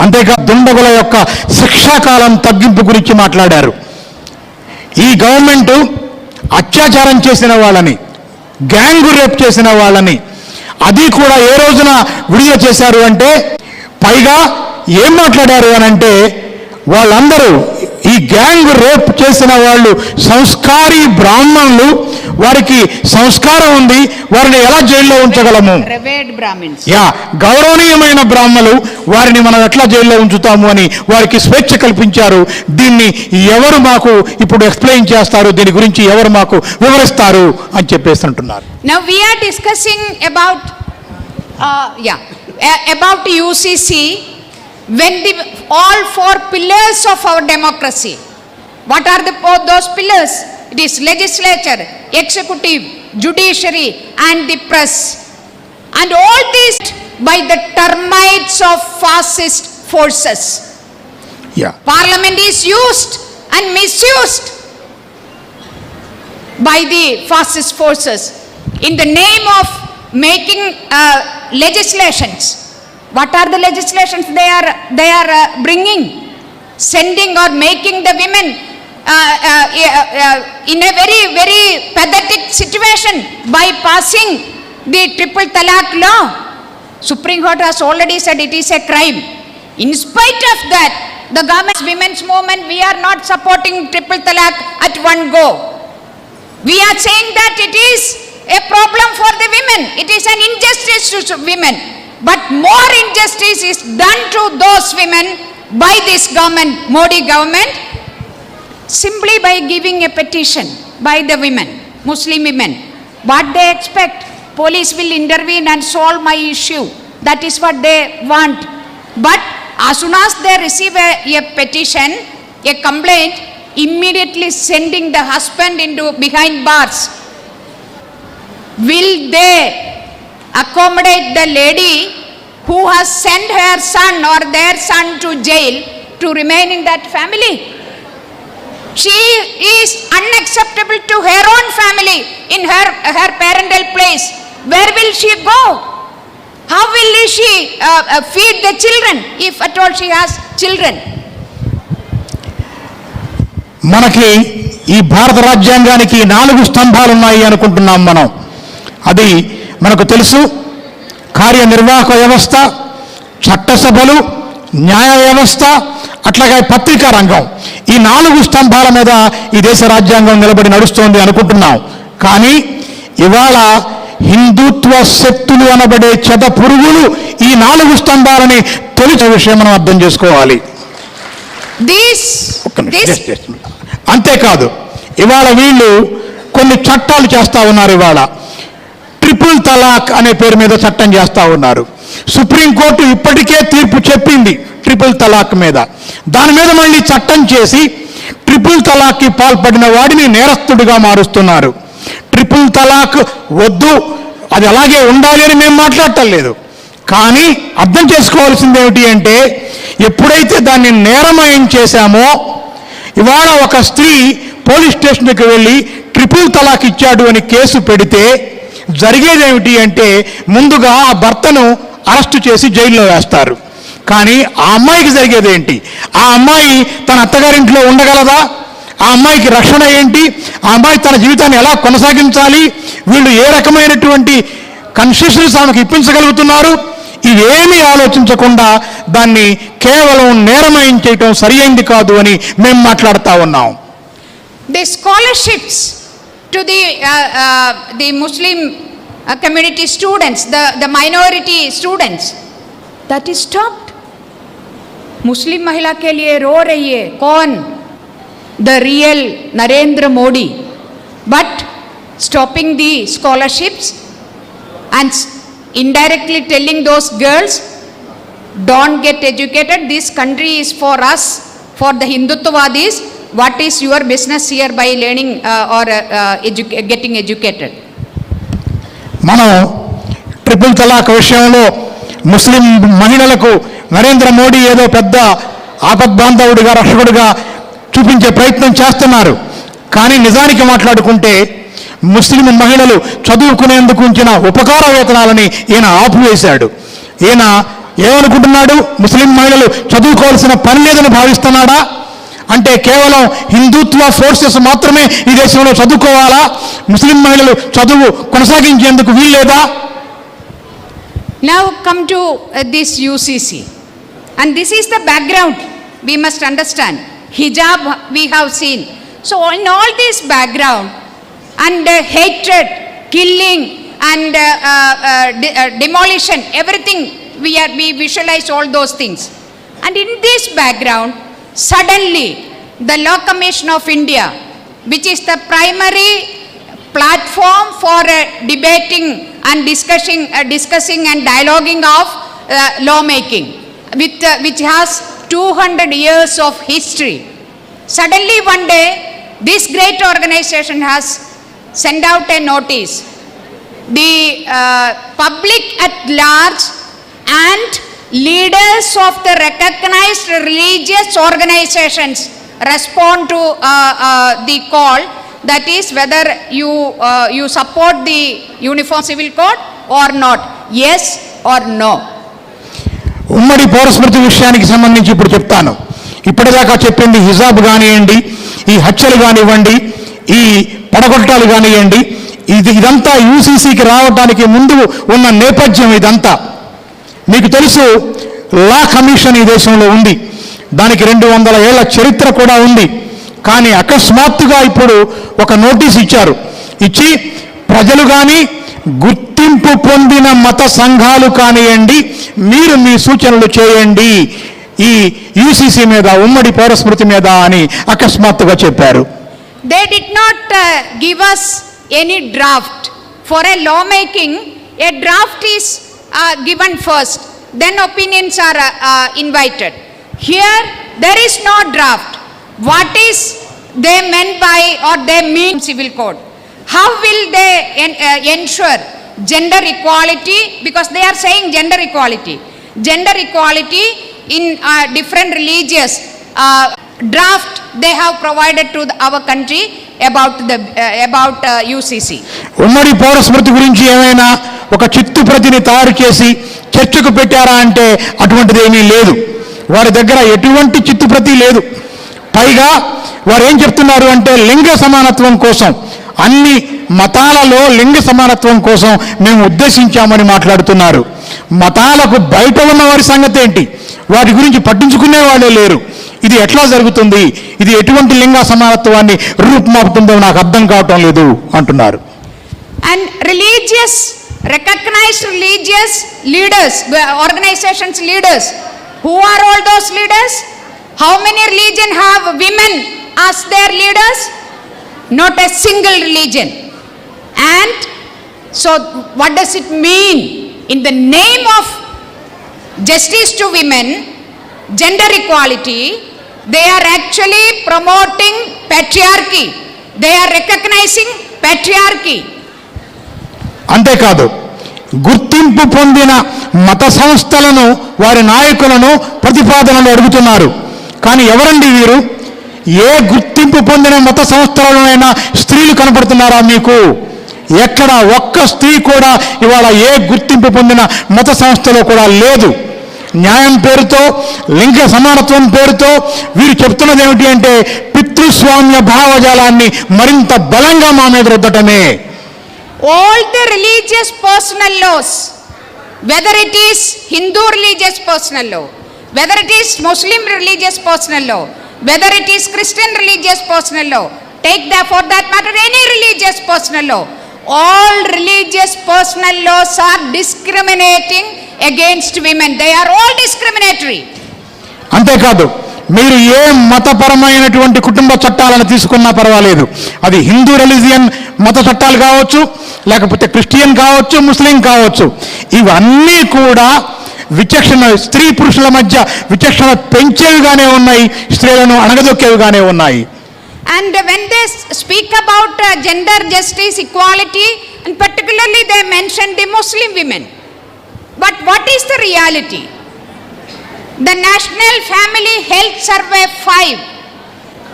అంతేకాదు దుండగుల యొక్క శిక్షాకాలం తగ్గింపు గురించి మాట్లాడారు. ఈ government అత్యాచారం చేసిన వాళ్ళని, gang rape చేసిన వాళ్ళని అది కూడా ఏ రోజున విడుదల చేశారు అంటే, పైగా ఏం మాట్లాడారు అని అంటే, వాళ్ళందరూ ఈ గ్యాంగ్ రేప్ చేసిన వాళ్ళు సంస్కారీ బ్రాహ్మణులు, వారికి సంస్కారం ఉంది, వారిని ఎలా జైల్లో ఉంచగలము? గౌరవనీయమైన బ్రాహ్మణులు, వారిని మనం ఎట్లా జైల్లో ఉంచుతాము అని వారికి స్వేచ్ఛ కల్పించారు. దీన్ని ఎవరు మాకు ఇప్పుడు ఎక్స్ప్లెయిన్ చేస్తారు, దీని గురించి ఎవరు మాకు వివరిస్తారు అని చెప్పేసి అంటున్నారు. Now we are discussing about about UCC, when all four pillars of our democracy, what are those pillars? It is legislature, executive, judiciary and the press. And all these by the termites of fascist forces. Yeah. Parliament is used and misused by the fascist forces in the name of making legislations. What are the legislations they are bringing? Sending or making the women in a very, very pathetic situation by passing the triple talaq law. Supreme Court has already said it is a crime. In spite of that, the government's women's movement, we are not supporting triple talaq at one go. We are saying that it is a problem for the women. It is an injustice to women. But more injustice is done to those women by this government, Modi government, simply by giving a petition by the women, Muslim women. What they expect? Police will intervene and solve my issue. That is what they want. But as soon as they receive a petition, a complaint, immediately sending the husband into behind bars. Will they accommodate the lady who has sent her son or their son to jail to remain in that family? She is unacceptable to her own family in her parental place. Where will she go? How will she feed the children if at all she has children? మనకి ఈ భారత రాజ్యాంగానికి 4 స్తంభాలు ఉన్నాయి అనుకుంటున్నాం మనం. అది మనకు తెలుసు. కార్యనిర్వాహక వ్యవస్థ, చట్టసభలు, న్యాయ వ్యవస్థ, అట్లాగే పత్రికా రంగం. ఈ 4 స్తంభాల మీద ఈ దేశ రాజ్యాంగం నిలబడి నడుస్తోంది అనుకుంటున్నాం. కానీ ఇవాళ హిందుత్వ శక్తులు అనబడే చెద పురుగులు ఈ 4 స్తంభాలని తొలిచే విషయం మనం అర్థం చేసుకోవాలి. అంతేకాదు, ఇవాళ వీళ్ళు కొన్ని చట్టాలు చేస్తూ ఉన్నారు. ఇవాళ ట్రిపుల్ తలాక్ అనే పేరు మీద చట్టం చేస్తూ ఉన్నారు. సుప్రీంకోర్టు ఇప్పటికే తీర్పు చెప్పింది ట్రిపుల్ తలాక్ మీద. దాని మీద మళ్ళీ చట్టం చేసి ట్రిపుల్ తలాక్కి పాల్పడిన వాడిని నేరస్తుడిగా మారుస్తున్నారు. ట్రిపుల్ తలాక్ వద్దు, అది అలాగే ఉండాలి అని మేము మాట్లాడటం లేదు. కానీ అర్థం చేసుకోవాల్సింది ఏమిటి అంటే, ఎప్పుడైతే దాన్ని నేరమయం చేశామో, ఇవాళ ఒక స్త్రీ పోలీస్ స్టేషన్కి వెళ్ళి ట్రిపుల్ తలాక్ ఇచ్చాడు అని కేసు పెడితే జరిగేదేమిటి అంటే, ముందుగా ఆ భర్తను అరెస్టు చేసి జైల్లో వేస్తారు. కానీ ఆ అమ్మాయికి జరిగేదేంటి? ఆ అమ్మాయి తన అత్తగారింట్లో ఉండగలదా? ఆ అమ్మాయికి రక్షణ ఏంటి? ఆ అమ్మాయి తన జీవితాన్ని ఎలా కొనసాగించాలి? వీళ్ళు ఏ రకమైనటువంటి కన్సెషన్స్ ఆమెకు ఇప్పించగలుగుతున్నారు? ఇవేమీ ఆలోచించకుండా దాన్ని కేవలం నేరమయం చేయటం సరి అయింది కాదు అని మేము మాట్లాడుతూ ఉన్నాం. The scholarships to the Muslim community students, the minority students, that is stopped. Muslim महिला के लिए रो रही है कौन? The real Narendra Modi. But stopping the scholarships and indirectly telling those girls, don't get educated, this country is for us, for the Hindutvadis, what is your business here by learning or getting educated? మనం triple తలాక్ విషయంలో ముస్లిం మహిళలకు నరేంద్ర మోడీ ఏదో పెద్ద ఆపద్బాంధవుడిగా, రక్షకుడిగా చూపించే ప్రయత్నం చేస్తున్నారు. కానీ నిజానికి మాట్లాడుకుంటే ముస్లిం మహిళలు చదువుకునేందుకు ఉంచిన ఉపకార వేతనాలని ఈయన ఆపివేశాడు. ఈయన ఏమనుకుంటున్నాడు? ముస్లిం మహిళలు చదువుకోవాల్సిన పని లేదని భావిస్తున్నాడా? అంటే కేవలం హిందుత్వ ఫోర్సెస్ మాత్రమే ఈ దేశంలో చదువుకోవాలా? ముస్లిం మహిళలు చదువు కొనసాగించేందుకు వీల్లేదా? Now come to this UCC, and this is the background we must understand. Hijab we have seen. So in all this background and hatred, killing and demolition, everything we visualize all those things. And in this background, suddenly the Law Commission of India, which is the primary platform for debating and discussing and dialoguing of lawmaking, which has 200 years of history. Suddenly one day, this great organization has sent out a notice. The public at large and leaders of the recognized religious organizations respond to the call, that is whether you support the Uniform Civil Code or not, yes or no. ఉమ్మడి పౌరస్మృతి విషయానికి సంబంధించి ఇప్పుడు చెప్తాను. ఇప్పటిదాకా చెప్పింది హిజాబ్ కానివ్వండి, ఈ హత్యలు కానివ్వండి, ఈ పడగొట్టాలు కానివ్వండి, ఇదంతా యూసీసీకి రావడానికి ముందు ఉన్న నేపథ్యం ఇదంతా. మీకు తెలుసు, లా కమిషన్ ఈ దేశంలో ఉంది, దానికి 200 ఏళ్ల చరిత్ర కూడా ఉంది. కానీ అకస్మాత్తుగా ఇప్పుడు ఒక నోటీస్ ఇచ్చారు. ఇచ్చి ప్రజలు కానీ గుర్తింపు పొందిన మత సంఘాలు కానివ్వండి, మీరు మీ సూచనలు చేయండి ఈ యూసీసీ మీద, ఉమ్మడి పౌరస్మృతి మీద అని అకస్మాత్తుగా చెప్పారు. They did not give us any draft. For a lawmaking, a draft is given first, then opinions are invited. Here there is no draft. What is they meant by, or they mean civil code? How will they ensure gender equality? Because they are saying gender equality in different religious draft they have provided to our country about UCC. ఉమ్మడి పౌరస్మృతి గురించి ఏమైనా ఒక చిత్తు ప్రతిని తయారు చేసి చర్చకు పెట్టారా అంటే అటువంటిది ఏమీ లేదు. వారి దగ్గర ఎటువంటి చిత్తు ప్రతి లేదు. పైగా వారు ఏం చెప్తున్నారు అంటే లింగ సమానత్వం కోసం, అన్ని మతాలలో లింగ సమానత్వం కోసం మేము ఉద్దేశించామని మాట్లాడుతున్నారు. మతాలకు బయట ఉన్న వారి సంగతి ఏంటి? వాటి గురించి పట్టించుకునే వాళ్ళే లేరు. ఇది ఎట్లా జరుగుతుంది? ఇది ఎటువంటి లింగ సమానత్వాన్ని రూపుమాపుతుందో నాకు అర్థం కావటం లేదు అంటున్నారు. And recognized religious leaders, organizations leaders, who are all those leaders? How many religion have women as their leaders? Not a single religion. And so what does it mean? In the name of justice to women, gender equality, they are actually promoting patriarchy. They are recognizing patriarchy. అంతేకాదు, గుర్తింపు పొందిన మత సంస్థలను, వారి నాయకులను ప్రతిపాదనలు అడుగుతున్నారు. కానీ ఎవరండి వీరు? ఏ గుర్తింపు పొందిన మత సంస్థలలోనైనా స్త్రీలు కనపడుతున్నారా మీకు? ఎక్కడ ఒక్క స్త్రీ కూడా ఇవాళ ఏ గుర్తింపు పొందిన మత సంస్థలో కూడా లేదు. న్యాయం పేరుతో, లింగ సమానత్వం పేరుతో వీరు చెప్తున్నది ఏమిటి అంటే పితృస్వామ్య భావజాలాన్ని మరింత బలంగా మా మీద రుద్దటమే. All the religious personal laws, whether it is Hindu religious personal law, whether it is Muslim religious personal law, whether it is Christian religious personal law, take for that matter any religious personal law, all religious personal laws are discriminating against women. They are all discriminatory. అంతేకాదు, మీరు ఏ మతపరమైనటువంటి కుటుంబ చట్టాలను తీసుకున్నా పర్వాలేదు, అది Hindu religion మత చట్టాలు కావచ్చు, లేకపోతే క్రిస్టియన్ కావచ్చు, ముస్లిం కావచ్చు, ఇవన్నీ కూడా విచక్షణ, స్త్రీ పురుషుల మధ్య విచక్షణ పెంచేవిగానే ఉన్నాయి, స్త్రీలను అణగదొక్కేవిగానే ఉన్నాయి. And when they speak about gender justice, equality, and particularly they mention the Muslim women. But what is the reality? The National Family Health Survey 5,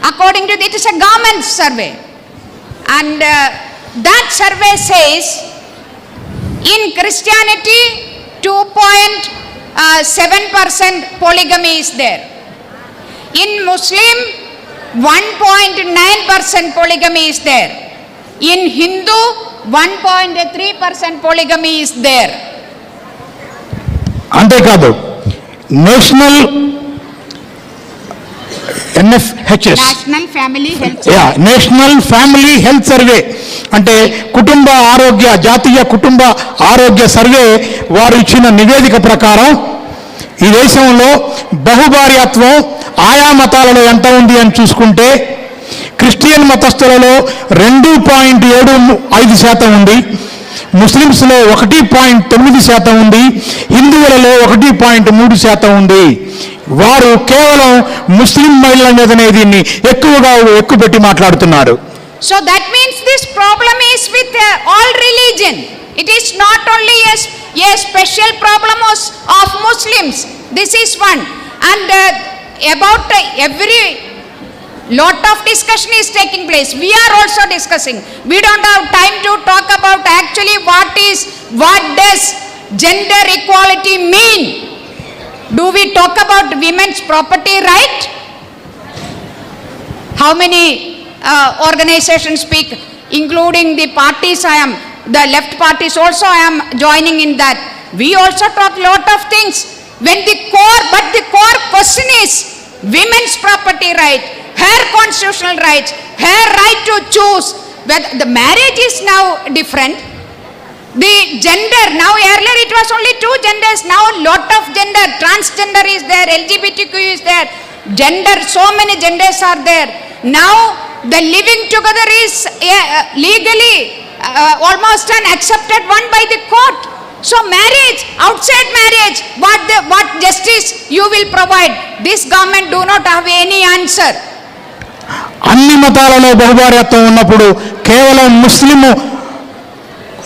according to it is a government survey, and that survey says in Christianity 2.7% polygamy is there. In Muslim 1.9% polygamy is there. In Hindu 1.3% polygamy is there. అంతేకాదు, national NFHS, national family health survey అంటే జాతీయ కుటుంబ ఆరోగ్య survey వారు ఇచ్చిన నివేదిక ప్రకారం ఈ దేశంలో బహుభార్యాత్వం ఆయా మతాలలో ఎంత ఉంది అని చూసుకుంటే క్రిస్టియన్ మతస్థులలో 2.75% ఉంది, ముస్లిమ్స్లో 1.9% ఉంది, హిందువులలో 1.3% ఉంది. వారు కేవలం ముస్లిం మహిళల మీదనే దీన్ని ఎక్కుపెట్టి మాట్లాడుతున్నారు. So that means this problem is with all religion. It is not only a special problem of Muslims. This is one. And about every lot of discussion is taking place. We are also discussing. We don't have time to talk about actually what does gender equality mean. Do we talk about women's property right? How many organizations speak, including the parties the left parties also I am joining in that. We also talk lot of things. But the core question is women's property right, her constitutional rights, her right to choose. Whether the marriage is now different. The gender, now earlier it was only 2 genders, now lot of gender, transgender is there, LGBTQ is there, gender, so many genders are there. Now the living together is legally almost an accepted one by the court. So marriage, outside marriage, what justice you will provide? This government do not have any answer. అన్ని మతాలలో బహుభార్యత్వం ఉన్నప్పుడు కేవలం ముస్లిం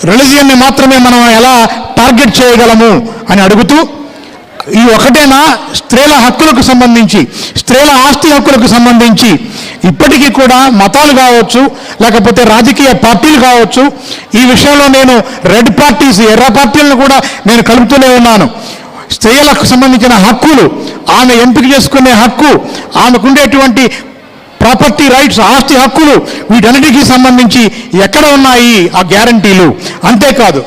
రిలీజియన్ని మాత్రమే మనం ఎలా target చేయగలము అని అడుగుతూ, ఈ ఒకటేనా స్త్రీల హక్కులకు సంబంధించి, స్త్రీల ఆస్తి హక్కులకు సంబంధించి ఇప్పటికీ కూడా మతాలు కావచ్చు, లేకపోతే రాజకీయ పార్టీలు కావచ్చు, ఈ విషయంలో నేను రెడ్ పార్టీస్, ఎర్ర పార్టీలను కూడా నేను కలుపుతూనే ఉన్నాను. స్త్రీలకు సంబంధించిన హక్కులు, ఆమె ఎంపిక చేసుకునే హక్కు, ఆమెకుండేటువంటి ప్రాపర్టీ రైట్స్, ఆస్తి హక్కులు, వీటన్నిటికీ సంబంధించి ఎక్కడ ఉన్నాయి ఆ గ్యారంటీలు? అంతేకాదు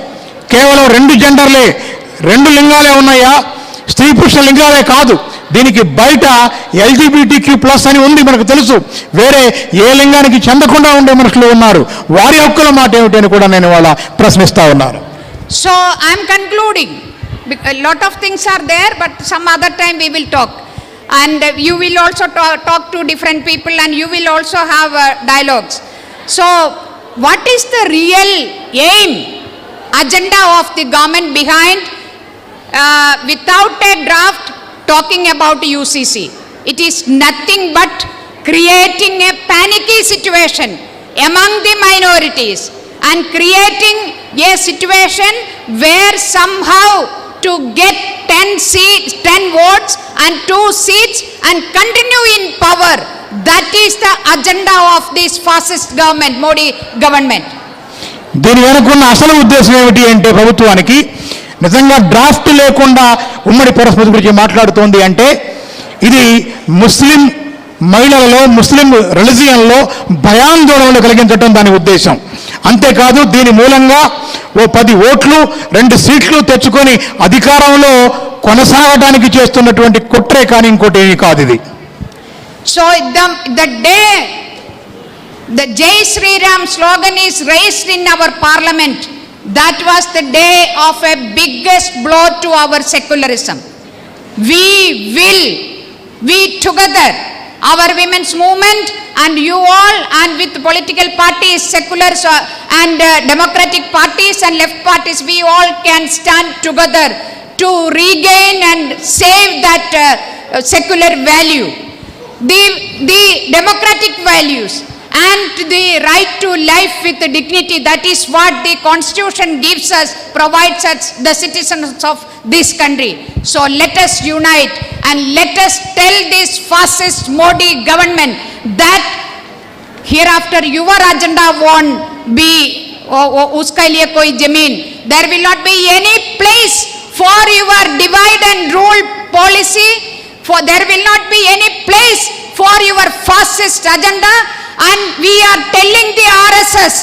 కేవలం 2 జెండర్లే, 2 లింగాలే ఉన్నాయా? స్త్రీ పురుష లింగాలే కాదు, దీనికి బయట LGBTQ+ అని ఉంది, మనకు తెలుసు. వేరే ఏ లింగానికి చెందకుండా ఉండే మనుషులు ఉన్నారు. వారి హక్కుల మాట ఏమిటని కూడా నేను వాళ్ళ ప్రశ్నిస్తా ఉన్నాను. So I am concluding. A lot of things are there, but some other time we will talk. And you will also talk to different people, and you will also have dialogues. So what is the real aim, agenda of the government behind without a draft talking about UCC? It is nothing but creating a panicky situation among the minorities and creating a situation where somehow to get 10 votes and 2 seats and continue in power. That is the agenda of this fascist government, Modi government. దీని వెనుకున్న అసలు ఉద్దేశం ఏమిటి అంటే, ప్రభుత్వానికి నిజంగా draft లేకుండా ఉమ్మడి పరస్పతి గురించి మాట్లాడుతోంది అంటే, ఇది ముస్లిం మహిళలలో, ముస్లిం రిలీజియన్లో భయాందోళనలు కలిగించడం దాని ఉద్దేశం. అంతేకాదు దీని మూలంగా 10 ఓట్లు 2 సీట్లు తెచ్చుకొని అధికారంలో కొనసాగడానికి చేస్తున్నటువంటి కుట్రే కానీ ఇంకోటి ఏమీ కాదు ఇది. So the day the Jai Shri Ram slogan is raised in our parliament, that was the day of a biggest blow to our secularism. We together, our women's movement and you all, and with political parties, seculars and democratic parties and left parties, we all can stand together to regain and save that secular value, the democratic values and the right to life with dignity. That is what the constitution gives us, provides us, the citizens of this country. So let us unite and let us tell this fascist Modi government that hereafter your agenda won't be uska liye koi zameen. There will not be any place for your divide and rule policy, for there will not be any place for your fascist agenda. And we are telling the RSS,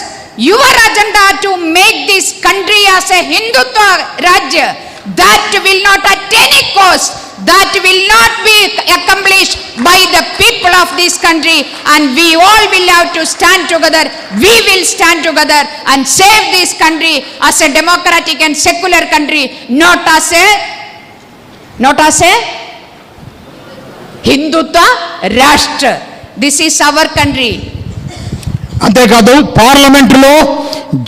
your agenda to make this country as a Hindutva Rajya, that will not at any cost, that will not be accomplished by the people of this country, and we all will have to stand together. We will stand together and save this country as a democratic and secular country, not as a Hindutva Rashtra. This is our country. అంతేకాదు పార్లమెంటులో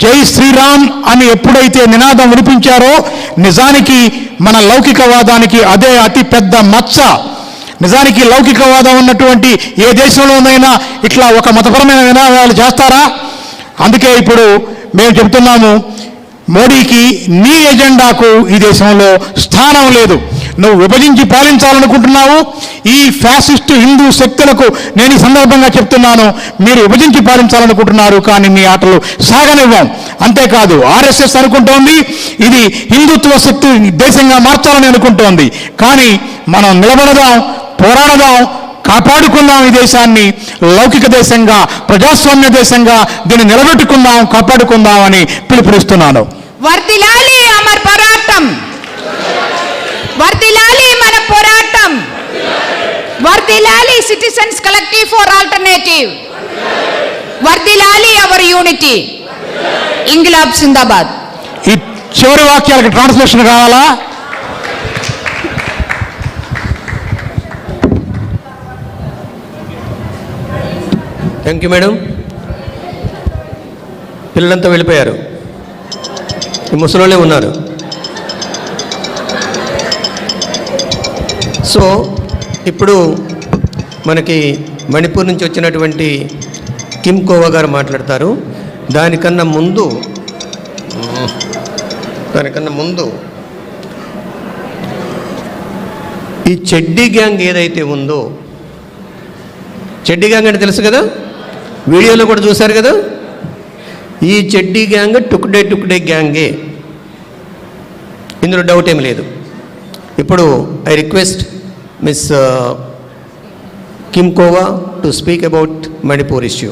జై శ్రీరామ్ అని ఎప్పుడైతే నినాదం వినిపించారో నిజానికి మన లౌకికవాదానికి అదే అతి పెద్ద మచ్చ. నిజానికి లౌకికవాదం ఉన్నటువంటి ఏ దేశంలోనైనా ఇట్లా ఒక మతపరమైన నినాదాలు చేస్తారా? అందుకే ఇప్పుడు మేము చెబుతున్నాము, మోడీకి నీ ఎజెండాకు ఈ దేశంలో స్థానం లేదు. నువ్వు విభజించి పాలించాలనుకుంటున్నావు. ఈ ఫ్యాసిస్టు హిందూ శక్తులకు నేను ఈ సందర్భంగా చెప్తున్నాను, మీరు విభజించి పాలించాలనుకుంటున్నారు, కానీ మీ ఆటలు సాగనివ్వం. అంతేకాదు ఆర్ఎస్ఎస్ అనుకుంటోంది ఇది హిందుత్వ శక్తి దేశంగా మార్చాలని అనుకుంటోంది. కానీ మనం నిలబడదాం, పోరాడదాం, కాపాడుకుందాం ఈ దేశాన్ని లౌకిక దేశంగా, ప్రజాస్వామ్య దేశంగా దీన్ని నిలబెట్టుకుందాం, కాపాడుకుందాం అని పిలుపునిస్తున్నాను. వర్ధిల్లాలి అమర్ పోరాటం, వర్ధిల్లాలి మన పోరాటం, వర్ధిల్లాలి సిటిజన్స్ కలెక్టివ్ ఫర్ ఆల్టర్నేటివ్, వర్ధిల్లాలి అవర్ యూనిటీ. ఇంక్లాబ్ జిందాబాద్. ఈ చివరి వాక్యాలకు ట్రాన్స్లేషన్ కావాలా? Thank you madam. పిల్లలంతా వెళ్ళిపోయారు, ఈ ముసలోళ్ళే ఉన్నారు. సో ఇప్పుడు మనకి మణిపూర్ నుంచి వచ్చినటువంటి కిమ్ కోవా గారు మాట్లాడతారు. దానికన్నా ముందు ఈ చెడ్డీ గ్యాంగ్ ఏదైతే ఉందో, చెడ్డీ గ్యాంగ్ అంటే తెలుసు కదా, వీడియోలో కూడా చూశారు కదా, ఈ చెడ్డీ గ్యాంగ్ టుక్డే గ్యాంగే, ఇందులో డౌట్ ఏం లేదు. ఇప్పుడు I request miss Kim Kova to speak about Manipur issue.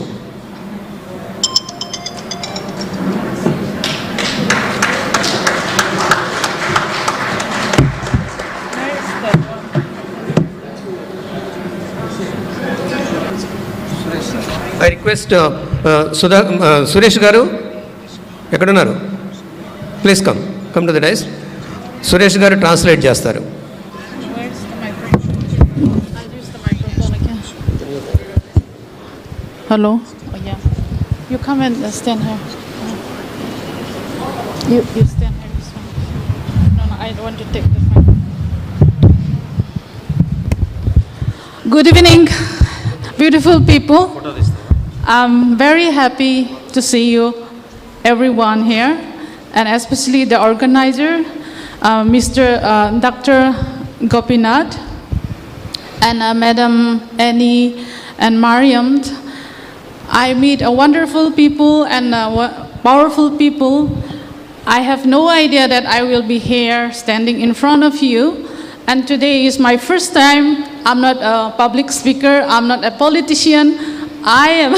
I request Suresh గారు ఎక్కడున్నారు? Please come to the dais. Suresh గారు ట్రాన్స్లేట్ చేస్తారు. Hello. Oh yeah. You come and stand here. You stand here. This one. No, I don't want to take this one. Good evening, beautiful people. I'm very happy to see you, everyone here, and especially the organizer, Mr. Dr. Gopinath, and Madam Annie and Mariam. I meet a wonderful people and powerful people. I have no idea that I will be here standing in front of you. And today is my first time. I'm not a public speaker. I'm not a politician. I am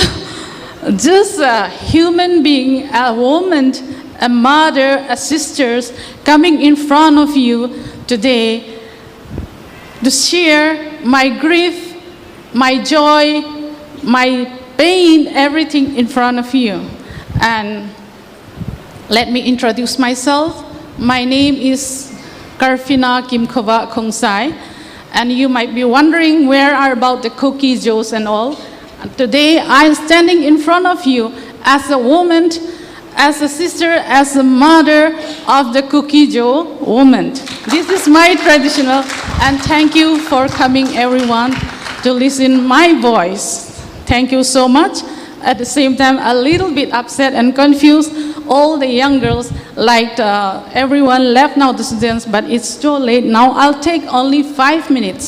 just a human being, a woman, a mother, a sister, coming in front of you today to share my grief, my joy, my pain, everything in front of you. And let me introduce myself. My name is Karfina Kimkova Kongsai, and you might be wondering where are about the cookie joes and all. Today I'm standing in front of you as a woman, as a sister, as a mother of the cookie joe woman. This is my traditional, and thank you for coming everyone to listen my voice. Thank you so much. At the same time, a little bit upset and confused. All the young girls, like everyone left now, the students, but it's too late now. I'll take only 5 minutes.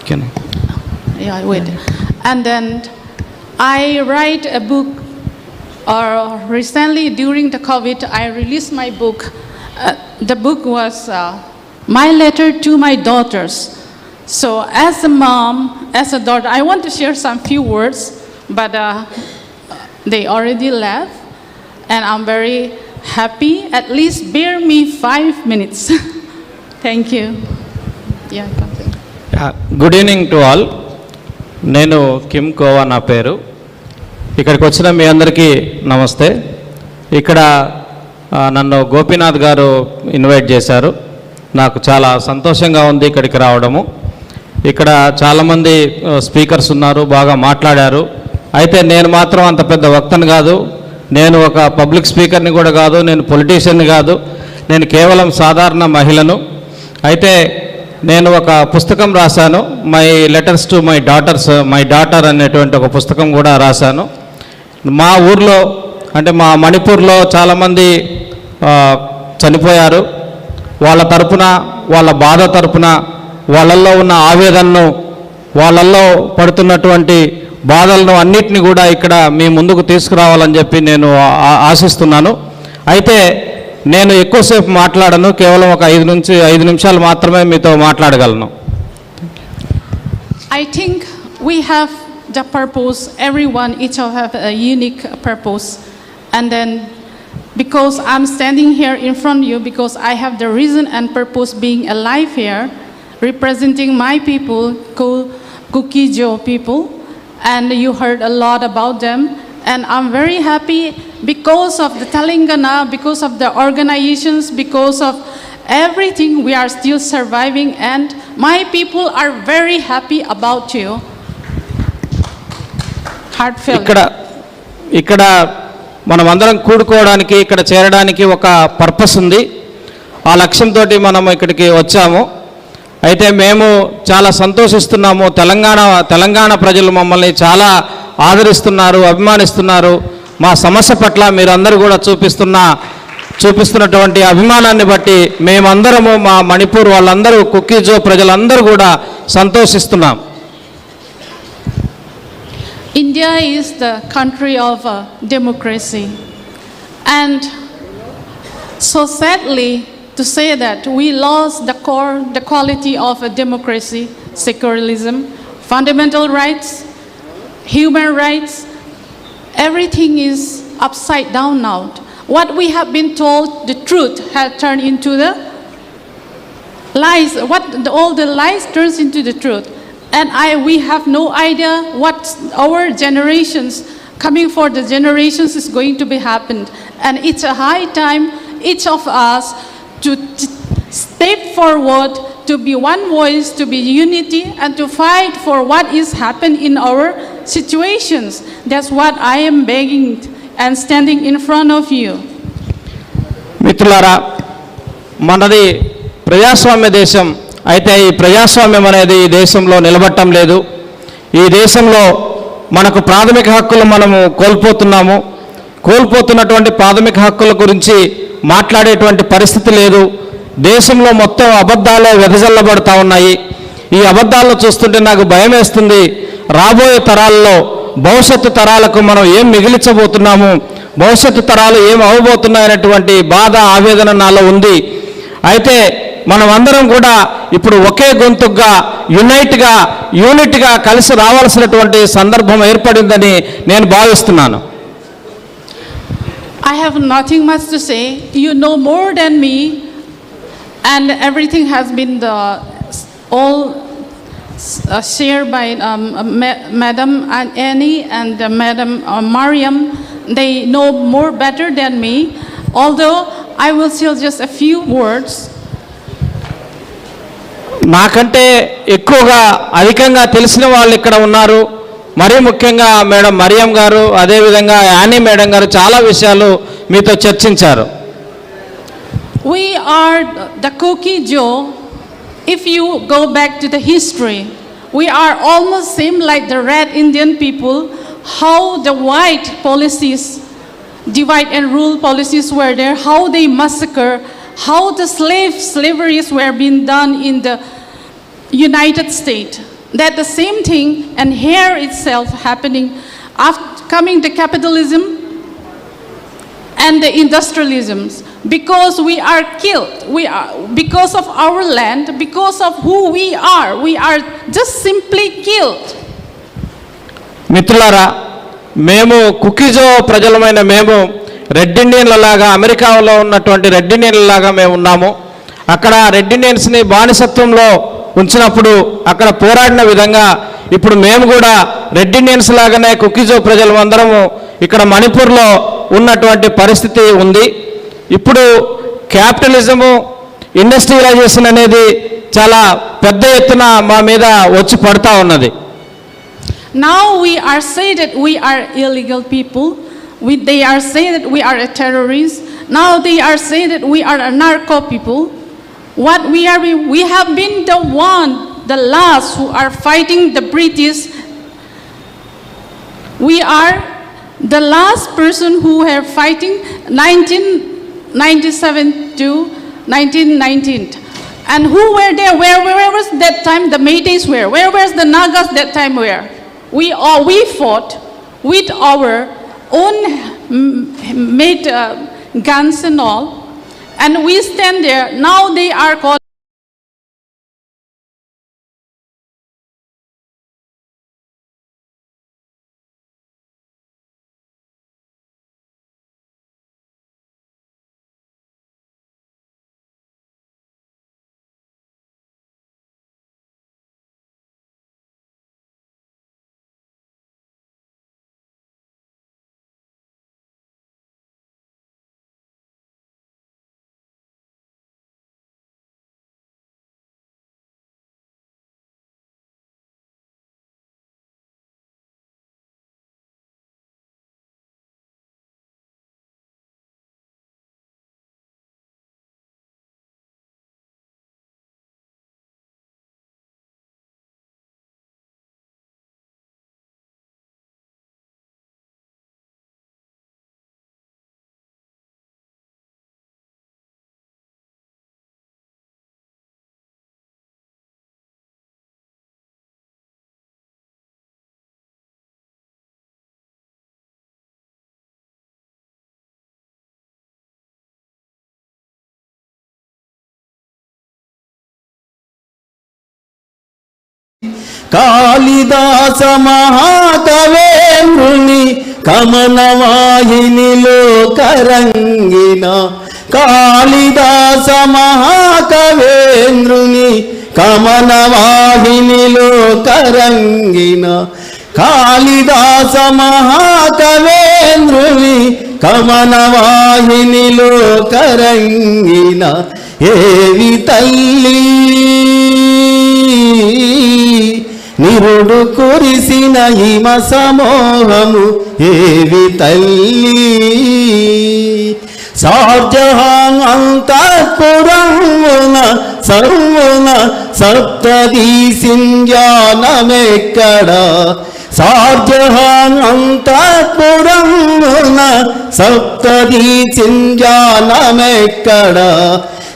Can I? Yeah, wait. And then I write a book, or recently during the COVID, I released my book. The book was My Letter to My Daughters. So as a mom, as a daughter, I want to share some few words, but they already left, and I'm very happy. At least bear me 5 minutes. Thank you. Yeah, continue. Good evening to all. నేను Kim khoa నా పేరు. ఇక్కడికి వచ్చిన మీ అందరికీ నమస్తే. ఇక్కడ నన్ను గోపీనాథ్ గారు ఇన్వైట్ చేశారు. నాకు చాలా సంతోషంగా ఉంది ఇక్కడికి రావడము. ఇక్కడ చాలామంది స్పీకర్స్ ఉన్నారు, బాగా మాట్లాడారు. అయితే నేను మాత్రం అంత పెద్ద వక్తను కాదు. నేను ఒక పబ్లిక్ స్పీకర్ని కూడా కాదు, నేను పొలిటీషియన్ని కాదు, నేను కేవలం సాధారణ మహిళను. అయితే నేను ఒక పుస్తకం రాశాను, my letters to my daughter అనేటువంటి ఒక పుస్తకం కూడా రాశాను. మా ఊర్లో అంటే మా మణిపూర్లో చాలామంది చనిపోయారు. వాళ్ళ తరపున, వాళ్ళ బాధ తరపున, వాళ్ళల్లో ఉన్న ఆవేదనను, వాళ్ళల్లో పడుతున్నటువంటి బాధలను అన్నిటిని కూడా ఇక్కడ మీ ముందుకు తీసుకురావాలని చెప్పి నేను ఆశిస్తున్నాను. అయితే నేను ఎక్కువసేపు మాట్లాడను, కేవలం ఒక 5 నిమిషాలు మాత్రమే మీతో మాట్లాడగలను. I think we have the purpose, everyone, each of have a unique purpose. And then because I'm standing here in front of you, because I have the reason and purpose being alive here, representing my people, Kukijo people, and you heard a lot about them. And I'm very happy because of the Telangana, because of the organizations, because of everything, we are still surviving, and my people are very happy about you. Heartfelt. ఇక్కడ మనం అందరం కూడుకోవడానికి, ఇక్కడ చేరడానికి ఒక purpose ఉంది. ఆ లక్ష్యంతో మనం ఇక్కడికి వచ్చాము. అయితే మేము చాలా సంతోషిస్తున్నాము. తెలంగాణ ప్రజలు మమ్మల్ని చాలా ఆదరిస్తున్నారు, అభిమానిస్తున్నారు. మా సమస్య పట్ల మీరందరూ కూడా చూపిస్తున్నటువంటి అభిమానాన్ని బట్టి మేమందరము, మా మణిపూర్ వాళ్ళందరూ, కుకీజో ప్రజలందరూ కూడా సంతోషిస్తున్నాం. India is the country of democracy, and so sadly to say that we lost the quality of a democracy, secularism, fundamental rights, human rights. Everything is upside down now. What we have been told, the truth, has turned into the lies. All the lies turns into the truth. And we have no idea what our generations, coming for the generations, is going to be happened. And it's a high time, each of us, to step forward, to be one voice, to be unity, and to fight for what is happening in our situations. That's what I am begging and standing in front of you. మిత్రులారా, మనది ప్రజాస్వామ్య దేశం. అయితే ఈ ప్రజాస్వామ్యం అనేది ఈ దేశంలో నిలబడటం లేదు. ఈ దేశంలో మనకు ప్రాథమిక హక్కులు మనము కోల్పోతున్నటువంటి ప్రాథమిక హక్కుల గురించి మాట్లాడేటువంటి పరిస్థితి లేదు. దేశంలో మొత్తం అబద్ధాలు వెదజల్లబడతా ఉన్నాయి. ఈ అబద్ధాలను చూస్తుంటే నాకు భయం వేస్తుంది. రాబోయే తరాల్లో, భవిష్యత్తు తరాలకు మనం ఏం మిగిలించబోతున్నాము, భవిష్యత్తు తరాలు ఏం అవ్వబోతున్నాయనేటువంటి బాధ, ఆవేదన నాలో ఉంది. అయితే మనం అందరం కూడా ఇప్పుడు ఒకే గొంతుగా, యూనిట్గా కలిసి రావాల్సినటువంటి సందర్భం ఏర్పడిందని నేను భావిస్తున్నాను. I have nothing much to say. You know more than me, and everything has been all shared by Madam Annie and Madam Mariam. They know more better than me, although I will still just a few words. నాకంటే ఎక్కువగా అధికంగా తెలిసిన వాళ్ళు ఇక్కడ ఉన్నారు. మరీ ముఖ్యంగా madam Mariam గారు, అదేవిధంగా యానీ మేడం గారు చాలా విషయాలు మీతో చర్చించారు. We are the Kukijo. If you go back to the history, we are almost same like the Red Indian people, how the white policies, divide and rule policies were there, how they massacre, how the slaveries were being done in the United States. That the same thing, and here itself happening after coming the capitalism and the industrialisms, because we are killed, because of our land, because of who we are just simply killed. మిత్రులారా, మేము కుకీజో ప్రజలమైన మేము red ఇండియన్లలాగా, అమెరికాలో ఉన్నటువంటి red ఇండియన్లలాగా మేము ఉన్నాము. అక్కడ red ఇండియన్స్ని బానిసత్వంలో ఉంచినప్పుడు అక్కడ పోరాడిన విధంగా ఇప్పుడు మేము కూడా రెడ్ ఇండియన్స్ లాగానే కుకీజో ప్రజలు అందరము ఇక్కడ మణిపూర్లో ఉన్నటువంటి పరిస్థితి ఉంది. ఇప్పుడు క్యాపిటలిజము, ఇండస్ట్రియలైజేషన్ అనేది చాలా పెద్ద ఎత్తున మా మీద వచ్చి పడతా ఉన్నది. Now we are say that we are illegal people. they are saying that we are a terrorist. Now they are saying that we are a narco people. What we have been the last who are fighting the British. We are the last person who are fighting 1997 to 1919. And who were there? Where was that time the Maydays were? Where was the Nagas that time were? We fought with our own made guns and all, and we stand there. Now they are called Kalidasa మహాకవేంద్రుని కమనవాహినిలో కరంగిన Kalidasa మహాకవేంద్రుని కమనవాహినిలో కరంగిన Kalidasa మహాకవేంద్రుని కమనవాహినిలో కరంగిన ఏవి తల్లి నిరుడు కురిసిన హిమ సమూహము ఏవి తల్లి షాజహాన్ అంతఃపురమున సర్వున సప్తదీసింజానమెక్కడ షాజహాన్ అంతఃపురమున సప్తదీసింజానమెక్కడ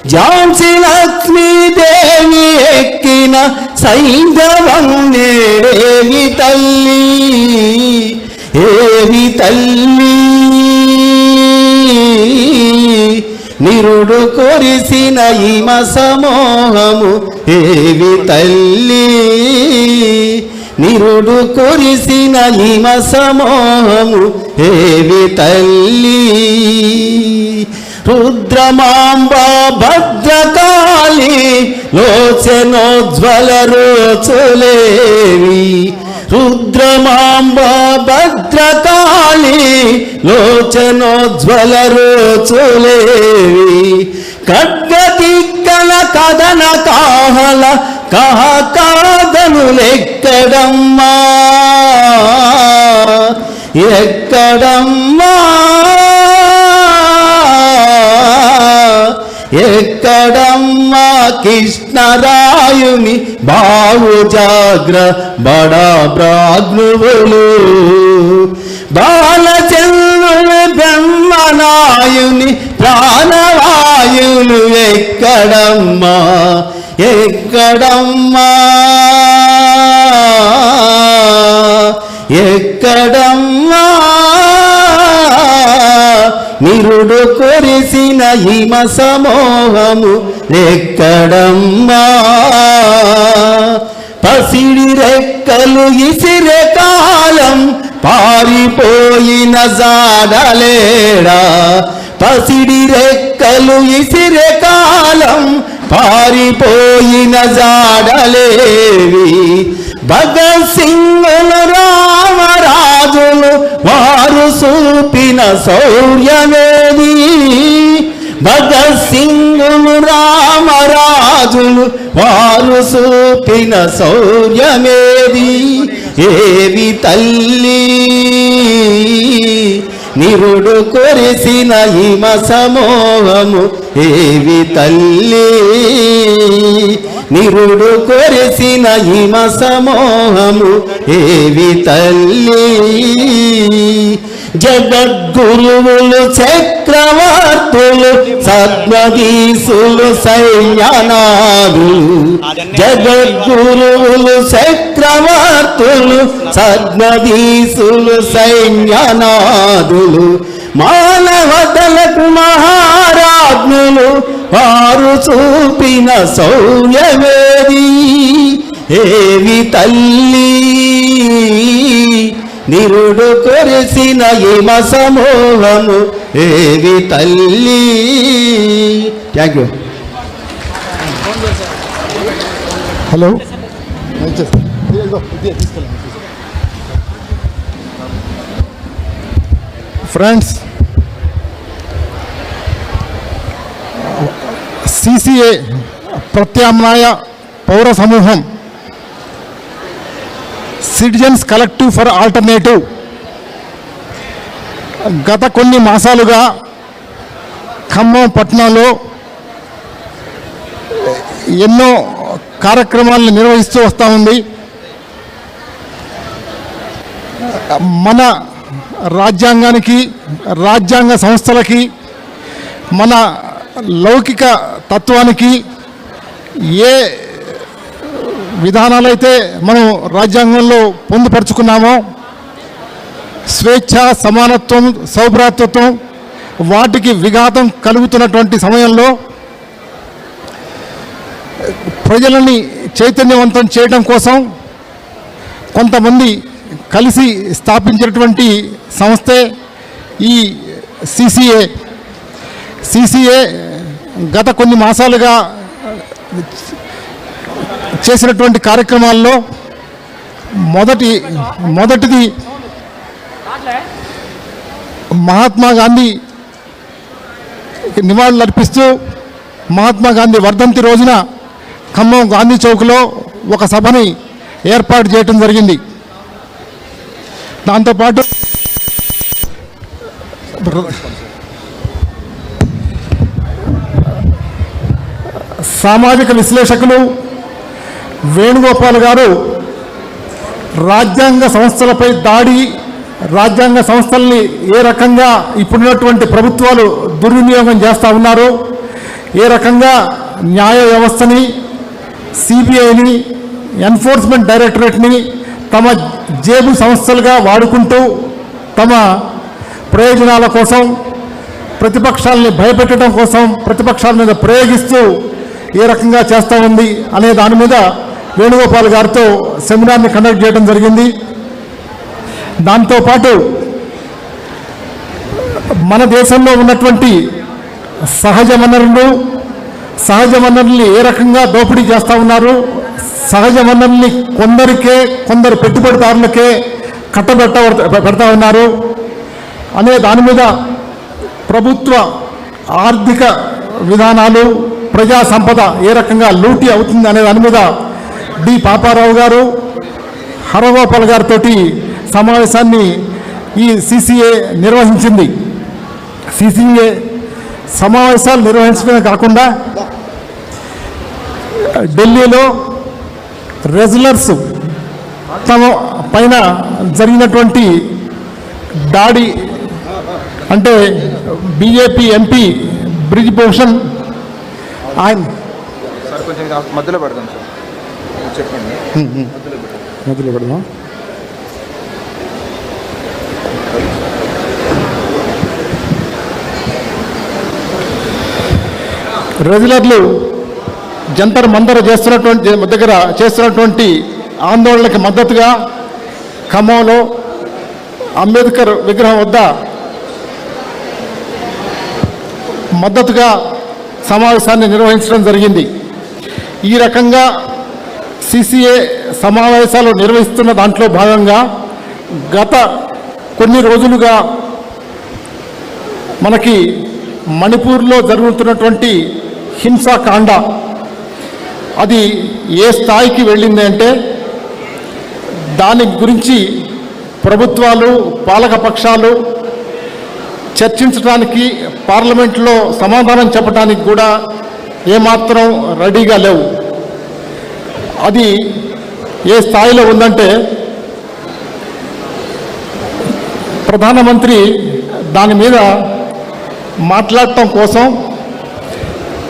ఝాన్సీ లక్ష్మీదేవి ఎక్కిన సైంధవం నేరేవి తల్లి ఏవి తల్లి నిరుడు కురిసిన హిమ సమూహము ఏవి తల్లి నిరుడు కురిసిన హిమ సమూహము ఏవి తల్లి రుద్రమాంబ భద్రకాళి లోచనోజ్వల రోచులేవి రుద్రమాంబ భద్రకాళి లోచనోజ్వల రోచులేవి ఖడ్గతిక్కల కదన కాహల కహకాదనులెక్కడమ్మా ఎక్కడమ్మా ఎక్కడమ్మా కృష్ణరాయుని బావు జాగ్ర బడా బ్రాహ్మణులు బాలచంద్రుని బ్రహ్మనాయుని ప్రాణవాయులు ఎక్కడమ్మా ఎక్కడమ్మా ఎక్కడమ్మా నిరుడు కురిసిన హిమ సమూహము ఎక్కడమ్మా పసిడి రెక్కలు ఇసిరే కాలం పారిపోయిన జాడలేడా పసిడి రెక్కలు ఇసిరే కాలం పారిపోయిన జాడలేవి భగత్ సింగులు రామరాజులు వారు చూపిన శౌర్యమేది భగత్ సింగులు రామరాజులు వారు చూపిన శౌర్యమేది ఏవి తల్లి నిరుడు కొరిసిన హిమ సమూహము ఏవి తల్లి, నిరుడు కొరిసిన హిమ సమూహము ఏవి తల్లి. జగద్గురువులు చక్రవర్తులు సద్మగీసులు సైన్యనాదులు, జగద్గురువులు చక్రవర్తులు సద్మగీసులు సైన్యనాదులు, మానవతలకు మహారాజ్ఞులు వారు చూపిన సౌర్యవేది ఏవి తల్లి, నిరుడు కొరిసిన హిమ సమూహము ఏవి తల్లి. Thank you. Hello friends, CCA ప్రత్యామ్నాయ పౌర సమూహం సిటిజన్స్ కలెక్టివ్ ఫర్ ఆల్టర్నేటివ్ గత కొన్ని మాసాలుగా ఖమ్మం పట్టణంలో ఎన్నో కార్యక్రమాలను నిర్వహిస్తూ వస్తూ ఉంది. మన రాజ్యాంగానికి, రాజ్యాంగ సంస్థలకి, మన లౌకిక తత్వానికి ఏ విధానాలైతే మనం రాజ్యాంగంలో పొందుపరుచుకున్నామో, స్వేచ్ఛ, సమానత్వం, సౌభ్రాతృత్వం, వాటికి విఘాతం కలుగుతున్నటువంటి సమయంలో ప్రజలని చైతన్యవంతం చేయడం కోసం కొంతమంది కలిసి స్థాపించినటువంటి సంస్థే ఈ సిసిఏ. సిసిఏ గత కొన్ని మాసాలుగా చేసినటువంటి కార్యక్రమాల్లో మొదటిది మహాత్మా గాంధీ నివాళులు అర్పిస్తూ మహాత్మా గాంధీ వర్ధంతి రోజున ఖమ్మం గాంధీ చౌక్లో ఒక సభని ఏర్పాటు చేయడం జరిగింది. దాంతోపాటు సామాజిక విశ్లేషకులు వేణుగోపాల్ గారు రాజ్యాంగ సంస్థలపై దాడి, రాజ్యాంగ సంస్థల్ని ఏ రకంగా ఇప్పుడున్నటువంటి ప్రభుత్వాలు దుర్వినియోగం చేస్తూ ఉన్నారు, ఏ రకంగా న్యాయ వ్యవస్థని, సిబిఐని, ఎన్ఫోర్స్మెంట్ డైరెక్టరేట్ని తమ జేబు సంస్థలుగా వాడుకుంటూ తమ ప్రయోజనాల కోసం, ప్రతిపక్షాలని భయపెట్టడం కోసం, ప్రతిపక్షాల మీద ప్రయోగిస్తూ ఏ రకంగా చేస్తూ ఉంది అనే దాని మీద వేణుగోపాల్ గారితో సెమినార్ని కండక్ట్ చేయడం జరిగింది. దాంతోపాటు మన దేశంలో ఉన్నటువంటి సహజ వనరుల్ని ఏ రకంగా దోపిడీ చేస్తూ ఉన్నారు, సహజ వనరుల్ని కొందరు పెట్టుబడిదారులకే పెడతా ఉన్నారు అనే దాని మీద ప్రభుత్వ ఆర్థిక విధానాలు, ప్రజా సంపద ఏ రకంగా లూటీ అవుతుంది అనే దాని మీద డి పాపారావు గారు, హరగోపాల్ గారితో సమావేశాన్ని ఈ సిసిఏ నిర్వహించింది. సిసిఏ సమావేశాలు నిర్వహించడమే కాకుండా ఢిల్లీలో రెజ్లర్స్ తమ పైన జరిగినటువంటి దాడి, అంటే బీజేపీ ఎంపీ బ్రిజ్ భూషణ్ ఆయన సార్ కొంచెం మధ్యలో పెడదాం సార్, చెప్పండి. మధ్యలో పెడదాం. రెగ్యులర్లు జంతర్ మంతర్ చేస్తున్నటువంటి ఆందోళనకి మద్దతుగా ఖమ్మంలో అంబేద్కర్ విగ్రహం వద్ద మద్దతుగా సమావేశాన్ని నిర్వహించడం జరిగింది. ఈ రకంగా సిసిఏ సమావేశాలు నిర్వహిస్తున్న దాంట్లో భాగంగా గత కొన్ని రోజులుగా మనకి మణిపూర్లో జరుగుతున్నటువంటి హింసాకాండ అది ఏ స్థాయికి వెళ్ళింది అంటే, దాని గురించి ప్రభుత్వాలు, పాలక పక్షాలు చర్చించడానికి, పార్లమెంట్లో సమాధానం చెప్పడానికి కూడా ఏమాత్రం రెడీగా లేవు. అది ఏ స్థాయిలో ఉందంటే ప్రధానమంత్రి దాని మీద మాట్లాడటం కోసం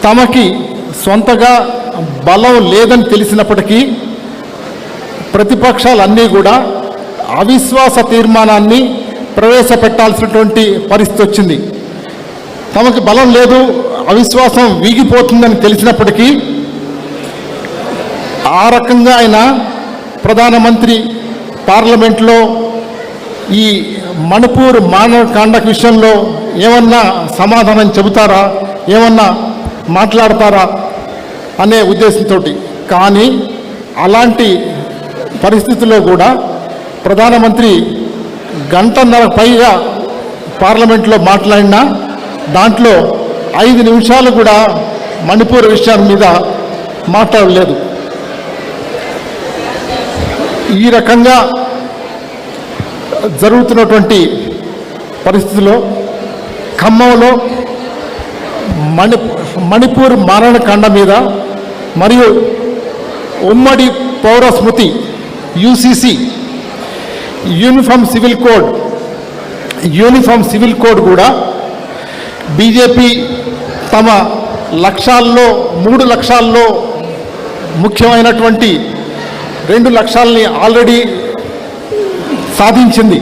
తమకి సొంతగా బలం లేదని తెలిసినప్పటికీ ప్రతిపక్షాలన్నీ కూడా అవిశ్వాస తీర్మానాన్ని ప్రవేశపెట్టాల్సినటువంటి పరిస్థితి వచ్చింది. తమకి బలం లేదు, అవిశ్వాసం వీగిపోతుందని తెలిసినప్పటికీ ఆ రకంగా ఆయన ప్రధానమంత్రి పార్లమెంట్లో ఈ మణిపూర్ మానవకాండ విషయంలో ఏమన్నా సమాధానం చెబుతారా, ఏమన్నా మాట్లాడతారా అనే ఉద్దేశంతో. కానీ అలాంటి పరిస్థితుల్లో కూడా ప్రధానమంత్రి గంటన్నర పైగా పార్లమెంట్లో మాట్లాడినా దాంట్లో 5 నిమిషాలు కూడా మణిపూర్ విషయం మీద మాట్లాడలేదు. ఈ రకంగా జరుగుతున్నటువంటి పరిస్థితిలో ఖమ్మంలో మణిపూర్ మారణకాండ మీద మరియు ఉమ్మడి పౌర స్మృతి యూసీసీ యూనిఫామ్ సివిల్ కోడ్ కూడా బీజేపీ తమ లక్ష్యాల్లో 3 లక్ష్యాల్లో ముఖ్యమైనటువంటి 2 లక్ష్యాలని ఆల్రెడీ సాధించింది.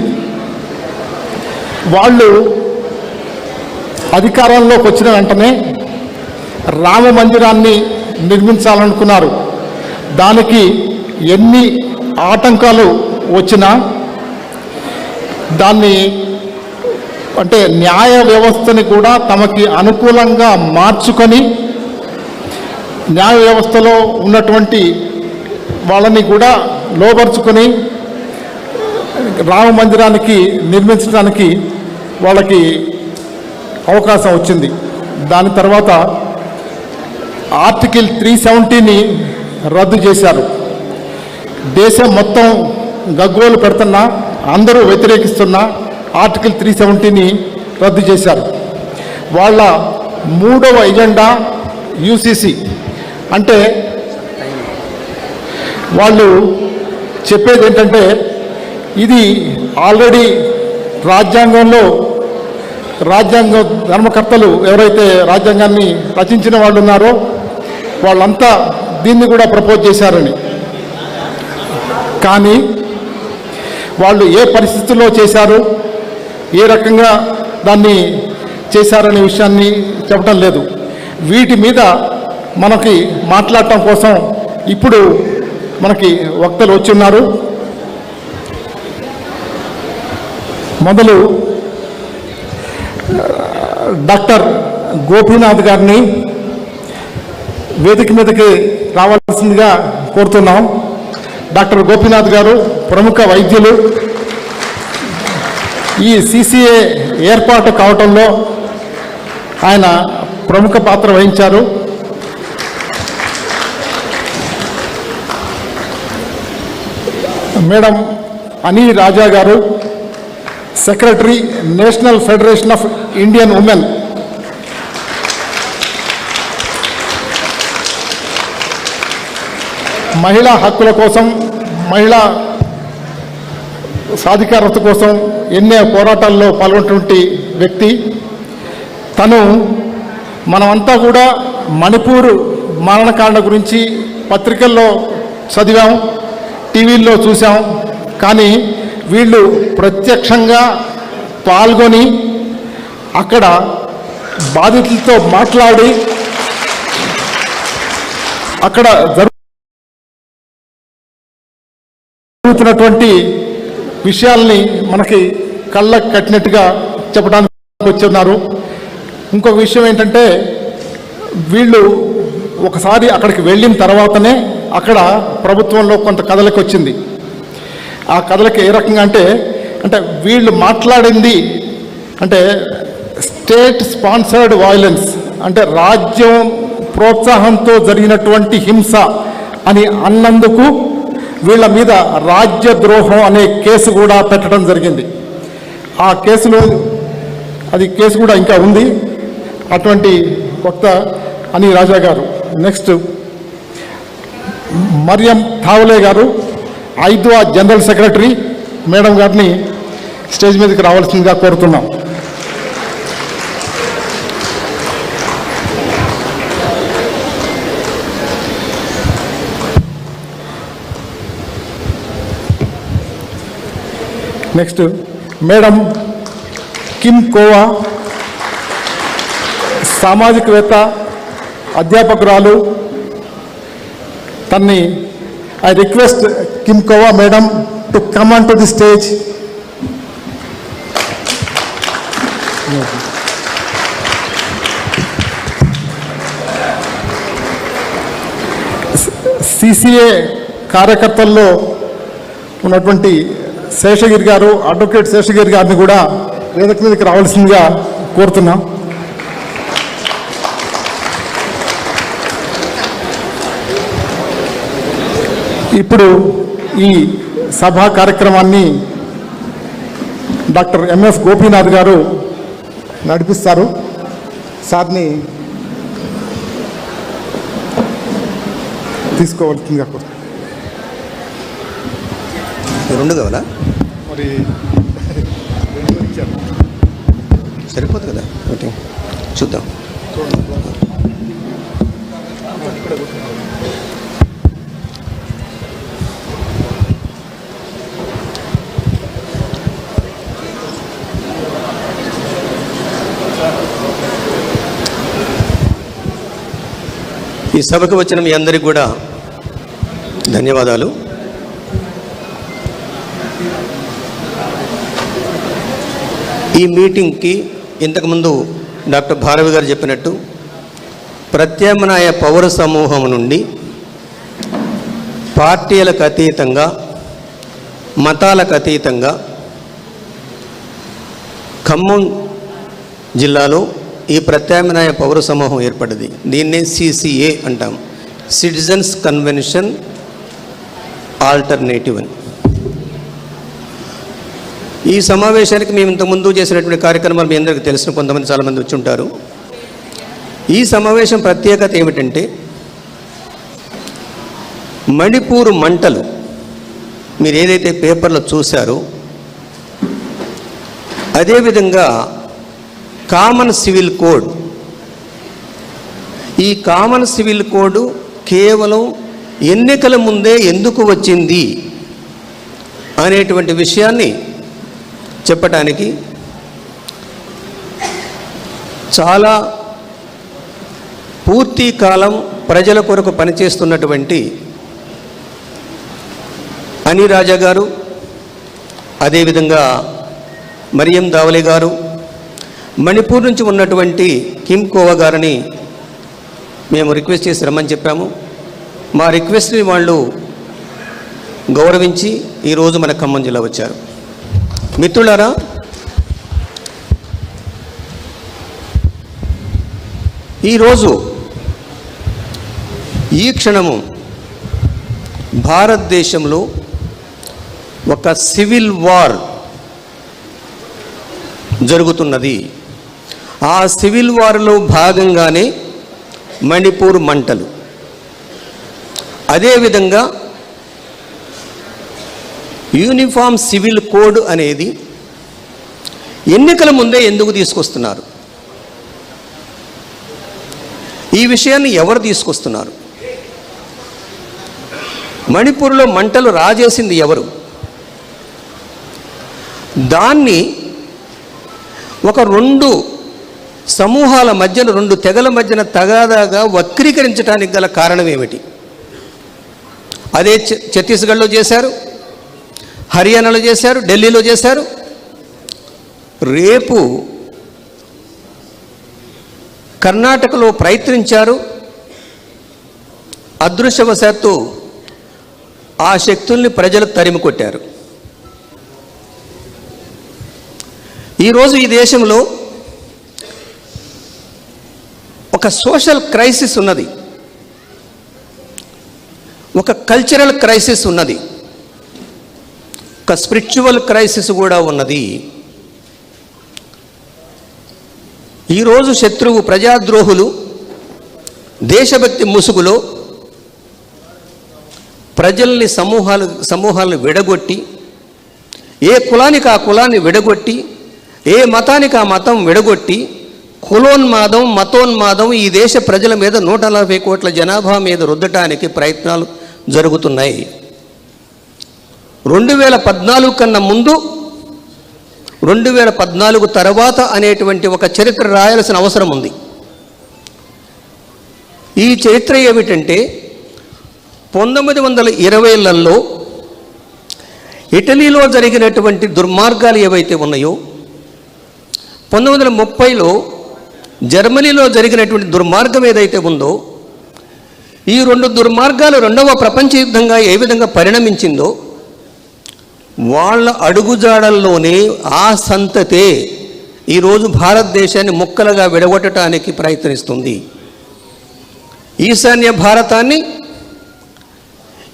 వాళ్ళు అధికారంలోకి వచ్చిన వెంటనే రామ మందిరాన్ని నిర్మించాలనుకున్నారు. దానికి ఎన్ని ఆటంకాలు వచ్చినా దాన్ని అంటే న్యాయ వ్యవస్థని కూడా తమకి అనుకూలంగా మార్చుకొని న్యాయ వ్యవస్థలో ఉన్నటువంటి వాళ్ళని కూడా లోపరుచుకొని రామ మందిరానికి నిర్మించడానికి వాళ్ళకి అవకాశం వచ్చింది. దాని తర్వాత ఆర్టికల్ 370ని రద్దు చేశారు. దేశం మొత్తం గగ్గోలు పెడుతున్నా, అందరూ వ్యతిరేకిస్తున్నా ఆర్టికల్ 370ని రద్దు చేశారు. వాళ్ళ 3వ ఎజెండా యూసీసీ అంటే వాళ్ళు చెప్పేది ఏంటంటే ఇది ఆల్రెడీ రాజ్యాంగంలో రాజ్యాంగ ధర్మకర్తలు ఎవరైతే రాజ్యాంగాన్ని రచించిన వాళ్ళు ఉన్నారో వాళ్ళంతా దీన్ని కూడా ప్రపోజ్ చేశారని. కానీ వాళ్ళు ఏ పరిస్థితుల్లో చేశారు, ఏ రకంగా దాన్ని చేశారనే విషయాన్ని చెప్పడం లేదు. వీటి మీద మనకి మాట్లాడటం కోసం ఇప్పుడు మనకి వక్తలు వచ్చి ఉన్నారు. మొదలు డాక్టర్ గోపీనాథ్ గారిని వేదిక మీదకి రావాల్సిందిగా కోరుతున్నాం. డాక్టర్ గోపీనాథ్ గారు ప్రముఖ వైద్యులు. ఈ సిసిఏ ఏర్పాటు కావటంలో ఆయన ప్రముఖ పాత్ర వహించారు. మేడం అనీ రాజా గారు secretary national federation of Indian women. మహిళా హక్కుల కోసం, మహిళా సాధికారత కోసం ఎన్నో పోరాటాల్లో పాల్గొన్నటువంటి వ్యక్తి తను. మనమంతా కూడా మణిపూర్ మారణకాండ గురించి పత్రికల్లో చదివాం, టీవీల్లో చూసాం. కానీ వీళ్ళు ప్రత్యక్షంగా పాల్గొని అక్కడ బాధితులతో మాట్లాడి అక్కడ జరుగుతున్నటువంటి విషయాల్ని మనకి కళ్ళకు కట్టినట్టుగా చెప్పడానికి వచ్చున్నారు. ఇంకొక విషయం ఏంటంటే వీళ్ళు ఒకసారి అక్కడికి వెళ్ళిన తర్వాతనే అక్కడ ప్రభుత్వంలో కొంత కదలిక వచ్చింది. ఆ కదలిక ఏ రకంగా అంటే వీళ్ళు మాట్లాడింది అంటే స్టేట్ స్పాన్సర్డ్ వైలెన్స్ అంటే రాజ్యం ప్రోత్సాహంతో జరిగినటువంటి హింస అని అన్నందుకు వీళ్ళ మీద రాజ్యద్రోహం అనే కేసు కూడా పెట్టడం జరిగింది. ఆ కేసులో అది కేసు కూడా ఇంకా ఉంది. అటువంటి కొత్త అని రాజా గారు. నెక్స్ట్ మరియం థావలే గారు, 5వ జనరల్ సెక్రటరీ, మేడం గారిని స్టేజ్ మీదకి రావాల్సిందిగా కోరుతున్నాం. నెక్స్ట్ మేడం కిమ్ కోవా, సామాజికవేత్త, అధ్యాపకురాలు. తన్ని I request Kim Kova madam to come on to the stage. CCA కార్యకర్తల్లో ఉన్నటువంటి శేషగిరి గారు, అడ్వకేట్ శేషగిరి గారిని కూడా వేదిక మీదకి రావాల్సిందిగా కోరుతున్నాం. ఇప్పుడు ఈ సభా కార్యక్రమాన్ని డాక్టర్ ఎంఎఫ్ గోపీనాథ్ గారు నడిపిస్తారు. సార్ని తీసుకోవాల్సిందిగా కోరుతున్నాం. రెండు కావాలా? మరి సరిపోదు కదా, ఓకే చూద్దాం. ఈ సభకు వచ్చిన మీ అందరికీ కూడా ధన్యవాదాలు. ఈ మీటింగ్కి ఇంతకుముందు డాక్టర్ భారవి గారు చెప్పినట్టు ప్రత్యామ్నాయ పౌర సమూహం నుండి పార్టీలకు అతీతంగా, మతాలకు అతీతంగా ఖమ్మం జిల్లాలో ఈ ప్రత్యామ్నాయ పౌర సమూహం ఏర్పడింది. దీన్నే సిసిఏ అంటాం, సిటిజన్స్ కన్వెన్షన్ ఆల్టర్నేటివ్ అని. ఈ సమావేశానికి మేము ఇంతకుముందు చేసినటువంటి కార్యక్రమాలు మీ అందరికీ తెలిసిన కొంతమంది చాలామంది వచ్చి ఉంటారు. ఈ సమావేశం ప్రత్యేకత ఏమిటంటే మణిపూర్ మంటలు మీరు ఏదైతే పేపర్లో చూశారో అదేవిధంగా కామన్ సివిల్ కోడ్, ఈ కామన్ సివిల్ కోడ్ కేవలం ఎన్నికల ముందే ఎందుకు వచ్చింది అనేటువంటి విషయాన్ని చెప్పటానికి చాలా పూర్తి కాలం ప్రజల కొరకు పనిచేస్తున్నటువంటి అని రాజా గారు, అదేవిధంగా మరియం దావలే గారు, మణిపూర్ నుంచి ఉన్నటువంటి కిమ్ కోవా గారిని మేము రిక్వెస్ట్ చేసి రమ్మని చెప్పాము. మా రిక్వెస్ట్ని వాళ్ళు గౌరవించి ఈరోజు మన ఖమ్మం జిల్లా వచ్చారు. మిత్రులారా, ఈరోజు ఈ క్షణము భారతదేశంలో ఒక సివిల్ వార్ జరుగుతున్నది. ఆ సివిల్ వార్లో భాగంగానే మణిపూర్ మంటలు. అదేవిధంగా యూనిఫామ్ సివిల్ కోడ్ అనేది ఎన్నికల ముందే ఎందుకు తీసుకొస్తున్నారు? ఈ విషయాన్ని ఎవరు తీసుకొస్తున్నారు? మణిపూర్లో మంటలు రాజేసింది ఎవరు? దాన్ని ఒక రెండు సమూహాల మధ్యన, రెండు తెగల మధ్యన తగాదాగా వక్రీకరించడానికి గల కారణం ఏమిటి? అదే ఛత్తీస్గఢ్లో చేశారు, హర్యానాలో చేశారు, ఢిల్లీలో చేశారు. రేపు కర్ణాటకలో ప్రయత్నించారు. అదృష్టవశాత్తు ఆ శక్తుల్ని ప్రజలు తరిమి కొట్టారు. ఈరోజు ఈ దేశంలో ఒక సోషల్ క్రైసిస్ ఉన్నది, ఒక కల్చరల్ క్రైసిస్ ఉన్నది, ఒక స్పిరిచువల్ క్రైసిస్ కూడా ఉన్నది. ఈరోజు శత్రువు ప్రజాద్రోహులు దేశభక్తి ముసుగులో ప్రజల్ని సమూహాలను విడగొట్టి, ఏ కులానికి ఆ కులాన్ని విడగొట్టి, ఏ మతానికి ఆ మతం విడగొట్టి, కులోన్మాదం మతోన్మాదం ఈ దేశ ప్రజల మీద 140 కోట్ల జనాభా మీద రుద్దటానికి ప్రయత్నాలు జరుగుతున్నాయి. 2014 కన్నా ముందు 2014 తర్వాత అనేటువంటి ఒక చరిత్ర రాయాల్సిన అవసరం ఉంది. ఈ చరిత్ర ఏమిటంటే 1920లలో ఇటలీలో జరిగినటువంటి దుర్మార్గాలు ఏవైతే ఉన్నాయో, 1930లో జర్మనీలో జరిగినటువంటి దుర్మార్గం ఏదైతే ఉందో, ఈ 2 దుర్మార్గాలు రెండవ ప్రపంచ యుద్ధంగా ఏ విధంగా పరిణమించిందో, వాళ్ళ అడుగుజాడల్లోనే ఆ సంతతే ఈరోజు భారతదేశాన్ని ముక్కలుగా విడగొట్టడానికి ప్రయత్నిస్తుంది. ఈశాన్య భారతాన్ని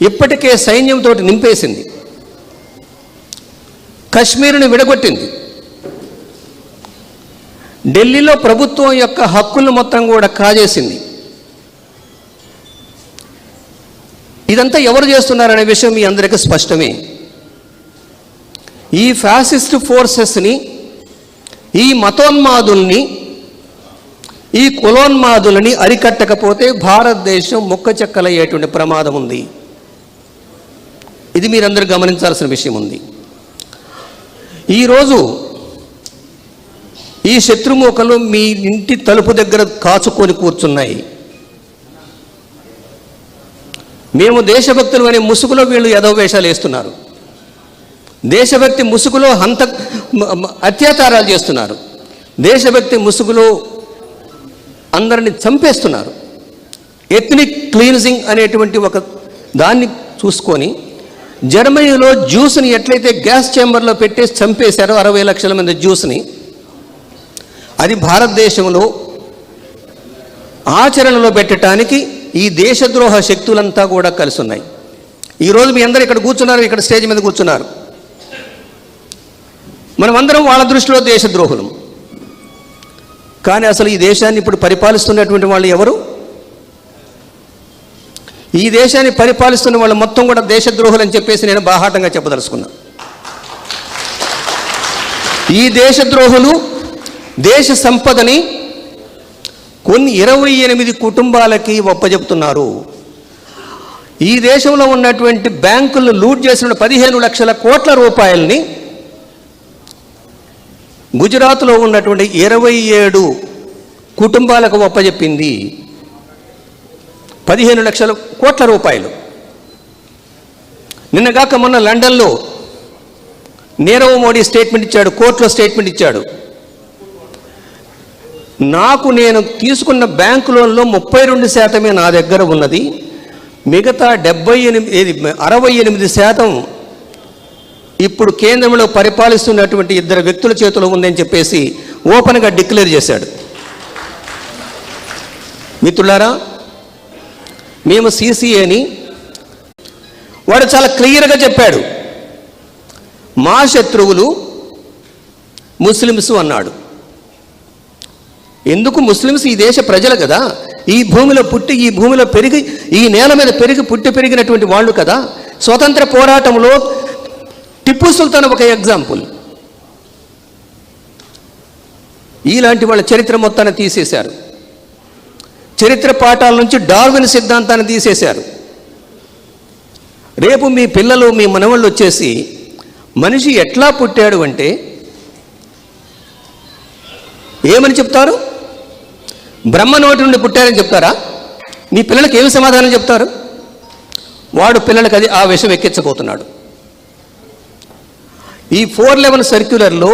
ఇప్పటికే సైన్యంతో నింపేసింది, కశ్మీరుని విడగొట్టింది, ఢిల్లీలో ప్రభుత్వం యొక్క హక్కులను మొత్తం కూడా కాజేసింది. ఇదంతా ఎవరు చేస్తున్నారనే విషయం మీ అందరికీ స్పష్టమే. ఈ ఫ్యాసిస్ట్ ఫోర్సెస్ని, ఈ మతోన్మాదుల్ని, ఈ కులోన్మాదులని అరికట్టకపోతే భారతదేశం ముక్కచెక్కలయ్యేటువంటి ప్రమాదం ఉంది. ఇది మీరందరూ గమనించాల్సిన విషయం ఉంది. ఈరోజు ఈ శత్రుమూకలు మీ ఇంటి తలుపు దగ్గర కాచుకొని కూర్చున్నాయి. మేము దేశభక్తులు అనే ముసుగులో వీళ్ళు యదవవేషాలు వేస్తున్నారు. దేశభక్తి ముసుగులో అత్యాచారాలు చేస్తున్నారు. దేశభక్తి ముసుగులో అందరిని చంపేస్తున్నారు. ఎథ్నిక్ క్లీన్జింగ్ అనేటువంటి ఒక దాన్ని చూసుకొని జర్మనీలో జ్యూస్ని ఎట్లయితే గ్యాస్ ఛాంబర్లో పెట్టేసి చంపేశారో 60 లక్షల మంది జ్యూస్ని, అది భారతదేశంలో ఆచరణలో పెట్టడానికి ఈ దేశద్రోహ శక్తులంతా కూడా కలిసి ఉన్నాయి. ఈరోజు మీ అందరూ ఇక్కడ కూర్చున్నారు, ఇక్కడ స్టేజ్ మీద కూర్చున్నారు. మనమందరం వాళ్ళ దృష్టిలో దేశద్రోహులం. కానీ అసలు ఈ దేశాన్ని ఇప్పుడు పరిపాలిస్తున్నటువంటి వాళ్ళు ఎవరు? ఈ దేశాన్ని పరిపాలిస్తున్న వాళ్ళు మొత్తం కూడా దేశద్రోహులు అని చెప్పేసి నేను బాహాటంగా చెప్పదలుచుకున్నా. ఈ దేశద్రోహులు దేశ సంపదని కొన్ని 28 కుటుంబాలకి ఒప్పజెప్తున్నారు. ఈ దేశంలో ఉన్నటువంటి బ్యాంకులను లూట్ చేసిన 15 లక్షల కోట్ల రూపాయలని గుజరాత్లో ఉన్నటువంటి 27 కుటుంబాలకు ఒప్పజెప్పింది. 15 లక్షల కోట్ల రూపాయలు. నిన్నగాక మొన్న లండన్లో నీరవ్ మోడీ స్టేట్మెంట్ ఇచ్చాడు, కోర్టులో స్టేట్మెంట్ ఇచ్చాడు. నేను తీసుకున్న బ్యాంకు లోన్లో 32% నా దగ్గర ఉన్నది, మిగతా 68% ఇప్పుడు కేంద్రంలో పరిపాలిస్తున్నటువంటి 2 వ్యక్తుల చేతిలో ఉందని చెప్పేసి ఓపెన్గా డిక్లేర్ చేశాడు. మిత్రులారా, మేము సిసిఏని వాడు చాలా క్లియర్గా చెప్పాడు, మా శత్రువులు ముస్లిమ్స్ అన్నాడు. ఎందుకు? ముస్లిమ్స్ ఈ దేశ ప్రజలు కదా, ఈ భూమిలో పుట్టి, ఈ భూమిలో పెరిగి, ఈ నేల మీద పుట్టి పెరిగినటువంటి వాళ్ళు కదా. స్వతంత్ర పోరాటంలో టిప్పు సుల్తాన్ ఒక ఎగ్జాంపుల్. ఇలాంటి వాళ్ళ చరిత్ర మొత్తాన్ని తీసేశారు. చరిత్ర పాఠాల నుంచి డార్విన్ సిద్ధాంతాన్ని తీసేశారు. రేపు మీ పిల్లలు, మీ మనవాళ్ళు వచ్చేసి మనిషి ఎట్లా పుట్టాడు అంటే ఏమని చెప్తారు? బ్రహ్మ నోటి నుండి పుట్టారని చెప్తారా? మీ పిల్లలకి ఏమి సమాధానం చెప్తారు? వాడు పిల్లలకి ఆ విషయం ఎక్కించబోతున్నాడు. ఈ 411 సర్క్యులర్లో